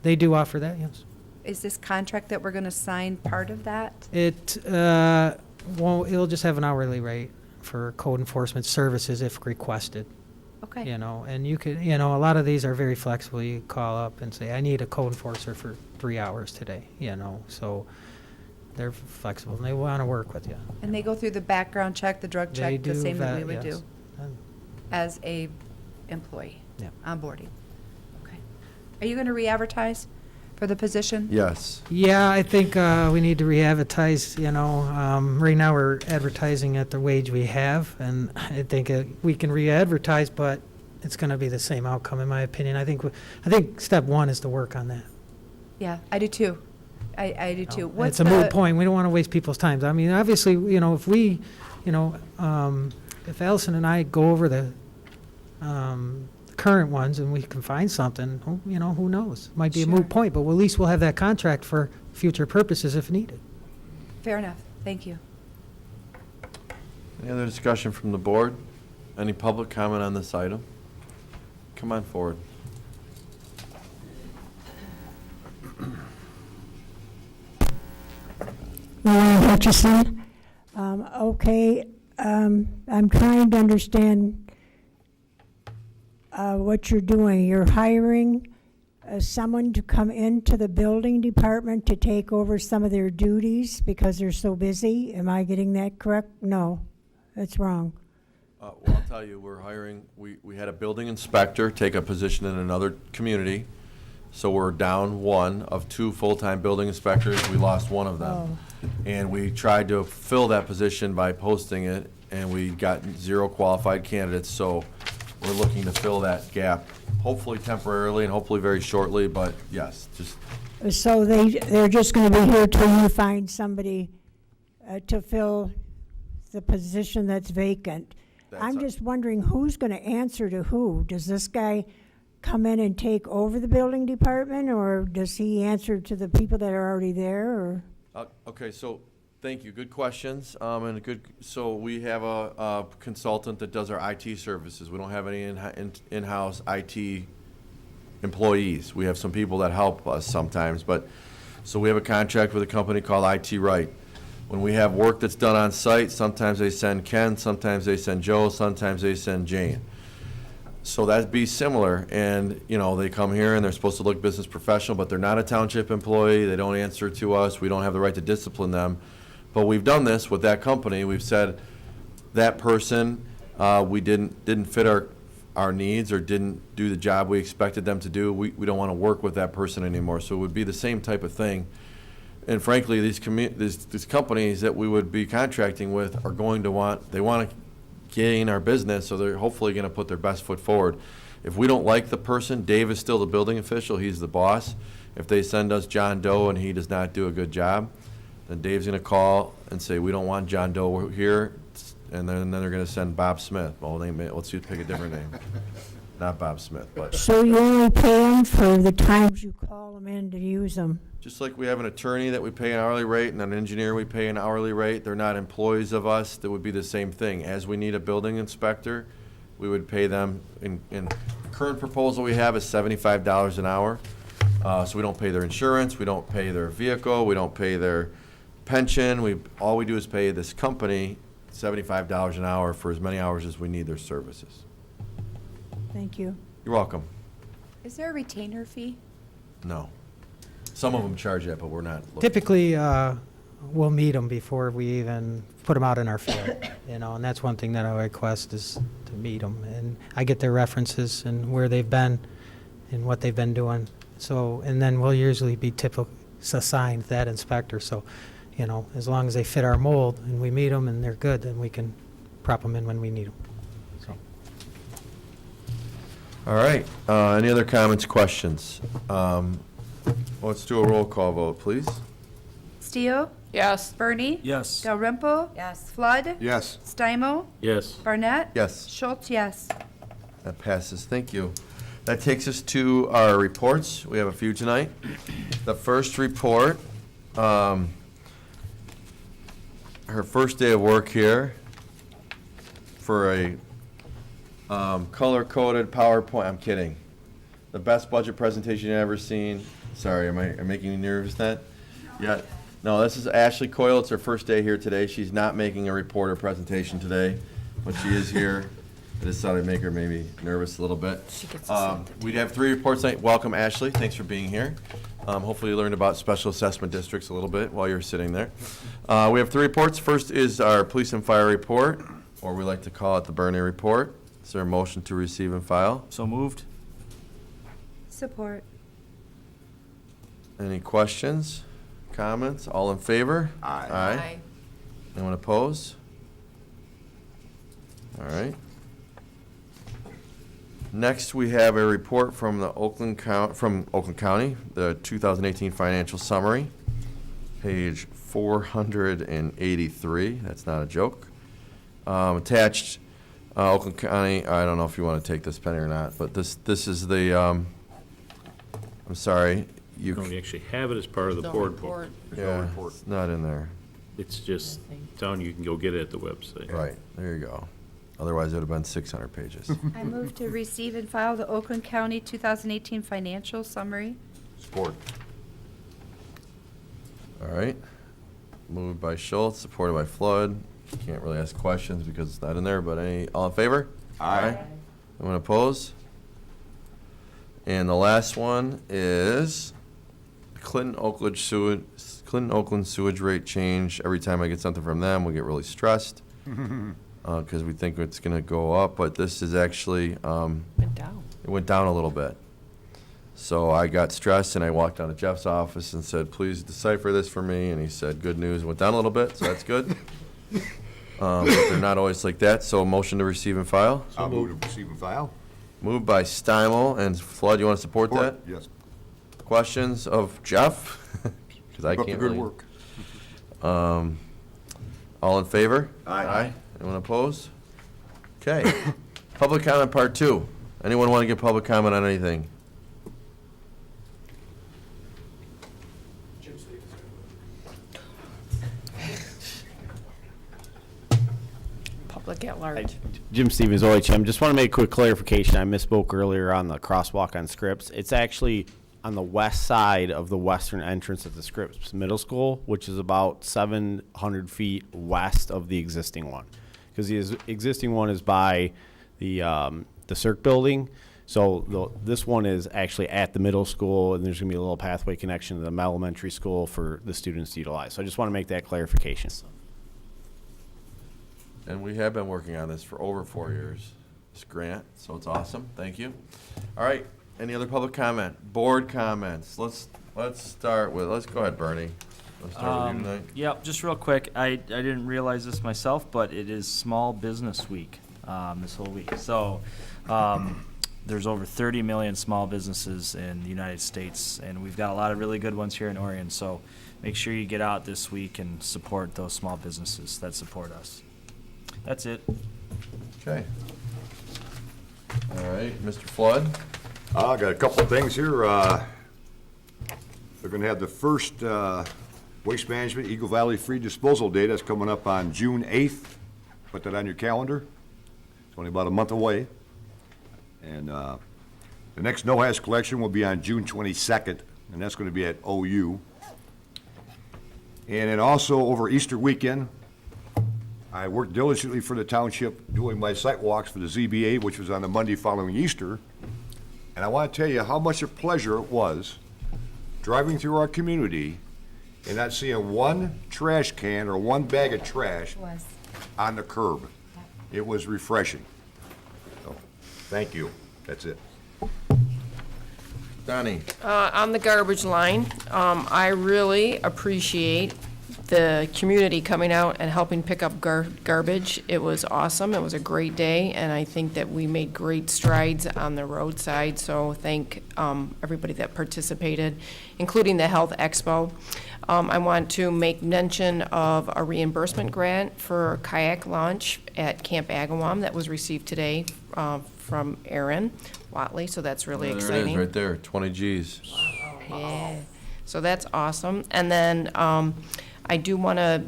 They do offer that, yes. Is this contract that we're going to sign part of that? It'll just have an hourly rate for code enforcement services if requested. Okay. And you could, a lot of these are very flexible. You call up and say, I need a code enforcer for 3 hours today, so they're flexible and they want to work with you. And they go through the background check, the drug They check, the do same that we that, would yes. do as a employee? Yeah. Onboarding. Okay. Are you going to re-advertise for the position? Yes. Yeah, I think we need to re-advertise, right now we're advertising at the wage we have, and I think we can re-advertise, but it's going to be the same outcome, in my opinion. I think step one is to work on that. Yeah, I do too. I do too. It's a moot point. We don't want to waste people's time. I mean, obviously, if we, if Allison and I go over the current ones and we can find something, who knows? Might be a moot point, but at least we'll have that contract for future purposes if needed. Fair enough. Thank you. Any other discussion from the board? Any public comment on this item? Come on forward. Hutchison. Okay, I'm trying to understand what you're doing. You're hiring someone to come into the building department to take over some of their duties because they're so busy. Am I getting that correct? No, that's wrong. Well, I'll tell you, we're hiring, we had a building inspector take a position in another community. So we're down one of 2 full-time building inspectors. We lost one of them. And we tried to fill that position by posting it, and we got 0 qualified candidates. So we're looking to fill that gap, hopefully temporarily and hopefully very shortly, but yes, just. So they're just going to be here till you find somebody to fill the position that's vacant. I'm just wondering who's going to answer to who? Does this guy come in and take over the building department, or does he answer to the people that are already there, or? Okay, so, thank you, good questions, so we have a consultant that does our IT services. We don't have any in-house IT employees. We have some people that help us sometimes, so we have a contract with a company called IT Right. When we have work that's done on site, sometimes they send Ken, sometimes they send Joe, sometimes they send Jane. So that'd be similar, and, they come here and they're supposed to look business professional, but they're not a township employee, they don't answer to us, we don't have the right to discipline them. But we've done this with that company, we've said, that person, we didn't fit our needs or didn't do the job we expected them to do, we don't want to work with that person anymore. So it would be the same type of thing. And frankly, these companies that we would be contracting with are going to want to gain our business, so they're hopefully going to put their best foot forward. If we don't like the person, Dave is still the building official, he's the boss. If they send us John Doe and he does not do a good job, then Dave's going to call and say, we don't want John Doe here, and then they're going to send Bob Smith. Well, let's pick a different name. Not Bob Smith, but. So you only pay them for the times you call them in to use them? Just like we have an attorney that we pay an hourly rate and an engineer we pay an hourly rate, they're not employees of us, that would be the same thing. As we need a building inspector, we would pay them, in the current proposal we have is $75 an hour. So we don't pay their insurance, we don't pay their vehicle, we don't pay their pension, all we do is pay this company $75 an hour for as many hours as we need their services. Thank you. You're welcome. Is there a retainer fee? No. Some of them charge that, but we're not looking. Typically, we'll meet them before we even put them out in our field, and that's one thing that I request is to meet them. And I get their references and where they've been and what they've been doing. So, and then we'll usually be assigned that inspector. So, as long as they fit our mold and we meet them and they're good, then we can prop them in when we need them. So. All right. Any other comments, questions? Let's do a roll call vote, please. Steele? Yes. Bernie? Yes. Dalrymple? Yes. Flood? Yes. Stimo? Yes. Barnett? Yes. Schultz, yes. That passes. Thank you. That takes us to our reports. We have a few tonight. The first report, her first day of work here for a color-coded PowerPoint. I'm kidding. The best budget presentation you've ever seen. Sorry, am I making you nervous, Nat? Yeah. No, this is Ashley Coyle. It's her first day here today. She's not making a report or presentation today, but she is here. I just thought I'd make her maybe nervous a little bit. We'd have 3 reports tonight. Welcome, Ashley. Thanks for being here. Hopefully you learned about special assessment districts a little bit while you're sitting there. We have 3 reports. First is our police and fire report, or we like to call it the Bernie report. Is there a motion to receive and file? So moved. Support. Any questions, comments? All in favor? Aye. Aye. Anyone opposed? All right. Next, we have a report from the Oakland County, the 2018 financial summary, page 483. That's not a joke. Attached, Oakland County. I don't know if you want to take this, Penny, or not, but this is the. I'm sorry. No, we actually have it as part of the board book. Yeah, it's not in there. It's just telling you can go get it at the website. Right, there you go. Otherwise, it would have been 600 pages. I move to receive and file the Oakland County 2018 financial summary. Support. All right. Moved by Schultz, supported by Flood. Can't really ask questions because it's not in there, but all in favor? Aye. Anyone opposed? And the last one is Clinton Oakland sewage rate change. Every time I get something from them, we get really stressed because we think it's going to go up, but this is actually Went down. it went down a little bit. So I got stressed and I walked down to Jeff's office and said, please decipher this for me. And he said, good news, it went down a little bit, so that's good. But they're not always like that, so a motion to receive and file. I'll move to receive and file. Moved by Stymel, and Flood, you want to support that? Yes. Questions of Jeff? Because I Keep up can't the good really. work. All in favor? Aye. Anyone opposed? Okay. Public comment part 2. Anyone want to give public comment on anything? Public at large. Jim Stevens, OHM. Just want to make a quick clarification. I misspoke earlier on the crosswalk on Scripps. It's actually on the west side of the western entrance at the Scripps Middle School, which is about 700 feet west of the existing one. Because the existing one is by the Cirque building. So this one is actually at the middle school, and there's going to be a little pathway connection to the elementary school for the students to utilize. So I just want to make that clarification. And we have been working on this for over 4 years, this grant, so it's awesome. Thank you. All right, any other public comment? Board comments. Let's start with, let's go ahead, Bernie. Let's start with you tonight. Yep, just real quick, I didn't realize this myself, but it is Small Business Week this whole week. So there's over 30 million small businesses in the United States, and we've got a lot of really good ones here in Orion. So make sure you get out this week and support those small businesses that support us. That's it. Okay. All right, Mr. Flood? I got a couple of things here. They're gonna have the first Waste Management Eagle Valley Free Disposal Day. That's coming up on June 8th. Put that on your calendar. It's only about a month away. And the next no-hash collection will be on June 22nd, and that's gonna be at OU. And then also over Easter weekend, I worked diligently for the township doing my site walks for the ZBA, which was on the Monday following Easter. And I want to tell you how much a pleasure it was driving through our community and not seeing one trash can or one bag of trash on the curb. It was refreshing. So, thank you. That's it. Donnie? On the garbage line, I really appreciate the community coming out and helping pick up garbage. It was awesome. It was a great day, and I think that we made great strides on the roadside, so thank everybody that participated, including the Health Expo. I want to make mention of a reimbursement grant for kayak launch at Camp Agawam that was received today from Aaron Watley, so that's really There exciting. it is, right there, 20 Gs. Yeah, so that's awesome. And then I do want to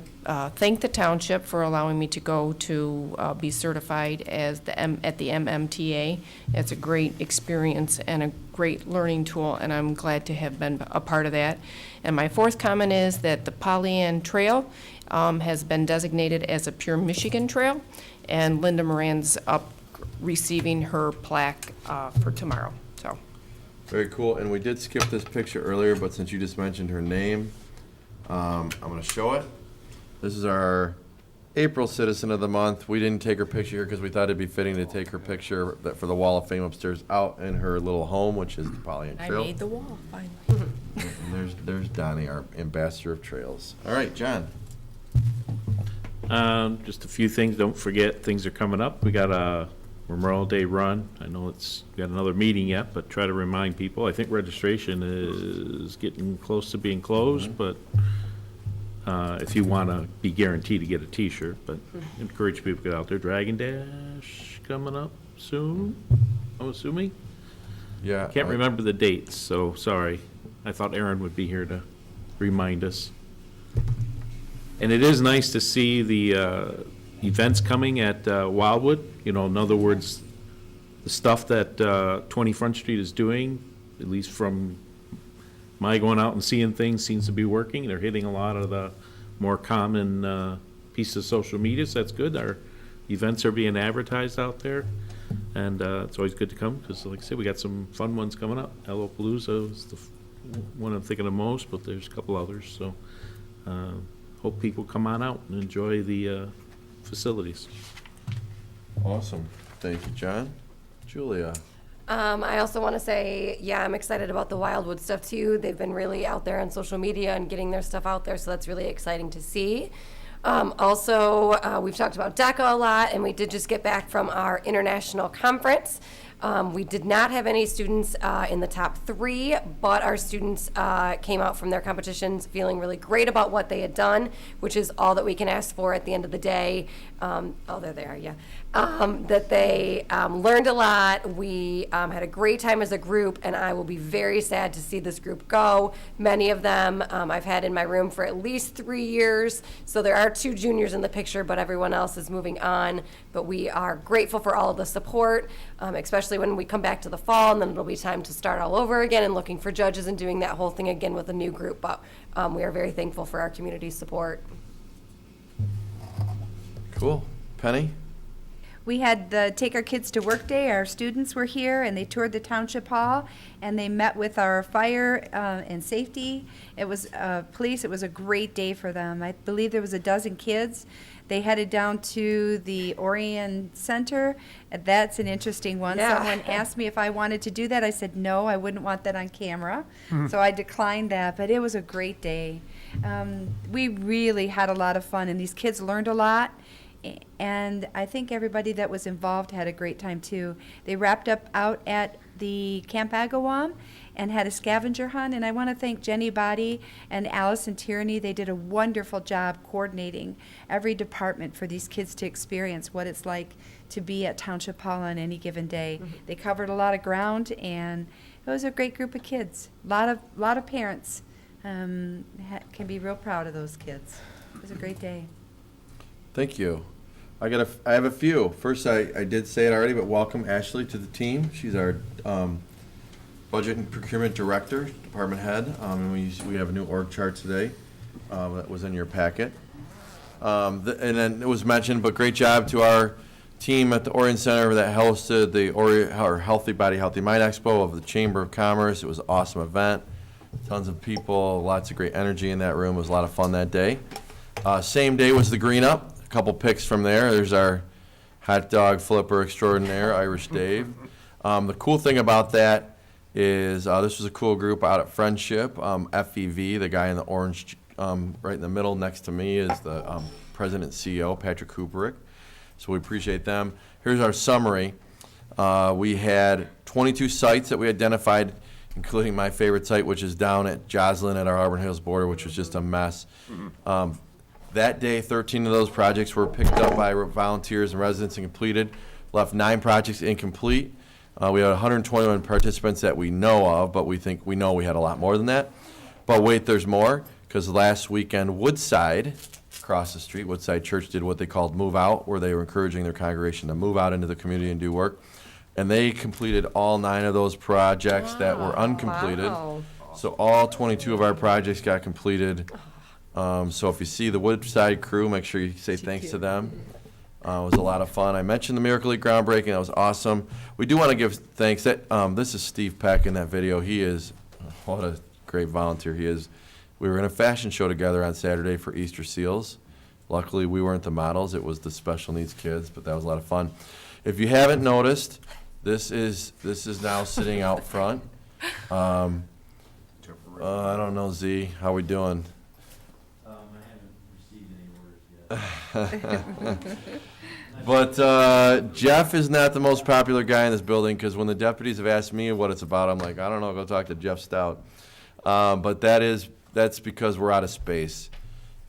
thank the township for allowing me to go to be certified as at the MMTA. It's a great experience and a great learning tool, and I'm glad to have been a part of that. And my fourth comment is that the Pollyant Trail has been designated as a Pure Michigan Trail, and Linda Moran's up receiving her plaque for tomorrow. So. Very cool, and we did skip this picture earlier, but since you just mentioned her name, I'm going to show it. This is our April Citizen of the Month. We didn't take her picture here because we thought it'd be fitting to take her picture for the Wall of Fame upstairs out in her little home, which is the Pollyant Trail. I made the wall, finally. And there's Donnie, our ambassador of trails. All right, John. Just a few things. Don't forget, things are coming up. We got a Memorial Day run. I know we got another meeting yet, but try to remind people. I think registration is getting close to being closed, but if you want to be guaranteed to get a T-shirt, but encourage people to get out there. Dragon Dash coming up soon, I'm assuming. Yeah. Can't remember the dates, so sorry. I thought Aaron would be here to remind us. And it is nice to see the events coming at Wildwood. You know, in other words, the stuff that 20 Front Street is doing, at least from my going out and seeing things, seems to be working. They're hitting a lot of the more common piece of social media, so that's good. Our events are being advertised out there, and it's always good to come, because like I said, we got some fun ones coming up. Hello Palooza is the one I'm thinking of most, but there's a couple others, so hope people come on out and enjoy the facilities. Awesome. Thank you, John. Julia? I also want to say, yeah, I'm excited about the Wildwood stuff too. They've been really out there on social media and getting their stuff out there, so that's really exciting to see. Also, we've talked about DECA a lot, and we did just get back from our international conference. We did not have any students in the top 3, but our students came out from their competitions feeling really great about what they had done, which is all that we can ask for at the end of the day. Oh, there they are, yeah. That they learned a lot. We had a great time as a group, and I will be very sad to see this group go. Many of them I've had in my room for at least 3 years, so there are 2 juniors in the picture, but everyone else is moving on. But we are grateful for all of the support, especially when we come back to the fall, and then it'll be time to start all over again and looking for judges and doing that whole thing again with a new group. But we are very thankful for our community's support. Cool. Penny? We had the Take Our Kids to Work Day. Our students were here, and they toured the Township Hall, and they met with our fire and safety. It was police. It was a great day for them. I believe there was a dozen kids. They headed down to the Orion Center. That's an interesting one. Yeah. Someone asked me if I wanted to do that. I said no, I wouldn't want that on camera. So I declined that, but it was a great day. We really had a lot of fun, and these kids learned a lot. And I think everybody that was involved had a great time too. They wrapped up out at the Camp Agawam and had a scavenger hunt. And I want to thank Jenny Body and Allison Tierney. They did a wonderful job coordinating every department for these kids to experience what it's like to be at Township Hall on any given day. They covered a lot of ground, and it was a great group of kids. A lot of parents can be real proud of those kids. It was a great day. Thank you. I have a few. First, I did say it already, but welcome Ashley to the team. She's our budget and procurement director, department head. And we have a new org chart today that was in your packet. And then it was mentioned, but great job to our team at the Orion Center that hosted our Healthy Body, Healthy Mind Expo of the Chamber of Commerce. It was an awesome event. Tons of people, lots of great energy in that room. It was a lot of fun that day. Same day was the Green Up. A couple picks from there. There's our hot dog flipper extraordinaire, Irish Dave. The cool thing about that is this was a cool group out at Friendship. FEV, the guy in the orange right in the middle next to me is the president and CEO, Patrick Kubrick. So we appreciate them. Here's our summary. We had 22 sites that we identified, including my favorite site, which is down at Joslyn at our Auburn Hills border, which was just a mess. That day, 13 of those projects were picked up by volunteers and residents and completed. Left 9 projects incomplete. We had 121 participants that we know of, but we know we had a lot more than that. But wait, there's more, because last weekend, Woodside, across the street, Woodside Church did what they called Move Out, where they were encouraging their congregation to move out into the community and do work. And they completed all 9 of those projects that were uncompleted. Wow. So all 22 of our projects got completed. So if you see the Woodside crew, make sure you say thanks to them. It was a lot of fun. I mentioned the Miracle League groundbreaking. That was awesome. We do want to give thanks. This is Steve Peck in that video. He is, what a great volunteer he is. We were in a fashion show together on Saturday for Easter Seals. Luckily, we weren't the models. It was the special needs kids, but that was a lot of fun. If you haven't noticed, this is now sitting out front. I don't know, Z. How we doing? But Jeff is not the most popular guy in this building, because when the deputies have asked me what it's about, I'm like, I don't know, go talk to Jeff Stout. But that's because we're out of space.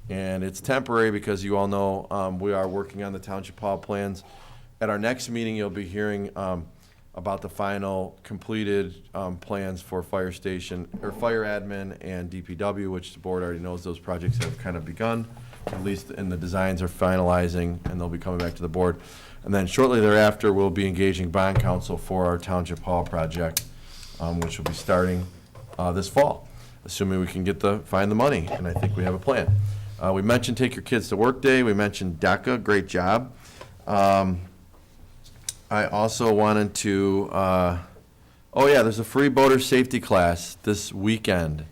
And it's temporary because you all know we are working on the Township Hall plans. At our next meeting, you'll be hearing about the final completed plans for fire station, or fire admin and DPW, which the board already knows those projects have kind of begun. At least, and the designs are finalizing, and they'll be coming back to the board. And then shortly thereafter, we'll be engaging bond counsel for our Township Hall project, which will be starting this fall, assuming we can find the money, and I think we have a plan. We mentioned Take Your Kids to Work Day. We mentioned DECA, great job. I also wanted to, there's a free boater safety class this weekend.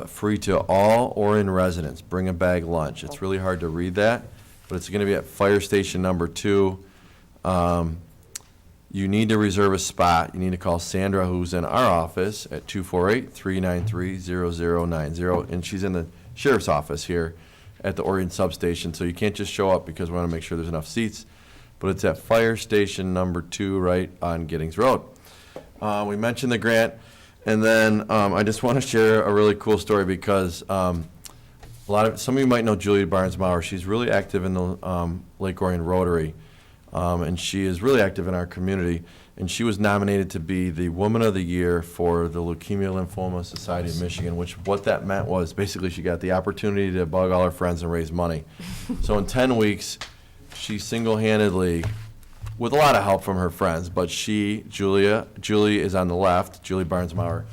Free to all Orion residents. Bring a bag lunch. It's really hard to read that, but it's going to be at Fire Station number 2. You need to reserve a spot. You need to call Sandra, who's in our office, at 248-393-0090, and she's in the sheriff's office here at the Orion substation, so you can't just show up because we want to make sure there's enough seats, but it's at Fire Station number 2 right on Giddings Road. We mentioned the grant, and then I just want to share a really cool story because some of you might know Julia Barnes-Maurer. She's really active in the Lake Orion Rotary. And she is really active in our community, and she was nominated to be the Woman of the Year for the Leukemia Lymphoma Society of Michigan, which what that meant was basically she got the opportunity to bug all her friends and raise money. So in 10 weeks, she single-handedly, with a lot of help from her friends, but Julie is on the left, Julie Barnes-Maurer.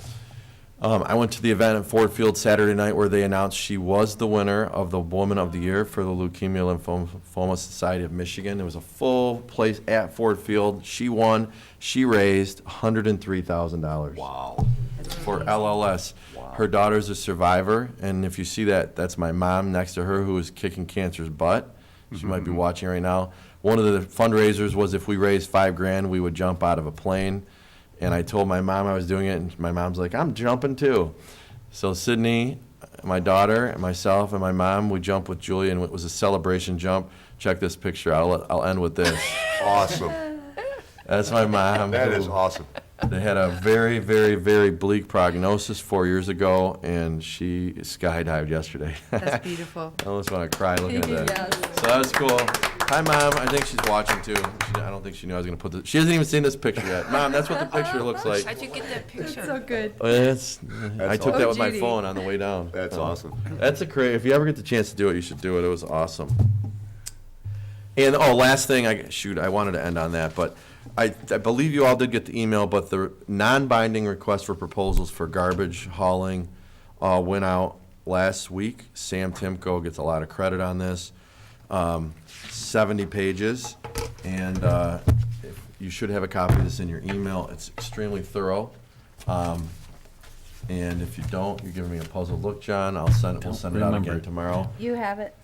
I went to the event at Ford Field Saturday night where they announced she was the winner of the Woman of the Year for the Leukemia Lymphoma Society of Michigan. It was a full place at Ford Field. She won. She raised $103,000. Wow. For LLS. Wow. Her daughter's a survivor, and if you see that, that's my mom next to her who is kicking cancer's butt. She might be watching right now. One of the fundraisers was if we raised $5,000, we would jump out of a plane. And I told my mom I was doing it, and my mom's like, I'm jumping too. So Sydney, my daughter, and myself, and my mom, we jumped with Julie, and it was a celebration jump. Check this picture out. I'll end with this. Awesome. That's my mom. That is awesome. They had a very, very, very bleak prognosis 4 years ago, and she skydived yesterday. That's beautiful. I almost want to cry looking at that. Yes. So that was cool. Hi, Mom. I think she's watching, too. I don't think she knew I was going to put this. She hasn't even seen this picture yet. Mom, that's what the picture looks like. How'd you get that picture? So good. I took that with my Judy. phone on the way down. That's awesome. That's a great. If you ever get the chance to do it, you should do it. It was awesome. And last thing, I wanted to end on that, but I believe you all did get the email, but the non-binding request for proposals for garbage hauling went out last week. Sam Timko gets a lot of credit on this. 70 pages, and you should have a copy of this in your email. It's extremely thorough. And if you don't, you're giving me a puzzled look, John. We'll send it out again tomorrow. You have it.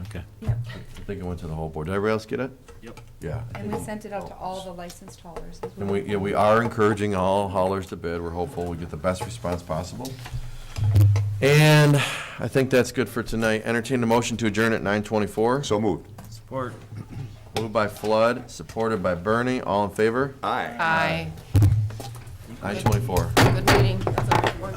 Okay. Yep. I think it went to the whole board. Did everybody else get it? Yep. Yeah. And we sent it out to all the licensed haulers as well. And we are encouraging all haulers to bid. We're hopeful we get the best response possible. And I think that's good for tonight. Entertain the motion to adjourn at 9:24. So moved. Support. Moved by Flood, supported by Bernie. All in favor? Aye. Aye. 9:24. Good meeting. That's a good work.